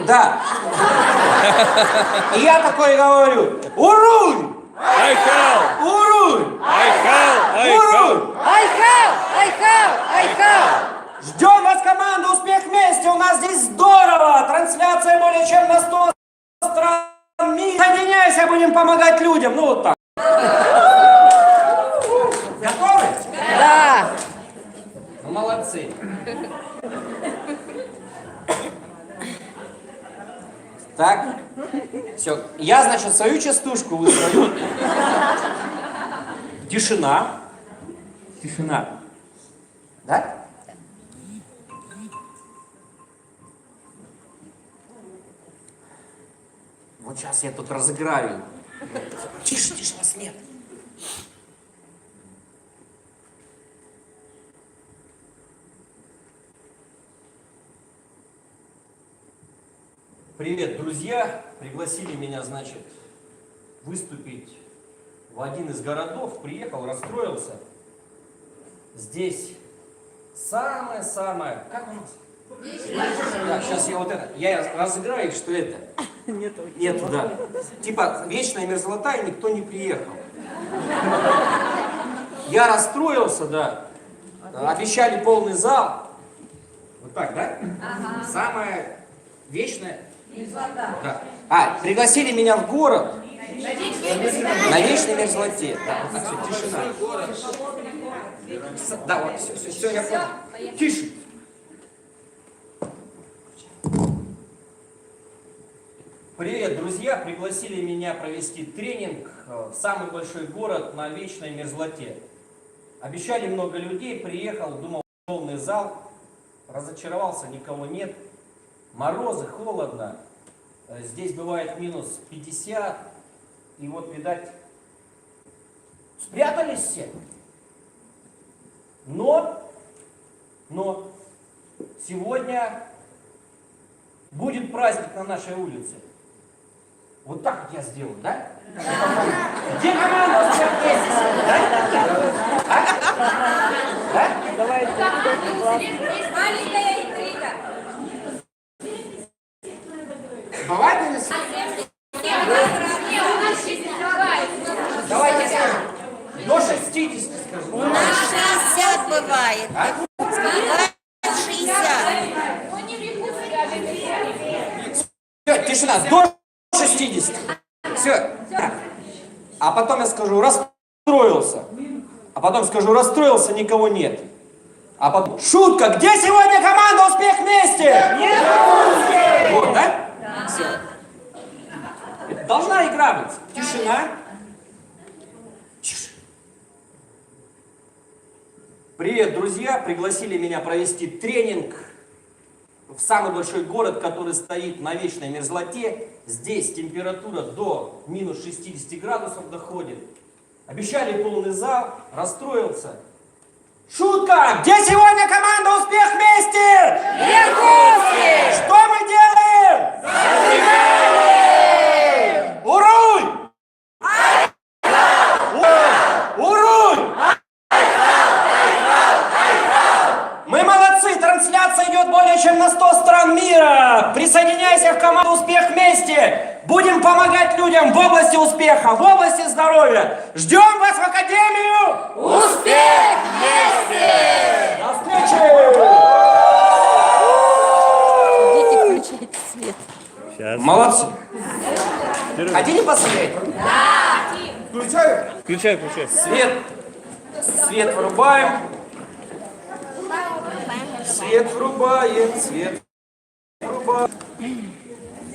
Да. И я такой говорю, Уруй! Айхал! Уруй! Айхал! Уруй! Айхал! Ждем вас, команда «Успех вместе». У нас здесь здорово. Трансляция более чем на 100 стран мира. Соединяйся, будем помогать людям. Ну вот так. Готовы? Да. Ну, молодцы. Так. Все. Я, значит, свою частушку, вы свою. Тишина. Тишина. Да? Вот сейчас я тут разыграю. Тише, тише, вас нет. Привет, друзья! Пригласили меня, значит, выступить в один из городов. Приехал, расстроился. Здесь самое-самое... Как у нас? Так, сейчас я вот это... Я разыграю, что это. Нету, да. Типа вечная мерзлота, и никто не приехал. Я расстроился, да. Обещали полный зал. Вот так, да? Самое вечное... Да. Пригласили меня в город. На вечной мерзлоте. Да, вот так, всё, тишина. Да, вот, все, я понял. Тише. Привет, друзья! Пригласили меня провести тренинг в самый большой город на вечной мерзлоте. Обещали много людей, приехал, думал, полный зал. Разочаровался, никого нет. Морозы, холодно. Здесь бывает минус 50. И вот, видать, спрятались все. Но сегодня будет праздник на нашей улице. Вот так вот я сделаю, да? Где команда? Всех вместе, да? Да? Давайте. Маленькая интрига. Бывает или давайте скажем. До 60 скажем. У нас 60 бывает. А? Бывает 60. Все, тишина. До 60. Все. А потом я скажу, расстроился. А потом скажу, расстроился, никого нет. А потом, шутка, где сегодня команда «Успех вместе»? Нет! Вот, да? Все. Это должна игра быть. Тишина. Тише. Привет, друзья. Пригласили меня провести тренинг в самый большой город, который стоит на вечной мерзлоте. Здесь температура до минус 60 градусов доходит. Обещали полный зал, расстроился. Шутка! Где сегодня команда «Успех вместе»? Иркутске! Что мы делаем? Уруй! Уруй! Мы молодцы! Трансляция идет более чем на 100 стран мира! Присоединяйся в команду «Успех вместе»! Будем помогать людям в области успеха, в области здоровья! Ждем вас в Академию! Успех вместе! До встречи! Идите, включайте свет. Сейчас. Молодцы! Хотите посмотреть? Включаю? Включай. Свет врубаем. Свет врубаем.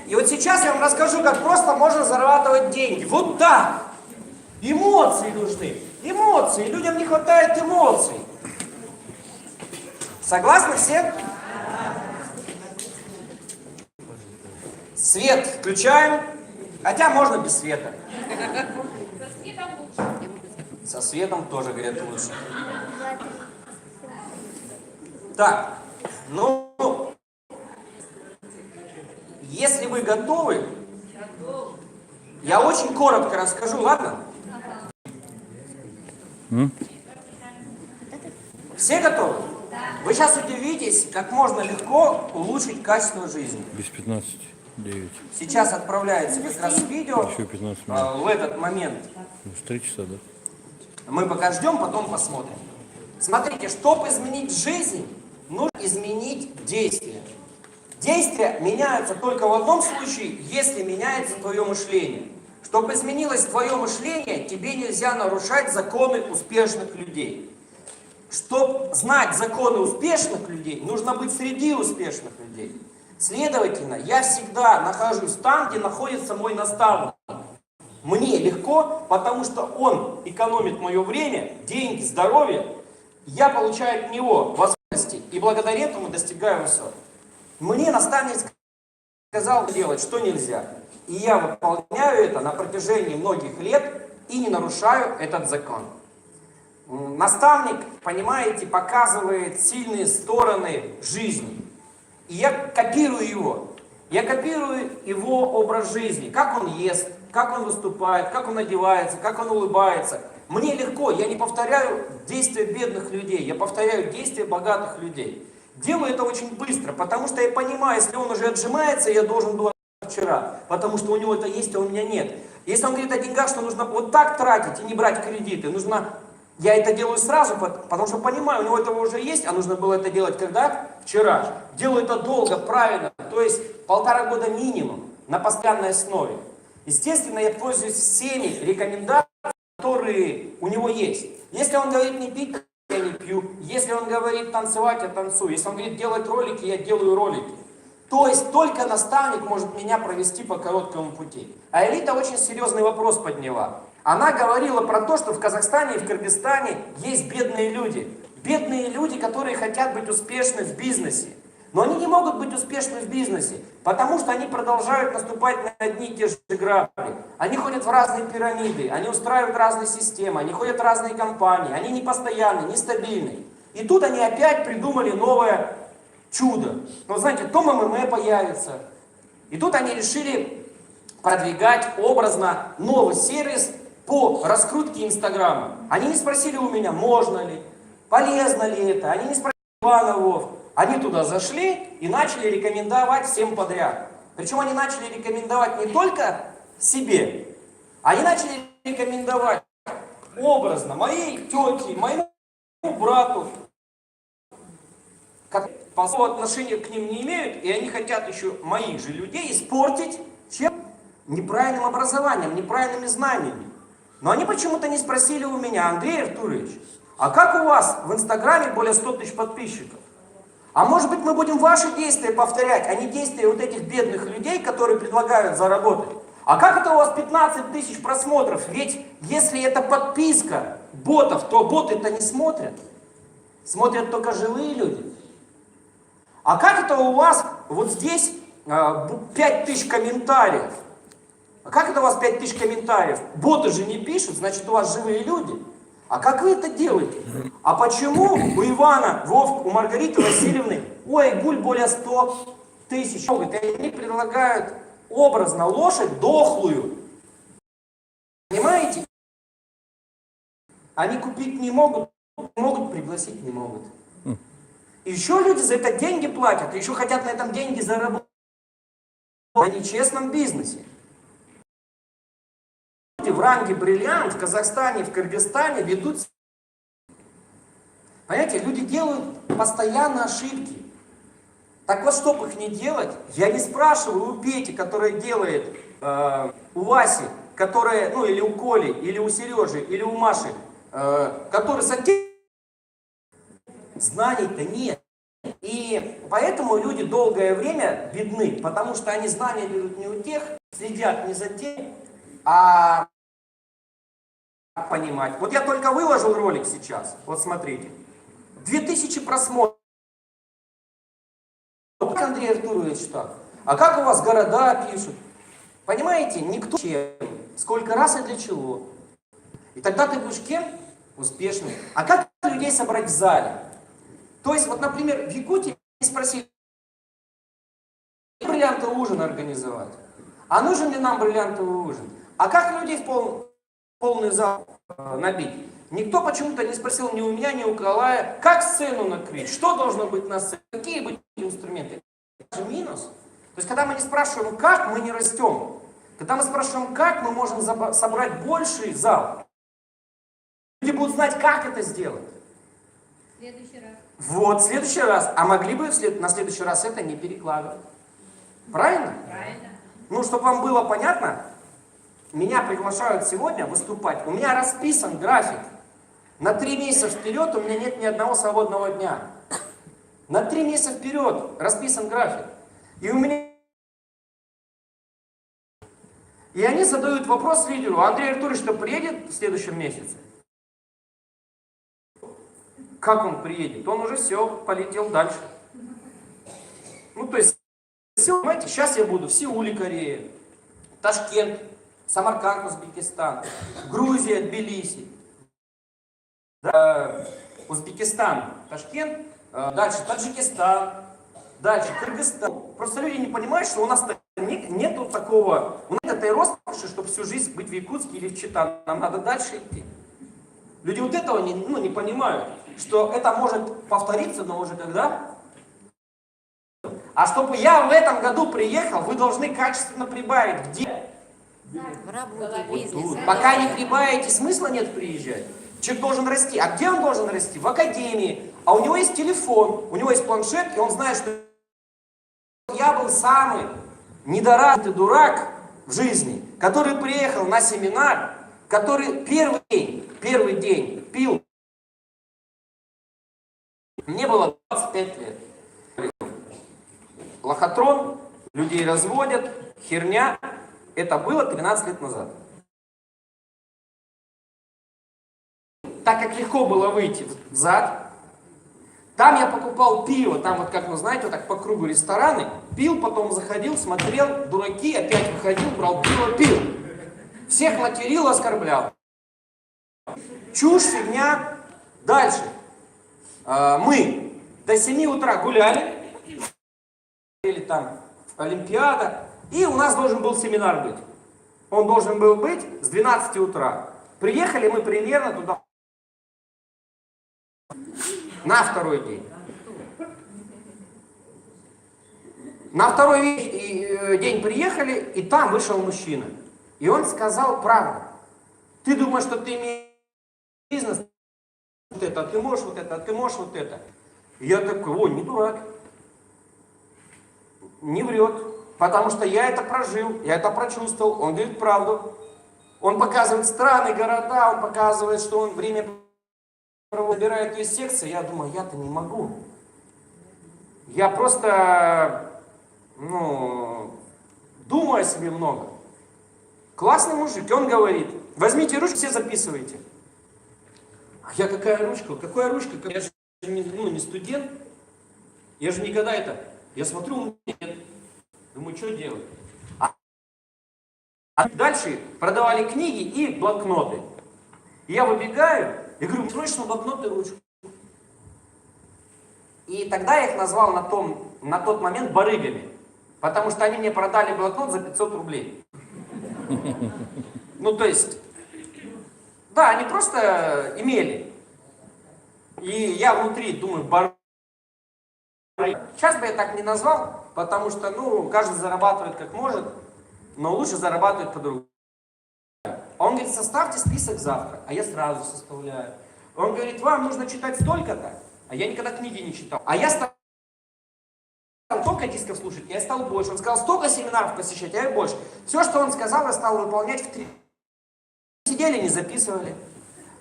И вот сейчас я вам расскажу, как просто можно зарабатывать деньги. Вот так. Эмоции нужны. Эмоции. Людям не хватает эмоций. Согласны все? Свет включаем. Хотя можно без света. Со светом тоже, говорят, лучше. Так, ну, если вы готовы, я очень коротко расскажу, ладно? Все готовы? Вы сейчас удивитесь, как можно легко улучшить качество жизни. Без 15:09. Сейчас отправляется как раз видео Еще 15 минут. в этот момент. 3 часа, да? Мы пока ждем, потом посмотрим. Смотрите, чтобы изменить жизнь, нужно изменить действия. Действия меняются только в одном случае, если меняется твое мышление. Чтобы изменилось твое мышление, тебе нельзя нарушать законы успешных людей. Чтобы знать законы успешных людей, нужно быть среди успешных людей. Следовательно, я всегда нахожусь там, где находится мой наставник. Мне легко, потому что он экономит мое время, деньги, здоровье. Я получаю от него возможности, и благодаря этому достигаю высот. Мне наставник сказал делать, что нельзя. И я выполняю это на протяжении многих лет и не нарушаю этот закон. Наставник, понимаете, показывает сильные стороны жизни. И я копирую его. Я копирую его образ жизни. Как он ест, как он выступает, как он одевается, как он улыбается. Мне легко, я не повторяю действия бедных людей, я повторяю действия богатых людей. Делаю это очень быстро, потому что я понимаю, если он уже отжимается, я должен был вчера, потому что у него это есть, а у меня нет. Если он говорит о деньгах, что нужно вот так тратить и не брать кредиты, я это делаю сразу, потому что понимаю, у него этого уже есть, а нужно было это делать когда? Вчера. Делаю это долго, правильно, то есть 1,5 года минимум, на постоянной основе. Естественно, я пользуюсь всеми рекомендациями, которые у него есть. Если он говорит не пить, я не пью. Если он говорит танцевать, я танцую. Если он говорит делать ролики, я делаю ролики. То есть только наставник может меня провести по короткому пути. А элита очень серьезный вопрос подняла. Она говорила про то, что в Казахстане и в Кыргызстане есть бедные люди. Бедные люди, которые хотят быть успешны в бизнесе. Но они не могут быть успешны в бизнесе, потому что они продолжают наступать на одни и те же грабли. Они ходят в разные пирамиды, они устраивают разные системы, они ходят в разные компании, они не постоянные, не стабильные. И тут они опять придумали новое чудо. Ну, знаете, то МММ появится. И тут они решили продвигать образно новый сервис по раскрутке Инстаграма. Они не спросили у меня, можно ли, полезно ли это. Они не спросили Ивановов. Они туда зашли и начали рекомендовать всем подряд. Причем они начали рекомендовать не только себе, они начали рекомендовать образно моей тете, моему брату, которые полового отношения к ним не имеют, и они хотят еще моих же людей испортить чем? Неправильным образованием, неправильными знаниями. Но они почему-то не спросили у меня, Андрей Артурович, а как у вас в Инстаграме более 100 тысяч подписчиков? А может быть мы будем ваши действия повторять, а не действия вот этих бедных людей, которые предлагают заработать? А как это у вас 15 тысяч просмотров? Ведь если это подписка ботов, то боты-то не смотрят. Смотрят только живые люди. А как это у вас вот здесь 5 тысяч комментариев? А как это у вас 5 тысяч комментариев? Боты же не пишут, значит у вас живые люди. А как вы это делаете? А почему у Ивана, у Маргариты Васильевны, ой, гуль более 100 тысяч? И они предлагают образно лошадь дохлую. Понимаете? Они купить не могут пригласить не могут. И еще люди за это деньги платят, еще хотят на этом деньги заработать на нечестном бизнесе. В ранге бриллиант в Казахстане, в Кыргызстане ведут. Понимаете, люди делают постоянно ошибки. Так вот, чтобы их не делать, я не спрашиваю у Пети, которая делает, у Васи, которая, ну или у Коли, или у Сережи, или у Маши, который знаний-то нет. И поэтому люди долгое время бедны, потому что они знания берут не у тех, следят не за тем, а понимать. Вот я только выложил ролик сейчас, вот смотрите, 2000 просмотров. Как Андрей Артурович так? А как у вас города пишут? Понимаете, никто чем, сколько раз и для чего. И тогда ты будешь кем? Успешным. А как людей собрать в зале? То есть, вот, например, в Якутии спросили, бриллиантовый ужин организовать. А нужен ли нам бриллиантовый ужин? А как людей в полный зал набить? Никто почему-то не спросил ни у меня, ни у Калая, как сцену накрыть, что должно быть на сцене, какие быть инструменты. Это же минус. То есть, когда мы не спрашиваем, как, мы не растем. Когда мы спрашиваем, как, мы можем собрать больший зал. Люди будут знать, как это сделать. В следующий раз. Вот, в следующий раз. А могли бы на следующий раз это не перекладывать. Правильно? Правильно. Ну, чтобы вам было понятно, меня приглашают сегодня выступать. У меня расписан график. На 3 месяца вперед у меня нет ни одного свободного дня. На 3 месяца вперед расписан график. И у меня... И они задают вопрос лидеру, Андрей Артурович, что приедет в следующем месяце? Как он приедет? Он уже все, полетел дальше. Ну, то есть, все, понимаете, сейчас я буду в Сеуле, Корея, Ташкент, Самарканд, Узбекистан, Грузия, Тбилиси, Узбекистан, Ташкент, дальше Таджикистан, дальше Кыргызстан. Просто люди не понимают, что у нас нету такого, у нас этой роскоши, чтобы всю жизнь быть в Якутске или в Чита. Нам надо дальше идти. Люди вот этого не понимают, что это может повториться, но уже когда? А чтобы я в этом году приехал, вы должны качественно прибавить. Где? В работе, Вот бизнес. тут. Пока не прибавите, смысла нет приезжать. Человек должен расти. А где он должен расти? В академии. А у него есть телефон, у него есть планшет, и он знает, что я был самый недоразвитый дурак в жизни, который приехал на семинар, который первый день пил. Мне было 25 лет. Лохотрон, людей разводят, херня. Это было 13 лет назад. Так как легко было выйти в зад, там я покупал пиво, там вот как вы знаете, вот так по кругу рестораны, пил, потом заходил, смотрел, дураки, опять выходил, брал пиво, пил. Всех материл, оскорблял. Чушь, фигня. Дальше. Мы до 7 утра гуляли, или там Олимпиада, и у нас должен был семинар быть. Он должен был быть с 12 утра. Приехали мы примерно туда на второй день. На второй день приехали, и там вышел мужчина. И он сказал правду. Ты думаешь, что ты имеешь бизнес, вот это, а ты можешь вот это, а ты можешь вот это. И я такой, ой, не дурак. Не врет, потому что я это прожил, я это прочувствовал. Он говорит правду. Он показывает страны, города, он показывает, что он время выбирает из секции. Я думаю, я-то не могу. Я просто, думаю о себе много. Классный мужик, и он говорит, возьмите ручку, все записывайте. А я какая ручка? Какая ручка? Я же не студент. Я же никогда это... Я смотрю, нет. Думаю, что делать? А дальше продавали книги и блокноты. И я выбегаю, и говорю, срочно блокноты и ручку. И тогда я их назвал на тот момент барыгами. Потому что они мне продали блокнот за 500 рублей. То есть, да, они просто имели. И я внутри думаю, барыги. Сейчас бы я так не назвал, потому что, каждый зарабатывает как может, но лучше зарабатывать по-другому. Он говорит, составьте список завтра, а я сразу составляю. Он говорит, вам нужно читать столько-то, а я никогда книги не читал. А я стал столько дисков слушать, я стал больше. Он сказал, столько семинаров посещать, а я больше. Все, что он сказал, я стал выполнять в 3. Сидели, не записывали.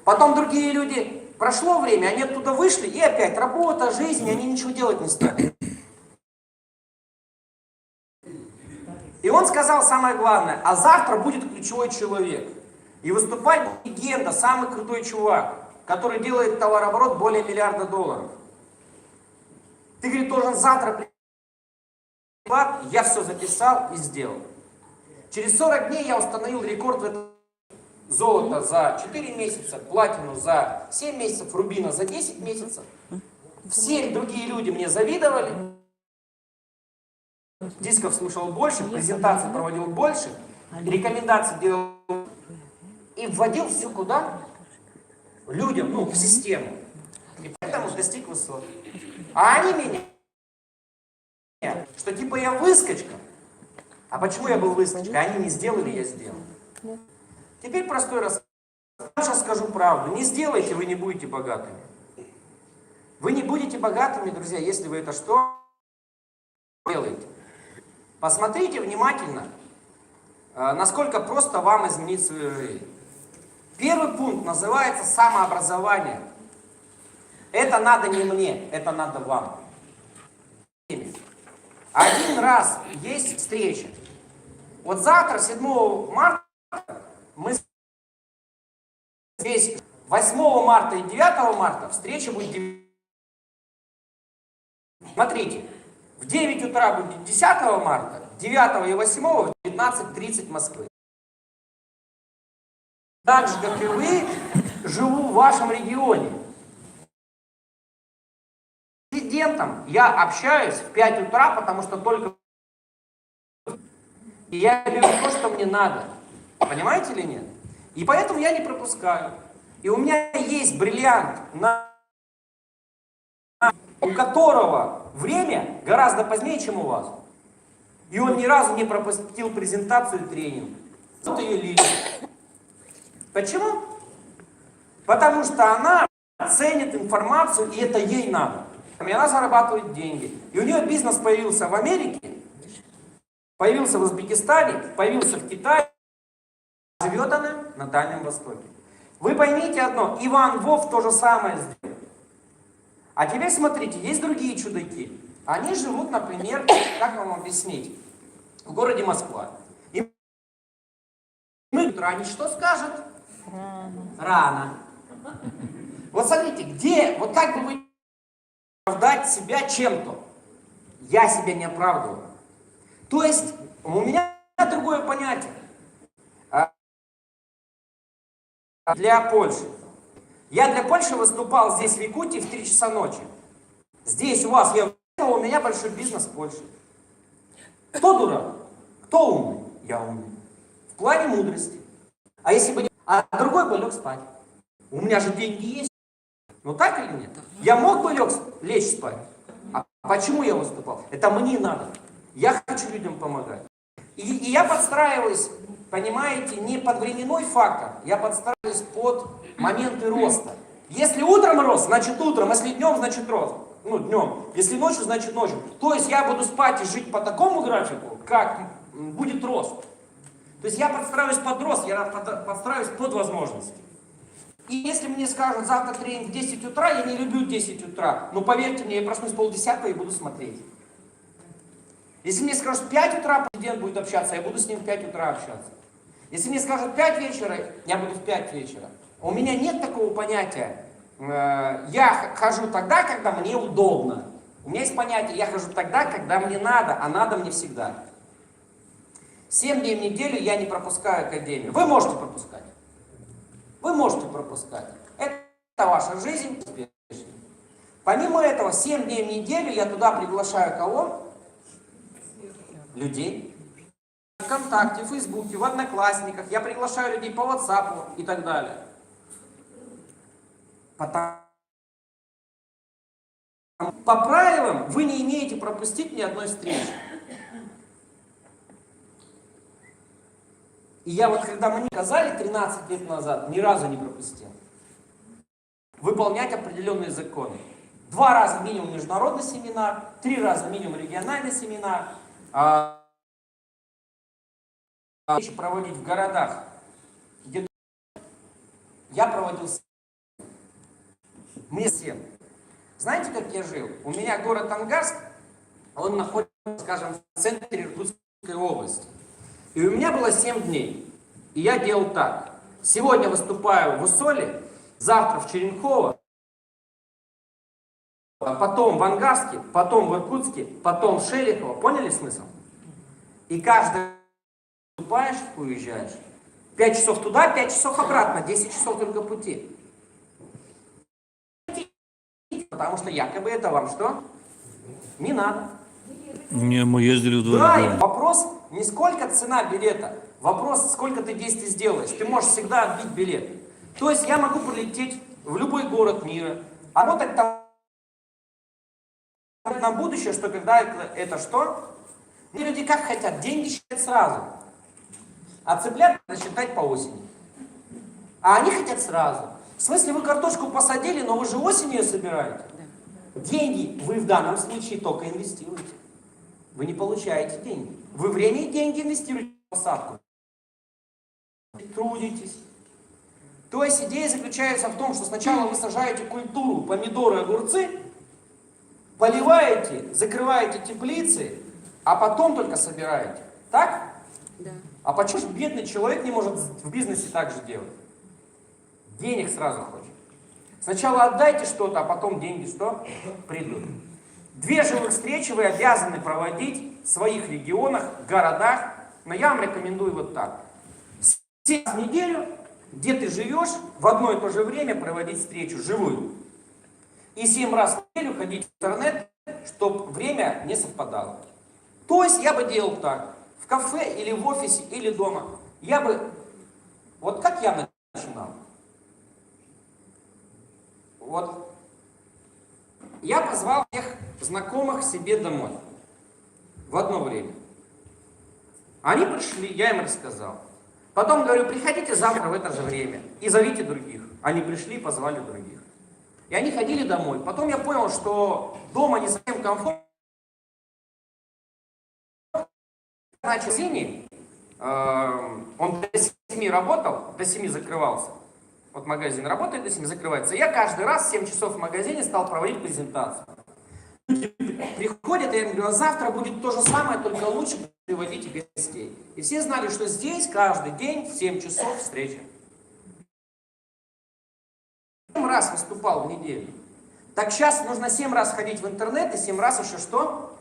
Потом другие люди... Прошло время, они оттуда вышли, и опять работа, жизнь, они ничего делать не стали. И он сказал самое главное, а завтра будет ключевой человек. И выступать будет легенда, самый крутой чувак, который делает товарооборот более $1 миллиарда. Ты, говорит, должен завтра прийти. Я все записал и сделал. Через 40 дней я установил рекорд в этом. Золото за 4 месяца, платину за 7 месяцев, рубина за 10 месяцев. Все другие люди мне завидовали. Дисков слушал больше, презентаций проводил больше, рекомендации делал и вводил все куда? Людям, в систему. И поэтому достиг высот. А они меня, что типа я выскочка. А почему я был выскочкой? Они не сделали, я сделал. Теперь простой рассказ. Я сейчас скажу правду. Не сделайте, вы не будете богатыми. Вы не будете богатыми, друзья, если вы это что делаете. Посмотрите внимательно, насколько просто вам изменить свою жизнь. Первый пункт называется самообразование. Это надо не мне, это надо вам. Один раз есть встреча. Вот завтра, 7 марта, мы здесь 8 марта и 9 марта встреча будет 9. Смотрите, в 9 утра будет 10 марта, 9 и 8 в 19:30 Москвы. Так же, как и вы, живу в вашем регионе. С президентом я общаюсь в 5 утра, потому что только... И я беру то, что мне надо. Понимаете или нет? И поэтому я не пропускаю. И у меня есть бриллиант, у которого время гораздо позднее, чем у вас. И он ни разу не пропустил презентацию и тренинг. Вот ее лидер. Почему? Потому что она ценит информацию, и это ей надо. И она зарабатывает деньги. И у нее бизнес появился в Америке, Появился в Узбекистане, появился в Китае. Живет она на Дальнем Востоке. Вы поймите одно, Иван Вов то же самое сделал. А теперь смотрите, есть другие чудаки. Они живут, например, как вам объяснить, в городе Москва. И они что скажут? Рано. Вот смотрите, где, вот как бы вы оправдать себя чем-то? Я себя не оправдываю. То есть у меня другое понятие. Для Польши. Я для Польши выступал здесь в Якутии в 3 часа ночи. Здесь у вас, у меня большой бизнес в Польше. Кто дурак? Кто умный? Я умный. В плане мудрости. А если бы не... А другой бы лег спать. У меня же деньги есть. Ну так или нет? Я мог бы лечь спать. А почему я выступал? Это мне надо. Я хочу людям помогать. И я подстраиваюсь, понимаете, не под временной фактор, я подстраиваюсь под моменты роста. Если утром рост, значит утром, если днем, значит рост. Ну, днем. Если ночью, значит ночью. То есть я буду спать и жить по такому графику, как будет рост. То есть я подстраиваюсь под рост, я подстраиваюсь под возможности. И если мне скажут, завтра тренинг в 10 утра, я не люблю 10 утра, но поверьте мне, я проснусь 9:30 и буду смотреть. Если мне скажут, в 5 утра президент будет общаться, я буду с ним в 5 утра общаться. Если мне скажут 5 вечера, я буду в 5 вечера. У меня нет такого понятия, я хожу тогда, когда мне удобно. У меня есть понятие, я хожу тогда, когда мне надо, а надо мне всегда. 7 дней в неделю я не пропускаю академию. Вы можете пропускать. Вы можете пропускать. Это ваша жизнь. Помимо этого, 7 дней в неделю я туда приглашаю кого? Людей. ВКонтакте, в Фейсбуке, в Одноклассниках. Я приглашаю людей по WhatsApp и так далее. По правилам вы не имеете пропустить ни одной встречи. И я вот, когда мне сказали 13 лет назад, ни разу не пропустил. Выполнять определенные законы. 2 раза минимум международный семинар, 3 раза минимум региональный семинар. Проводить в городах, где я проводил мне 7. Знаете, как я жил? У меня город Ангарск, он находится, скажем, в центре Иркутской области. И у меня было 7 дней. И я делал так. Сегодня выступаю в Усоле, завтра в Черенково, потом в Ангарске, потом в Иркутске, потом в Шелихово. Поняли смысл? И каждый выступаешь, уезжаешь. 5 часов туда, 5 часов обратно, 10 часов только пути. Потому что якобы это вам что? Не надо. Не, мы ездили в 2 Да, и региона. вопрос не сколько цена билета, вопрос сколько ты действий сделаешь. Ты можешь всегда отбить билет. То есть я могу прилететь в любой город мира, а работать там на будущее, что когда это что? И люди как хотят, деньги считать сразу. А цыплят надо считать по осени. А они хотят сразу. В смысле, вы картошку посадили, но вы же осенью ее собираете. Деньги вы в данном случае только инвестируете. Вы не получаете деньги. Вы время и деньги инвестируете в посадку. Трудитесь. То есть идея заключается в том, что сначала вы сажаете культуру, помидоры, огурцы, поливаете, закрываете теплицы, а потом только собираете. Так? Да. А почему же бедный человек не может в бизнесе так же делать? Денег сразу хочет. Сначала отдайте что-то, а потом деньги что? Придут. 2 живых встречи вы обязаны проводить в своих регионах, городах. Но я вам рекомендую вот так. 7 раз в неделю, где ты живешь, в одно и то же время проводить встречу живую. И 7 раз в неделю ходить в интернет, чтобы время не совпадало. То есть я бы делал так. В кафе или в офисе, или дома. Я бы... Вот как я начинал? Вот. Я позвал всех знакомых себе домой. В одно время. Они пришли, я им рассказал. Потом говорю, приходите завтра в это же время и зовите других. Они пришли, позвали других. И они ходили домой. Потом я понял, что дома не совсем комфортно. начал магазине, он до 7 работал, до 7 закрывался. Вот магазин работает, до 7 закрывается. Я каждый раз в 7 часов в магазине стал проводить презентацию. Люди приходят, и я им говорю, завтра будет то же самое, только лучше приводите гостей. И все знали, что здесь каждый день в 7 часов встреча. 7 раз выступал в неделю. Так сейчас нужно 7 раз ходить в интернет, и 7 раз еще что?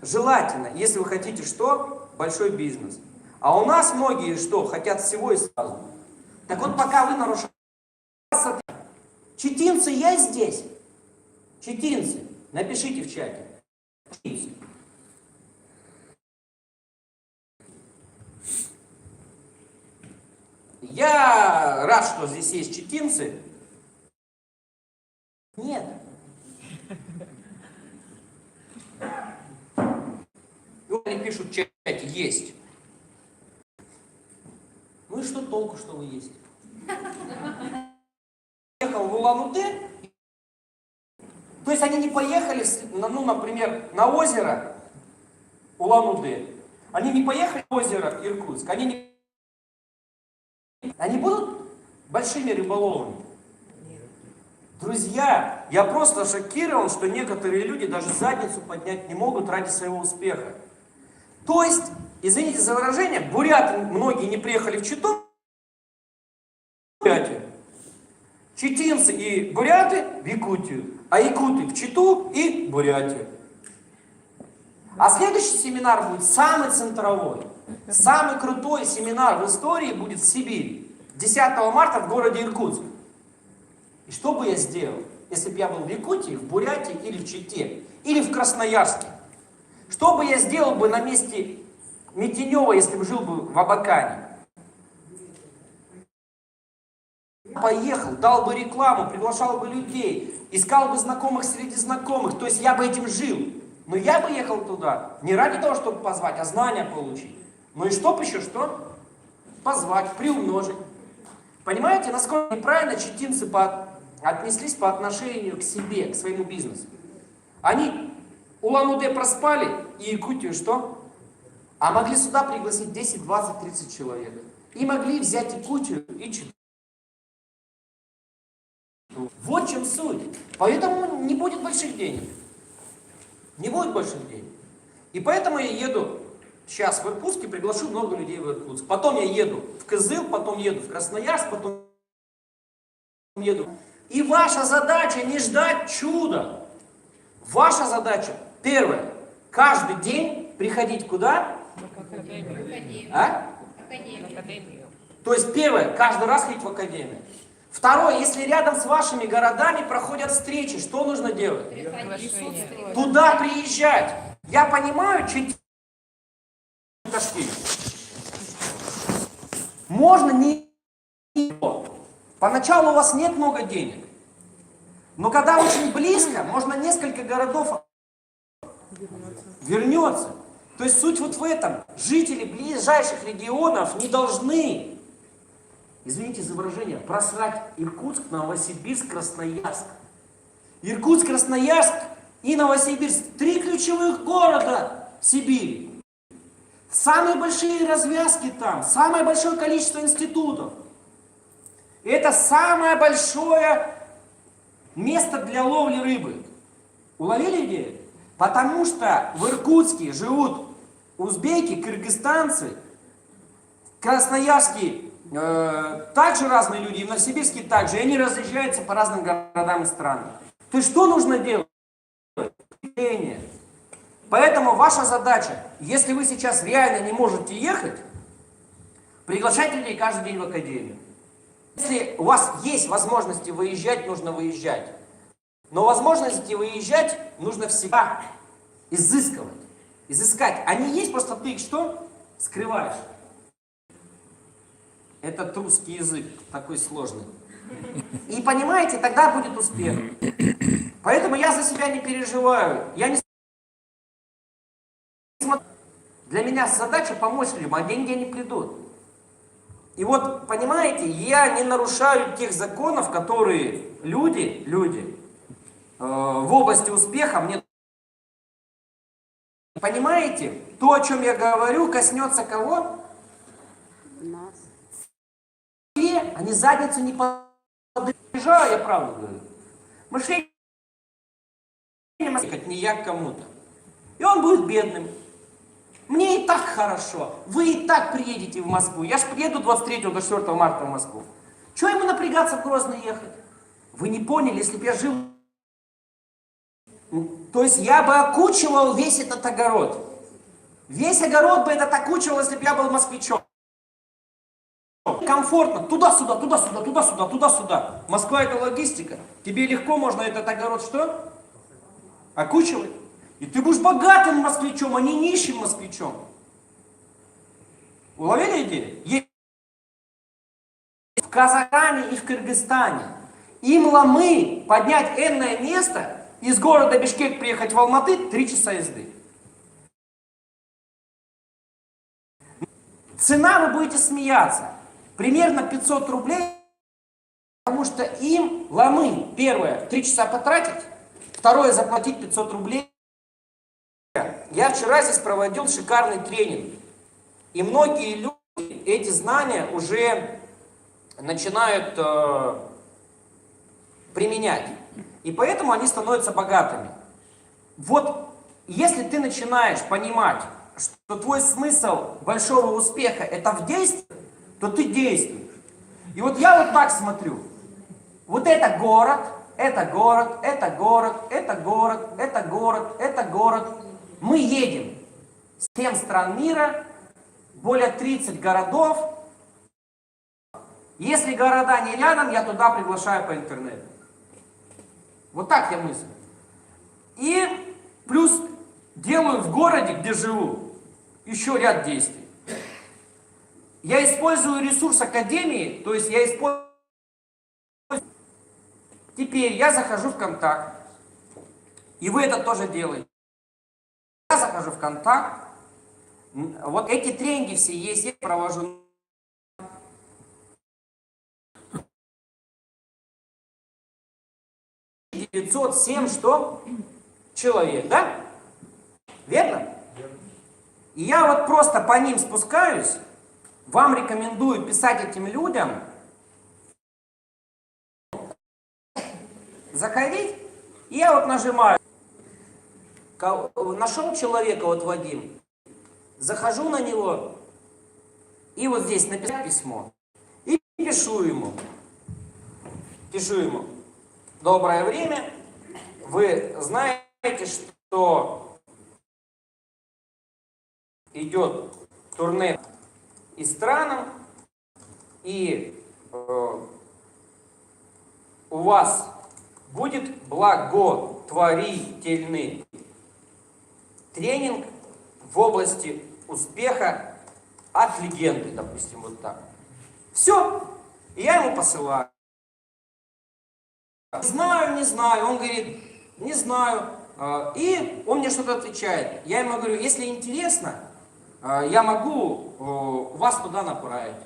Желательно, если вы хотите что? Большой бизнес. А у нас многие что? Хотят всего и сразу. Так вот, пока вы нарушаете... Читинцы есть здесь? Читинцы, напишите в чате. Читинцы. Я рад, что здесь есть читинцы. Нет. Они пишут в чате «есть». Ну и что толку, что вы есть? Ехал в Улан-Удэ, то есть они не поехали, ну, например, на озеро Улан-Удэ, они не поехали на озеро Иркутск, они будут большими рыболовами. Друзья, я просто шокирован, что некоторые люди даже задницу поднять не могут ради своего успеха. То есть, извините за выражение, буряты многие не приехали в Читу, читинцы и буряты в Якутию, а якуты в Читу и Бурятию. А следующий семинар будет самый центровой, самый крутой семинар в истории будет в Сибири, 10 марта в городе Иркутск. И что бы я сделал, если бы я был в Якутии, в Бурятии или в Чите, или в Красноярске? Что бы я сделал бы на месте Митинева, если бы жил бы в Абакане? Поехал, дал бы рекламу, приглашал бы людей, искал бы знакомых среди знакомых, то есть я бы этим жил. Но я бы ехал туда не ради того, чтобы позвать, а знания получить. Ну и чтоб еще что? Позвать, приумножить. Понимаете, насколько неправильно читинцы отнеслись по отношению к себе, к своему бизнесу? Они Улан-Удэ проспали и Якутию что? А могли сюда пригласить 10, 20, 30 человек. И могли взять Якутию и Читу. Вот в чем суть. Поэтому не будет больших денег. Не будет больших денег. И поэтому я еду сейчас в Иркутск и приглашу много людей в Иркутск. Потом я еду в Кызыл, потом еду в Красноярск, потом еду. И ваша задача не ждать чуда. Ваша задача, первое, каждый день приходить куда? В академию. А? Академию. То есть первое, каждый раз ходить в академию. Второе, если рядом с вашими городами проходят встречи, что нужно делать? Туда приезжать. Я понимаю, чуть можно не... Поначалу у вас нет много денег. Но когда очень близко, можно несколько городов вернется. То есть суть вот в этом. Жители ближайших регионов не должны, извините за выражение, просрать Иркутск, Новосибирск, Красноярск. Иркутск, Красноярск и Новосибирск. 3 ключевых города Сибири. Самые большие развязки там, самое большое количество институтов. Это самое большое место для ловли рыбы. Уловили идею? Потому что в Иркутске живут узбеки, кыргызстанцы, красноярские также разные люди, и в Новосибирске также, и они разъезжаются по разным городам и странам. То есть что нужно делать? Поэтому ваша задача, если вы сейчас реально не можете ехать, приглашать людей каждый день в академию. Если у вас есть возможности выезжать, нужно выезжать. Но возможности выезжать нужно всегда изыскивать, изыскать. Они есть, просто ты их что? Скрываешь. Этот русский язык такой сложный. И понимаете, тогда будет успех. Поэтому я за себя не переживаю. Я не смотрю. Для меня задача помочь людям, а деньги не придут. И вот, понимаете, я не нарушаю тех законов, которые люди в области успеха мне Понимаете? То, о чем я говорю, коснется кого? Нас. Они задницу не подъезжают, я правду говорю. Мышление не я к кому-то. И он будет бедным. Мне и так хорошо. Вы и так приедете в Москву. Я же приеду 23-24 марта в Москву. Чего ему напрягаться в Грозный ехать? Вы не поняли, если бы я жил... То есть я бы окучивал весь этот огород. Весь огород бы этот окучивал, если бы я был москвичом. Комфортно. Туда-сюда, туда-сюда, туда-сюда, туда-сюда. Москва — это логистика. Тебе легко можно этот огород что? Окучивать. И ты будешь богатым москвичом, а не нищим москвичом. Уловили идею? Есть в Казахстане и в Кыргызстане. Им ломы поднять энное место, из города Бишкек приехать в Алматы 3 часа езды. Цена, вы будете смеяться, примерно 500 рублей, потому что им ломы, первое, 3 часа потратить, второе, заплатить 500 рублей. Я вчера здесь проводил шикарный тренинг, и многие люди эти знания уже начинают применять, и поэтому они становятся богатыми. Вот если ты начинаешь понимать, что твой смысл большого успеха это в действии, то ты действуешь. И вот я вот так смотрю, вот это город, это город, это город, это город, это город, это город. Мы едем с 7 стран мира, более 30 городов. Если города не рядом, я туда приглашаю по интернету. Вот так я мыслю. И плюс делаю в городе, где живу, еще ряд действий. Я использую ресурс Академии, то есть я использую... Теперь я захожу в контакт, и вы это тоже делаете. Я захожу в контакт, вот эти тренинги все есть, я провожу. 907 что? Человек, да? Верно? И я вот просто по ним спускаюсь, вам рекомендую писать этим людям, заходить, и я вот нажимаю, нашел человека, вот Вадим, захожу на него, и вот здесь написать письмо, и пишу ему, доброе время, вы знаете, что идет турне и странам, и у вас будет благотворительный тренинг в области успеха от легенды, допустим, вот так. Все, и я ему посылаю. Не знаю, он говорит, не знаю, и он мне что-то отвечает. Я ему говорю, если интересно, я могу вас туда направить.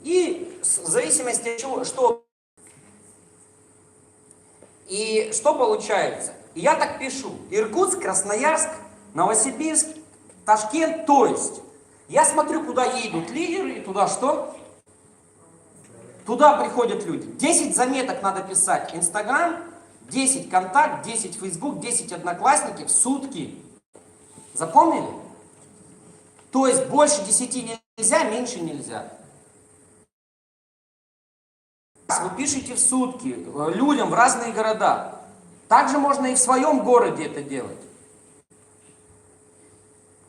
И в зависимости от чего, что получается. И я так пишу. Иркутск, Красноярск, Новосибирск, Ташкент. То есть, я смотрю, куда едут лидеры, и туда что? Туда приходят люди. 10 заметок надо писать. Инстаграм, 10 контакт, 10 Фейсбук, 10 одноклассники в сутки. Запомнили? То есть больше 10 нельзя, меньше нельзя. Вы пишете в сутки людям в разные города. Также можно и в своем городе это делать.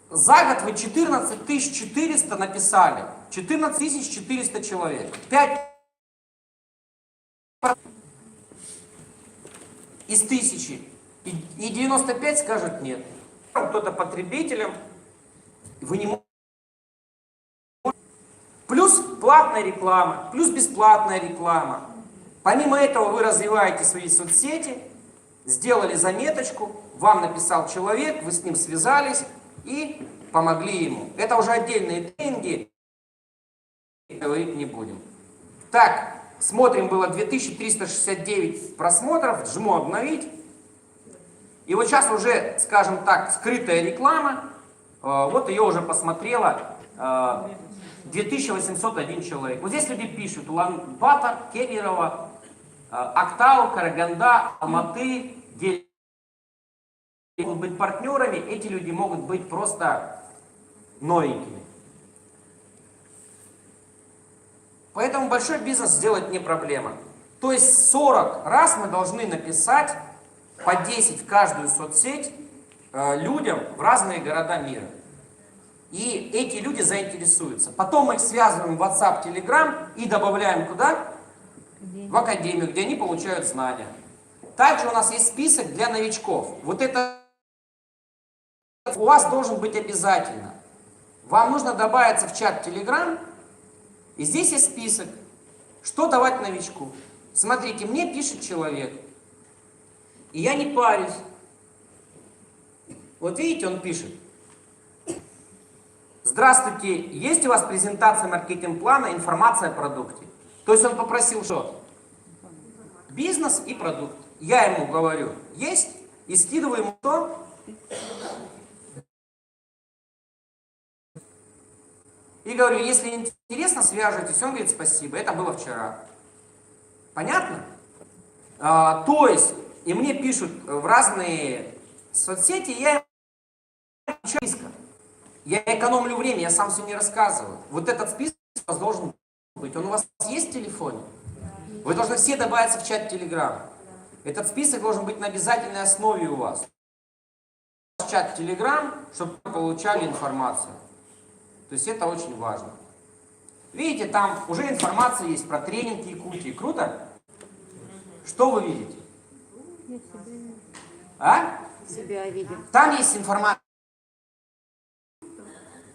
За год вы 14 400 написали. 14 400 человек. 5 из 1000. И 95 скажут нет. Кто-то потребителем. Вы не можете. Плюс платная реклама, плюс бесплатная реклама. Помимо этого вы развиваете свои соцсети, сделали заметочку, вам написал человек, вы с ним связались и помогли ему. Это уже отдельные тренинги, говорить не будем. Так, смотрим, было 2369 просмотров, жму обновить. И вот сейчас уже, скажем так, скрытая реклама, вот ее уже посмотрела 2801 человек. Вот здесь люди пишут: Улан-Батор, Кемерово, Актау, Караганда, Алматы, где могут быть партнерами, эти люди могут быть просто новенькими. Поэтому большой бизнес сделать не проблема. То есть 40 раз мы должны написать по 10 в каждую соцсеть людям в разные города мира. И эти люди заинтересуются. Потом мы их связываем в WhatsApp, Telegram и добавляем куда? В академию, где они получают знания. Также у нас есть список для новичков. Вот это у вас должен быть обязательно. Вам нужно добавиться в чат Telegram, и здесь есть список, что давать новичку. Смотрите, мне пишет человек, и я не парюсь. Вот видите, он пишет: здравствуйте, есть у вас презентация маркетинг-плана, информация о продукте? То есть он попросил что? Бизнес и продукт. Я ему говорю: есть, и скидываю ему что? И говорю: если интересно, свяжитесь. Он говорит: спасибо, это было вчера. Понятно? То есть, и мне пишут в разные соцсети, я список. Я экономлю время, я сам все не рассказываю. Вот этот список у вас должен быть. Он у вас есть в телефоне? Вы должны все добавиться в чат Telegram. Этот список должен быть на обязательной основе у вас. В чат Telegram, чтобы вы получали информацию. То есть это очень важно. Видите, там уже информация есть про тренинг Якутии. Круто? Что вы видите? А? Себя видим. Там есть информация.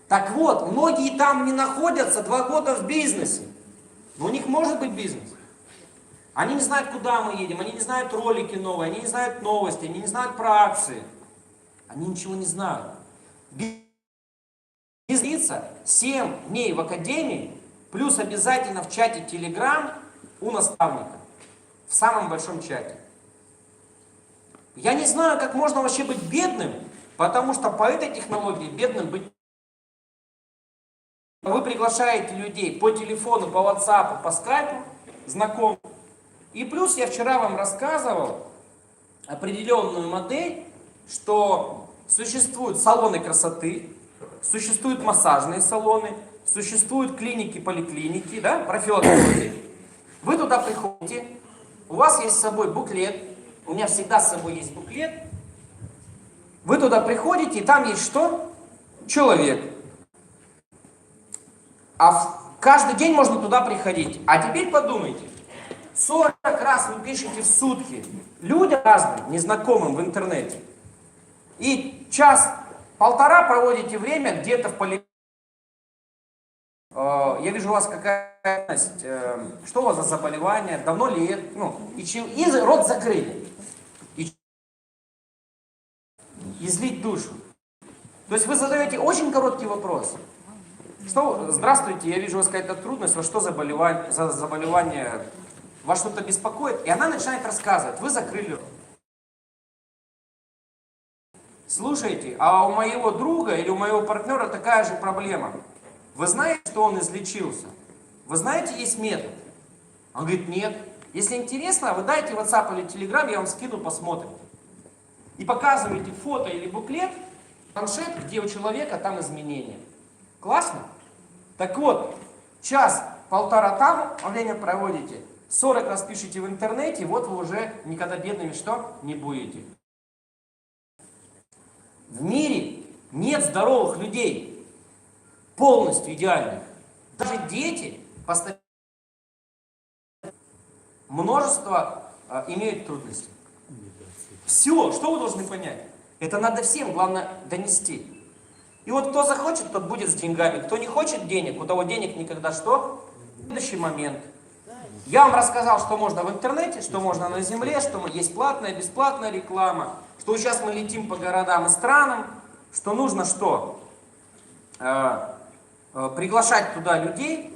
Так вот, многие там не находятся 2 года в бизнесе. Но у них может быть бизнес. Они не знают, куда мы едем, они не знают ролики новые, они не знают новости, они не знают про акции. Они ничего не знают. Бизнес 7 дней в академии, плюс обязательно в чате Telegram у наставника. В самом большом чате. Я не знаю, как можно вообще быть бедным, потому что по этой технологии бедным быть. Вы приглашаете людей по телефону, по WhatsApp, по скайпу, знакомых. И плюс я вчера вам рассказывал определенную модель, что существуют салоны красоты, существуют массажные салоны, существуют клиники, поликлиники, да, профилактологии. Вы туда приходите, у вас есть с собой буклет, у меня всегда с собой есть буклет. Вы туда приходите, и там есть что? Человек. Каждый день можно туда приходить. А теперь подумайте, 40 раз вы пишете в сутки людям разным, незнакомым в интернете, и час-полтора проводите время где-то в поликлинике. Я вижу, у вас какая-то... Что у вас за заболевание? Давно ли это? И рот закрыли. И излить душу. То есть вы задаете очень короткий вопрос. Здравствуйте, я вижу, у вас какая-то трудность, во что заболевание, вас что-то беспокоит? И она начинает рассказывать. Вы закрыли рот. Слушайте, а у моего друга или у моего партнера такая же проблема. Вы знаете, что он излечился? Вы знаете, есть метод? Он говорит: нет. Если интересно, вы дайте WhatsApp или Telegram, я вам скину, посмотрим. И показываете фото или буклет, планшет, где у человека там изменения. Классно? Так вот, час-полтора там время проводите, 40 раз пишите в интернете, вот вы уже никогда бедными что? Не будете. В мире нет здоровых людей, полностью идеальных. Даже дети постоянно множество имеют трудностей. Все, что вы должны понять? Это надо всем, главное, донести. И вот кто захочет, тот будет с деньгами. Кто не хочет денег, у того денег никогда что? Следующий момент. Я вам рассказал, что можно в интернете, что можно на земле, что есть платная, бесплатная реклама, что сейчас мы летим по городам и странам, что нужно что? Приглашать туда людей,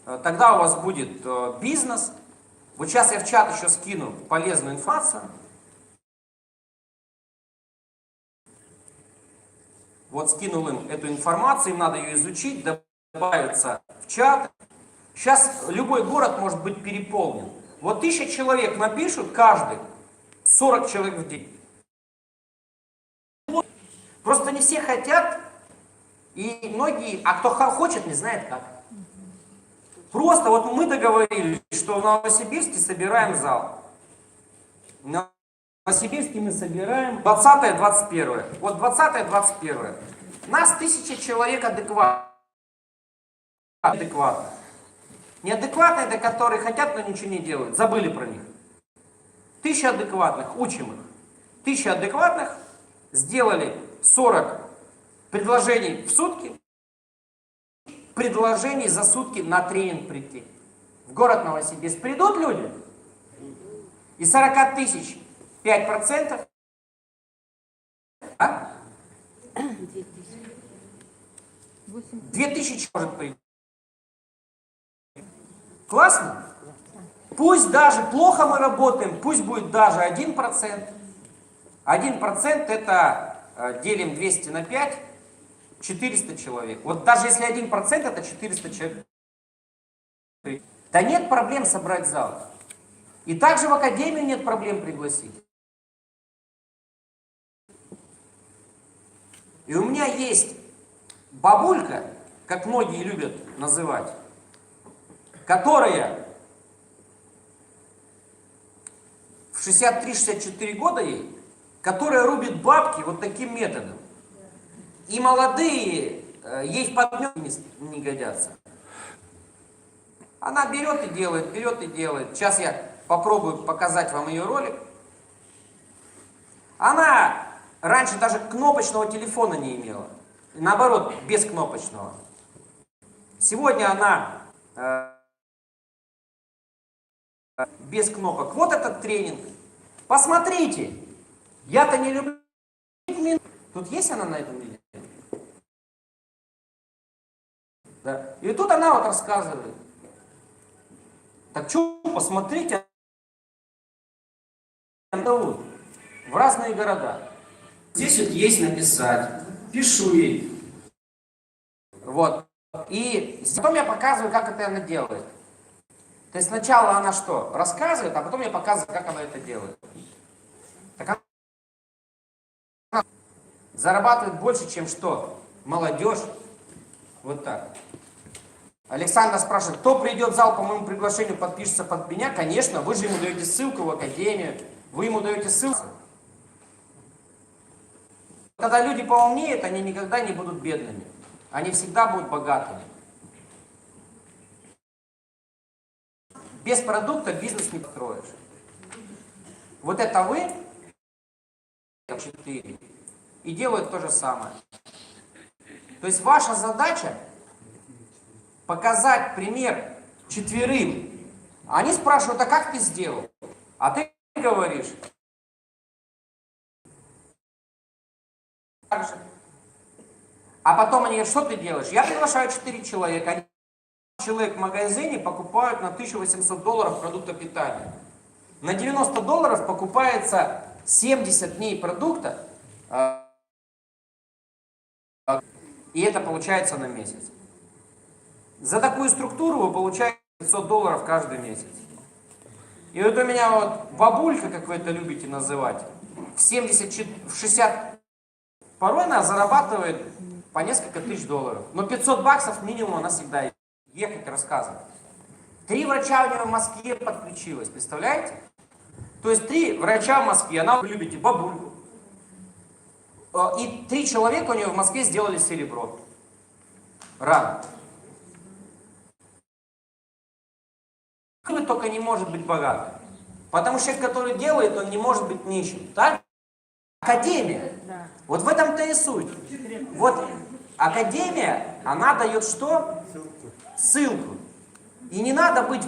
тогда у вас будет бизнес. Вот сейчас я в чат еще скину полезную информацию. Вот скинул им эту информацию, им надо ее изучить, добавиться в чат. Сейчас любой город может быть переполнен. Вот 1000 человек напишут, каждый 40 человек в день. Просто не все хотят, и многие, а кто хочет, не знает как. Просто вот мы договорились, что в Новосибирске собираем зал. В Новосибирске мы собираем 20-21. Вот 20-21. Нас 1000 человек адекватно. Неадекватные, это которые хотят, но ничего не делают. Забыли про них. 1000 адекватных, учим их. 1000 адекватных сделали 40 предложений в сутки. Предложений за сутки на тренинг прийти. В город Новосибирск придут люди? И 40 тысяч 5%. А? 2000 может прийти. Классно? Пусть даже плохо мы работаем, пусть будет даже 1%. 1% это делим 200 на 5, 400 человек. Вот даже если 1% это 400 человек. Да нет проблем собрать зал. И также в академию нет проблем пригласить. И у меня есть бабулька, как многие любят называть, которая в 63-64 года ей, которая рубит бабки вот таким методом. И молодые ей в подметке не годятся. Она берет и делает, берет и делает. Сейчас я попробую показать вам ее ролик. Она раньше даже кнопочного телефона не имела. Наоборот, без кнопочного. Сегодня она без кнопок. Вот этот тренинг. Посмотрите. Я-то не люблю. Тут есть она на этом видео? Да. И тут она вот рассказывает. Так что, посмотрите, в разные города. Здесь вот есть написать. Пишу ей. Вот. И потом я показываю, как это она делает. То есть сначала она что? Рассказывает, а потом я показываю, как она это делает. Так она зарабатывает больше, чем что? Молодежь. Вот так. Александр спрашивает, кто придет в зал по моему приглашению, подпишется под меня? Конечно, вы же ему даете ссылку в академию, вы ему даете ссылку. Когда люди поумнеют, они никогда не будут бедными. Они всегда будут богатыми. Без продукта бизнес не построишь. Вот это вы, 4, и делают то же самое. То есть ваша задача показать пример 4. Они спрашивают, а как ты сделал? А ты говоришь. Так же. А потом они говорят, что ты делаешь? Я приглашаю 4 человека. Человек в магазине покупают на $1800 продукта питания. На $90 покупается 70 дней продукта. И это получается на месяц. За такую структуру вы получаете $500 каждый месяц. И вот у меня вот бабулька, как вы это любите называть, в 60, порой она зарабатывает по несколько тысяч долларов. Но $500 минимум она всегда ехать рассказывать. 3 врача у нее в Москве подключилось, представляете? То есть 3 врача в Москве, она, вы любите бабульку. И 3 человека у нее в Москве сделали серебро. Рано. Только не может быть богатым. Потому что человек, который делает, он не может быть нищим. Так? Академия. Вот в этом-то и суть. Вот академия, она дает что? Ссылку. И не надо быть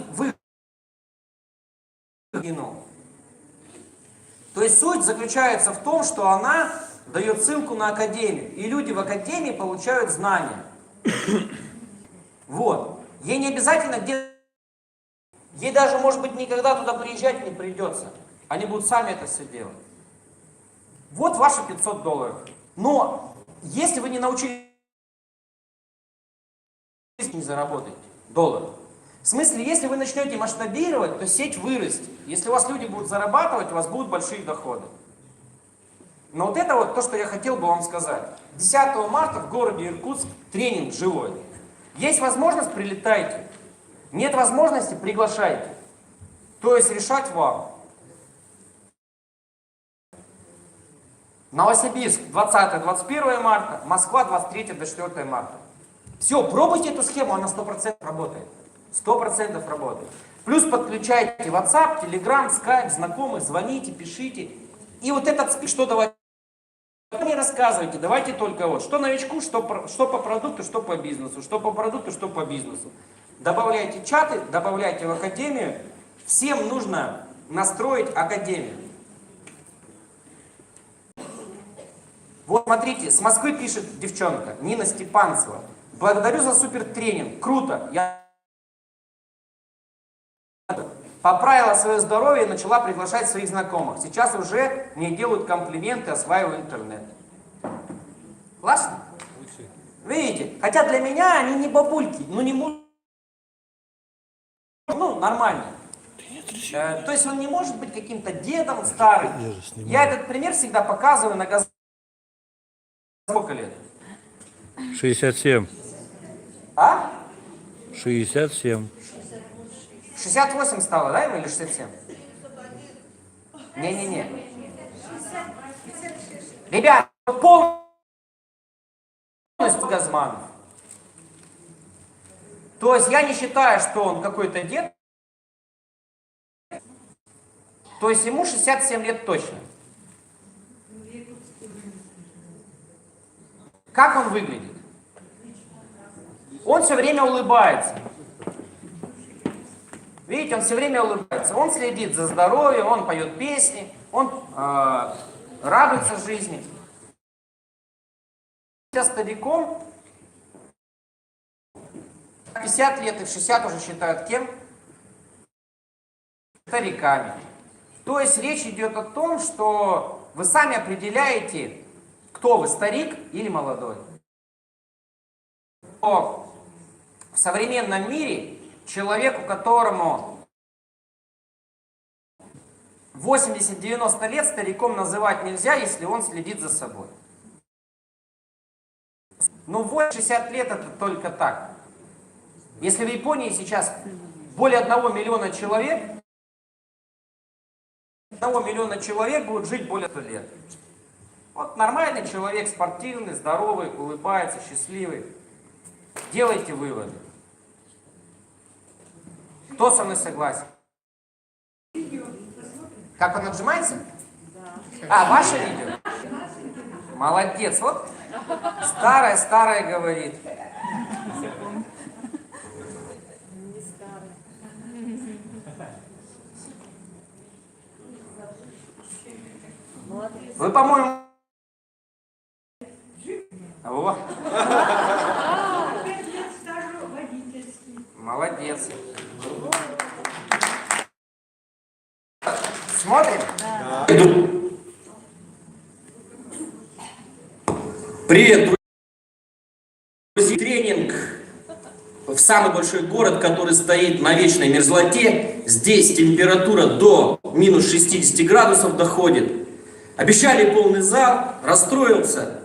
выгодным. То есть суть заключается в том, что она дает ссылку на академию. И люди в академии получают знания. Вот. Ей не обязательно где-то. Ей даже, может быть, никогда туда приезжать не придется. Они будут сами это все делать. Вот ваши $500. Но Если вы не научились, не заработаете доллар. В смысле, если вы начнете масштабировать, то сеть вырастет. Если у вас люди будут зарабатывать, у вас будут большие доходы. Но вот это вот то, что я хотел бы вам сказать. 10 марта в городе Иркутск тренинг живой. Есть возможность — прилетайте. Нет возможности — приглашайте. То есть решать вам. Новосибирск 20-21 марта, Москва 23-4 марта. Все, пробуйте эту схему, она 100% работает. 100% работает. Плюс подключайте WhatsApp, Telegram, Skype, знакомых, звоните, пишите. И вот этот спич, что давайте не рассказывайте, давайте только вот, что новичку, что по продукту, что по бизнесу, что по продукту, что по бизнесу. Добавляйте чаты, добавляйте в академию. Всем нужно настроить академию. Вот смотрите, с Москвы пишет девчонка, Нина Степанцева. Благодарю за супер тренинг, круто. Я поправила свое здоровье и начала приглашать своих знакомых. Сейчас уже мне делают комплименты, осваиваю интернет. Классно? Видите? Хотя для меня они не бабульки, ну не нормально. То есть он не может быть каким-то дедом старым. Я этот пример всегда показываю на газете. Сколько лет? 67. А? 67. 68 стало, да, или 67? Не-не-не. Ребят, полностью Газманов. То есть я не считаю, что он какой-то дед. То есть ему 67 лет точно. Как он выглядит? Он все время улыбается. Видите, он все время улыбается. Он следит за здоровьем, он поет песни, он радуется жизни. Сейчас стариком 50 лет и 60 уже считают кем? Стариками. То есть речь идет о том, что вы сами определяете, кто вы, старик или молодой. В современном мире человеку, которому 80-90 лет, стариком называть нельзя, если он следит за собой. Но 60 лет это только так. Если в Японии сейчас более 1 миллиона человек, 1 миллиона человек будут жить более 100 лет. Вот нормальный человек, спортивный, здоровый, улыбается, счастливый. Делайте выводы. Кто со мной согласен? Как он отжимается? А, ваше видео? Молодец. Вот старая говорит. Вы, по-моему... Во. Молодец. Смотрим? Да. Привет, друзья. Тренинг в самый большой город, который стоит на вечной мерзлоте. Здесь температура до минус 60 градусов доходит. Обещали полный зал, расстроился.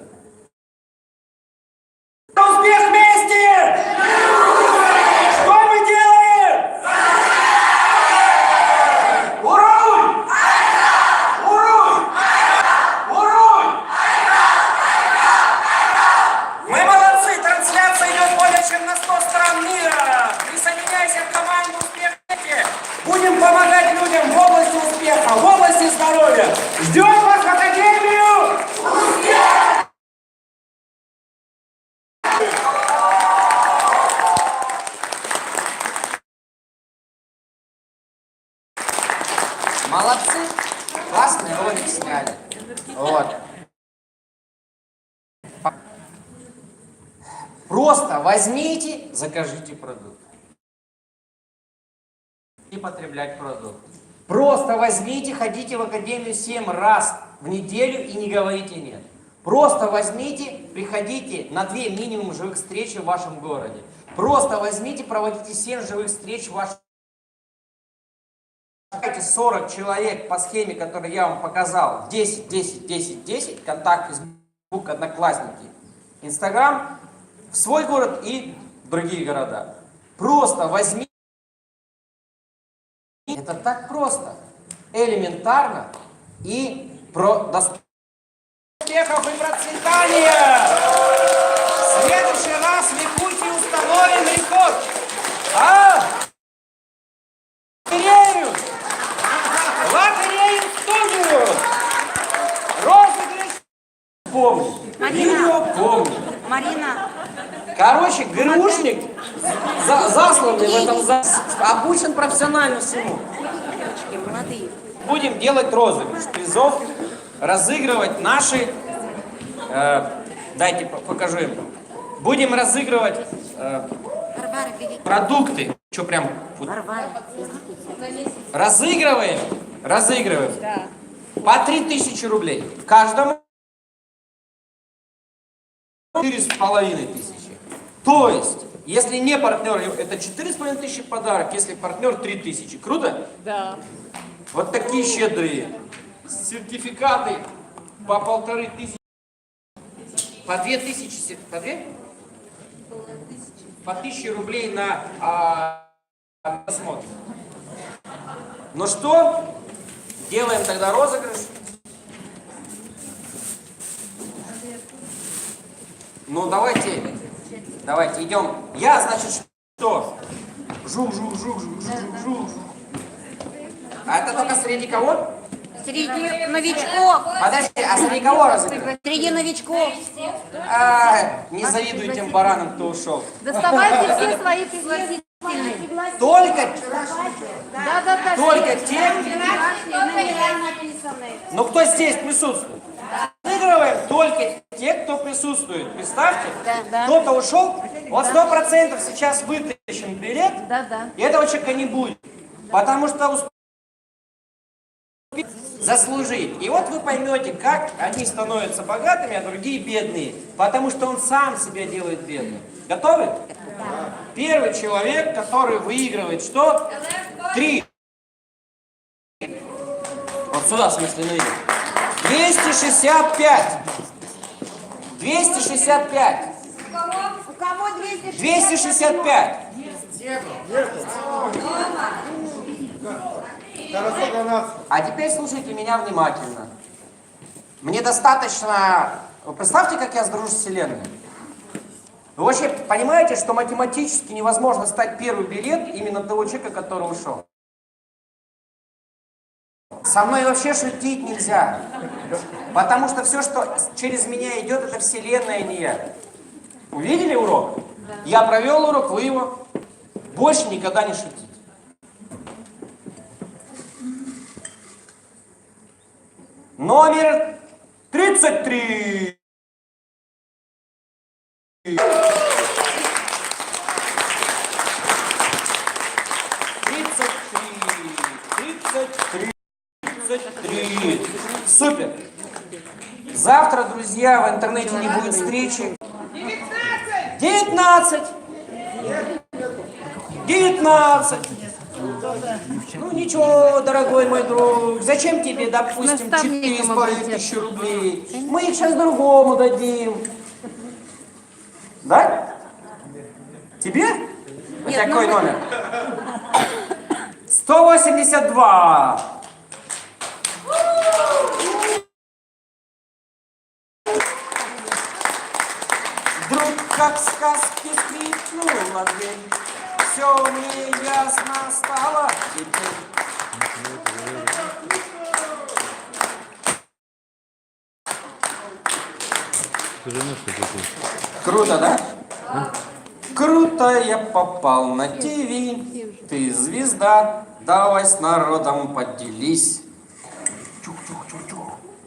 Успех вместе! Что мы делаем? Уруй! Уруй! Уруй! Мы молодцы! Трансляция идет более чем на 100 стран мира! Присоединяйся к команде «Успех вместе». Будем помогать людям в области успеха, в области здоровья. Ждем вас в Академию! Успех! Молодцы! Классный ролик сняли. Вот. Просто возьмите, закажите продукт. И потреблять продукт. Просто возьмите, ходите в академию 7 раз в неделю и не говорите нет. Просто возьмите, приходите на 2 минимум живых встречи в вашем городе. Просто возьмите, проводите 7 живых встреч в вашем 40 человек по схеме, которую я вам показал. 10, 10, 10, 10. Контакт, Facebook, Одноклассники, Инстаграм. В свой город и в другие города. Просто возьмите. Это так просто. Элементарно и доступно. Успехов и процветания! В следующий раз в Якутии установим рекорд. Лотерею в студию! Розыгрыш помню. Видео помню. Марина. Короче, ГРУшник, засланный в этом обучен профессионально всему. Девочки, молодые. Будем делать розыгрыш призов, разыгрывать наши, дайте покажу им. Будем разыгрывать Варвара, беги. продукты. Что прям? Варвара. Разыгрываем. По 3000 рублей. Каждому 4500. То есть, если не партнер, это 4500 подарок, если партнер 3000. Круто? Да. Вот такие щедрые. Сертификаты по 1500. По 2000. По 2? По 1000 рублей на просмотр. Ну что? Делаем тогда розыгрыш. Ну давайте идем. Я, значит, что? Жу. А это только среди кого? Среди новичков. Подожди, а среди кого разыгрывать? Среди новичков. Не завидуй тем баранам, кто ушел. Доставайте все свои пригласительные. Только Да. Только те, Номера написаны. но кто здесь присутствует. Разыгрываем только те, кто присутствует. Представьте, Да. кто-то ушел, вот 100% сейчас вытащен билет, Да. и этого человека не будет. Потому что успел заслужить. И вот вы поймете, как одни становятся богатыми, а другие бедные. Потому что он сам себя делает бедным. Готовы? Да. Первый человек, который выигрывает что? 3. Вот сюда, в смысле, наверх. 265. 265. У кого 260? 265. Хорошо для нас. А теперь слушайте меня внимательно. Мне достаточно... Вы представьте, как я сдружу с Вселенной. Вы вообще понимаете, что математически невозможно стать первый билет именно того человека, который ушел? Со мной вообще шутить нельзя. Потому что все, что через меня идет, это Вселенная, а не я. Увидели урок? Да. Я провел урок, вы его. Больше никогда не шутить. Номер 33. 33. Супер. Завтра, друзья, в интернете не будет встречи. 19. 19. Ну ничего, дорогой мой друг, зачем тебе, допустим, 4500 рублей? Мы их сейчас другому дадим. Да? Тебе? Нет, какой номер? 182. Вдруг, как в сказке, скрипнула дверь. Все мне ясно стало теперь. Круто, да? Круто я попал на ТВ. Ты звезда, давай с народом поделись.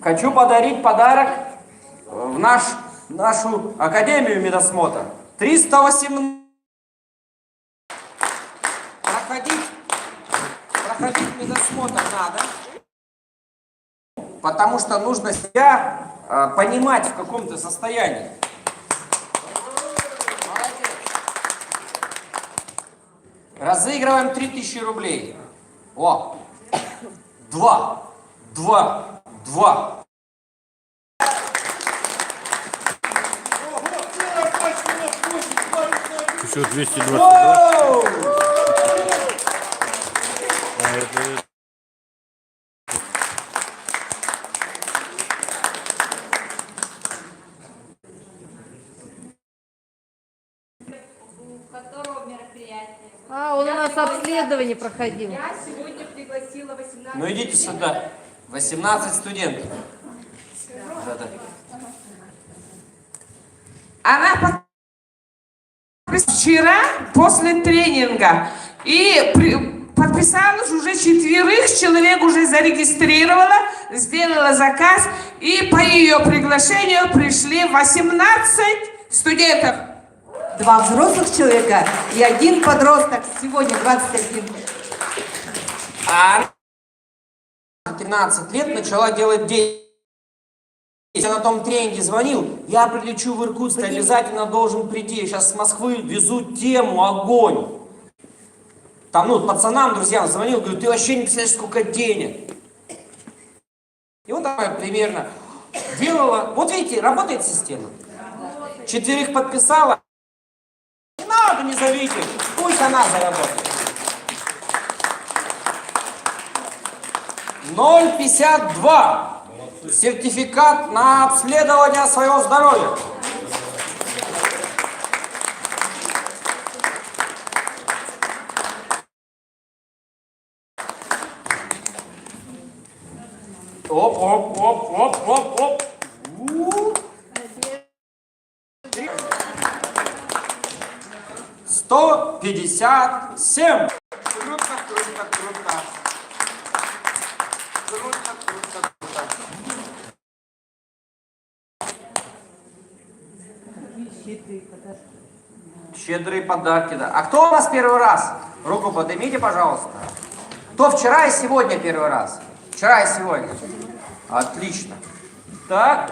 Хочу подарить подарок в нашу Академию медосмотра. 318. Проходить медосмотр надо. Потому что нужно себя понимать в каком-то состоянии. Молодец. Разыгрываем 3000 рублей. О! 2. Еще 222. А это... А, он у нас обследование проходил. Я сегодня пригласила 18 Ну идите сюда. 18 студентов. Да-да. Она вчера после тренинга и подписалась уже 4 человек, уже зарегистрировала, сделала заказ, и по ее приглашению пришли 18 студентов. 2 взрослых человека и 1 подросток. Сегодня 21. А 13 лет начала делать деньги. Я на том тренинге звонил, я прилечу в Иркутск, обязательно должен прийти. Сейчас с Москвы везут тему, огонь. Там, ну, пацанам, друзьям звонил, говорю, ты вообще не представляешь, сколько денег. И вот она примерно делала. Вот видите, работает система. 4 подписала. Не надо, не зовите, пусть она заработает. 0,52. Сертификат на обследование своего здоровья. Оп. 157. Круто. Щедрые подарки, да. А кто у нас первый раз? Руку поднимите, пожалуйста. Кто вчера и сегодня первый раз? Вчера и сегодня. Отлично. Так.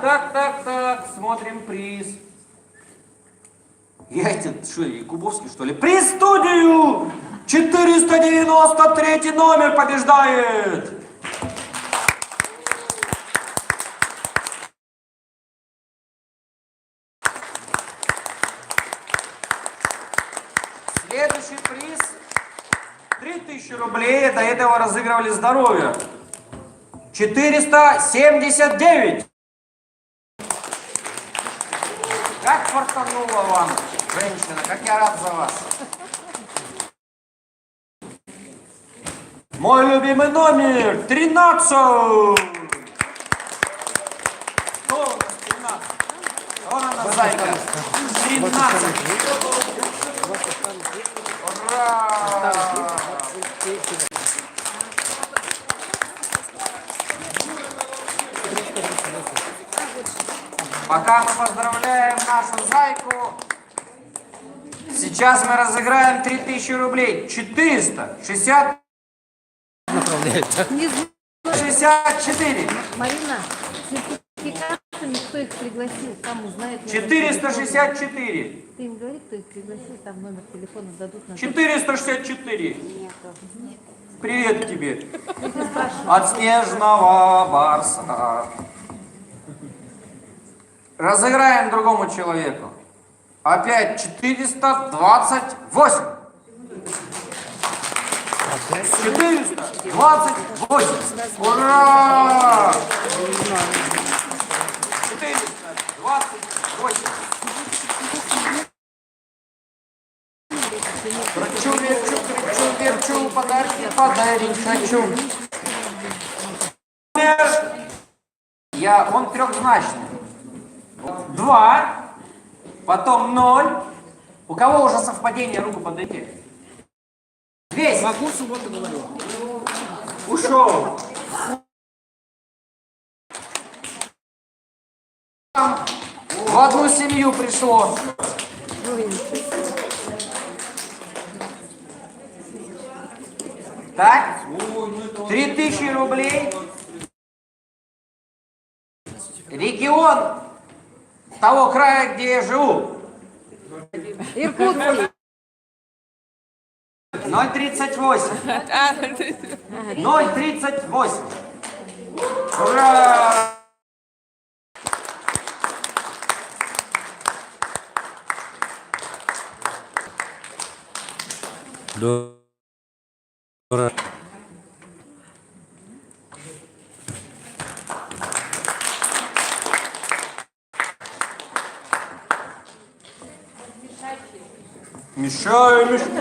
Смотрим приз. Я эти, что, Якубовский, что ли? Приз студию! 493 номер побеждает! Следующий приз 3000 рублей. До этого разыгрывали здоровье. 479. Как фартануло вам, женщина, как я рад за вас. Мой любимый номер 13. Кто у нас 13? Вон она, зайка. 13. Ура! Пока мы поздравляем нашу зайку, сейчас мы разыграем 3000 рублей. 460. 64. Марина, сертификатами, кто их пригласил, там узнает. 464. Ты им говори, кто их пригласил, там номер телефона дадут. На 464. Привет тебе. От снежного барса. Разыграем другому человеку. Опять 428. 428. Ура! 428. Кричу, подарки подарить хочу. Он трехзначный. 2, потом 0. У кого уже совпадение, руку подойти? 200. Могу, субботу говорю. Ушел. В одну семью пришло. Так, 3000 рублей. Регион того края, где я живу. Иркутский. 038. 038. Ура! Дора. Мешаю, мешаю.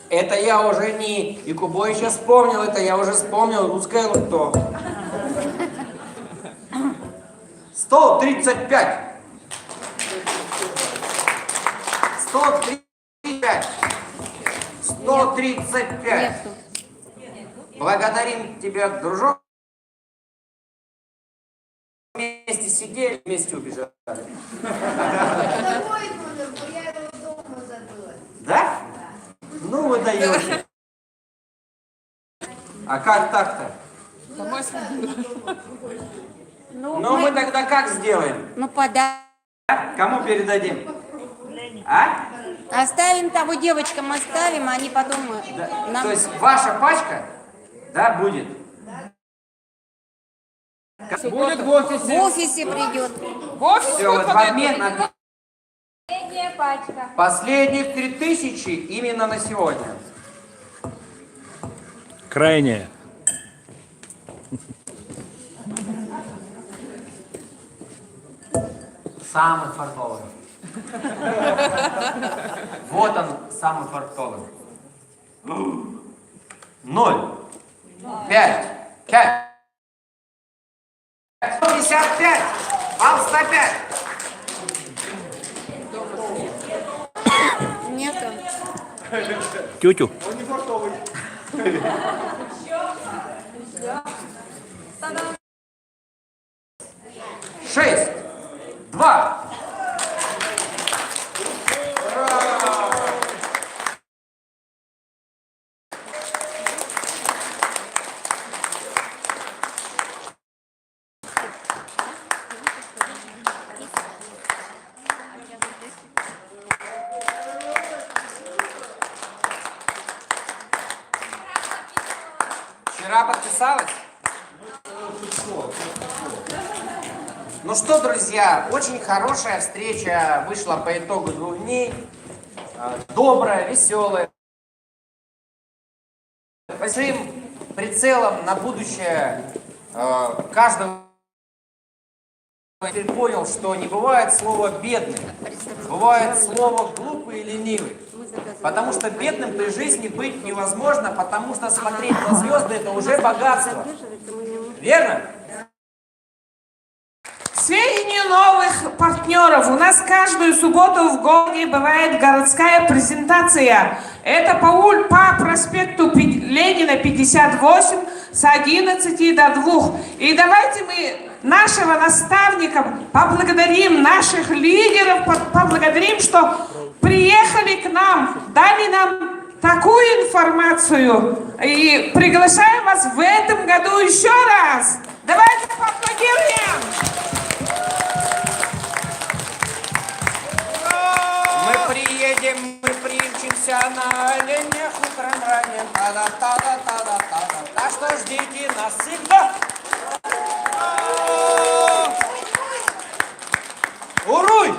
Это я уже не Якубовича вспомнил, это я уже вспомнил русское лото. 135. 135. 135. Благодарим тебя, дружок. Вместе сидели, вместе убежали. Да? Ну вы даете. А как так-то? Ну мы тогда как сделаем? Ну, подай. Кому передадим? А? Оставим того девочкам, оставим, а они потом... Да. То есть ваша пачка, да, будет? Будет в офисе. В офисе придет. В офис Все, вот в обмен на Последняя пачка. последних 3000 именно на сегодня. Крайняя. Самый фартовый. Вот он, самый фартовый. 0, 5, 5, 155, вам 105. Нету. Тютю. 6, 2. Вчера подписалась? Ну что, друзья, очень хорошая встреча вышла по итогу 2 дней. Добрая, веселая. С большим прицелом на будущее каждого. Теперь понял, что не бывает слова «бедный», бывает слово «глупый» и «ленивый». Потому что бедным при жизни быть невозможно, потому что смотреть на звезды – это уже богатство. Верно? К сведению новых партнеров, у нас каждую субботу в городе бывает городская презентация. Это по проспекту Ленина 58 с 11 до 2. И давайте мы нашего наставника поблагодарим, наших лидеров поблагодарим, что приехали к нам, дали нам такую информацию. И приглашаем вас в этом году еще раз. Давайте поаплодируем. Мы примчимся на оленях утром ранним. Та-да-та-да-та-да-та-да. Так что ждите нас всегда. Уруй!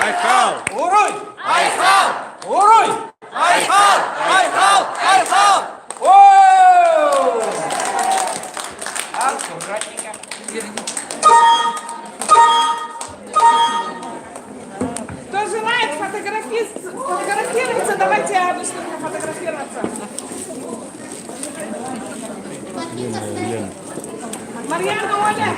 Айхал! Уруй! Айхал! Уруй! Айхал! Айхал! Айхал! Оoo! Аккуратненько. Кто желает фотографироваться, давайте обычно фотографироваться. Марьяна, Оля.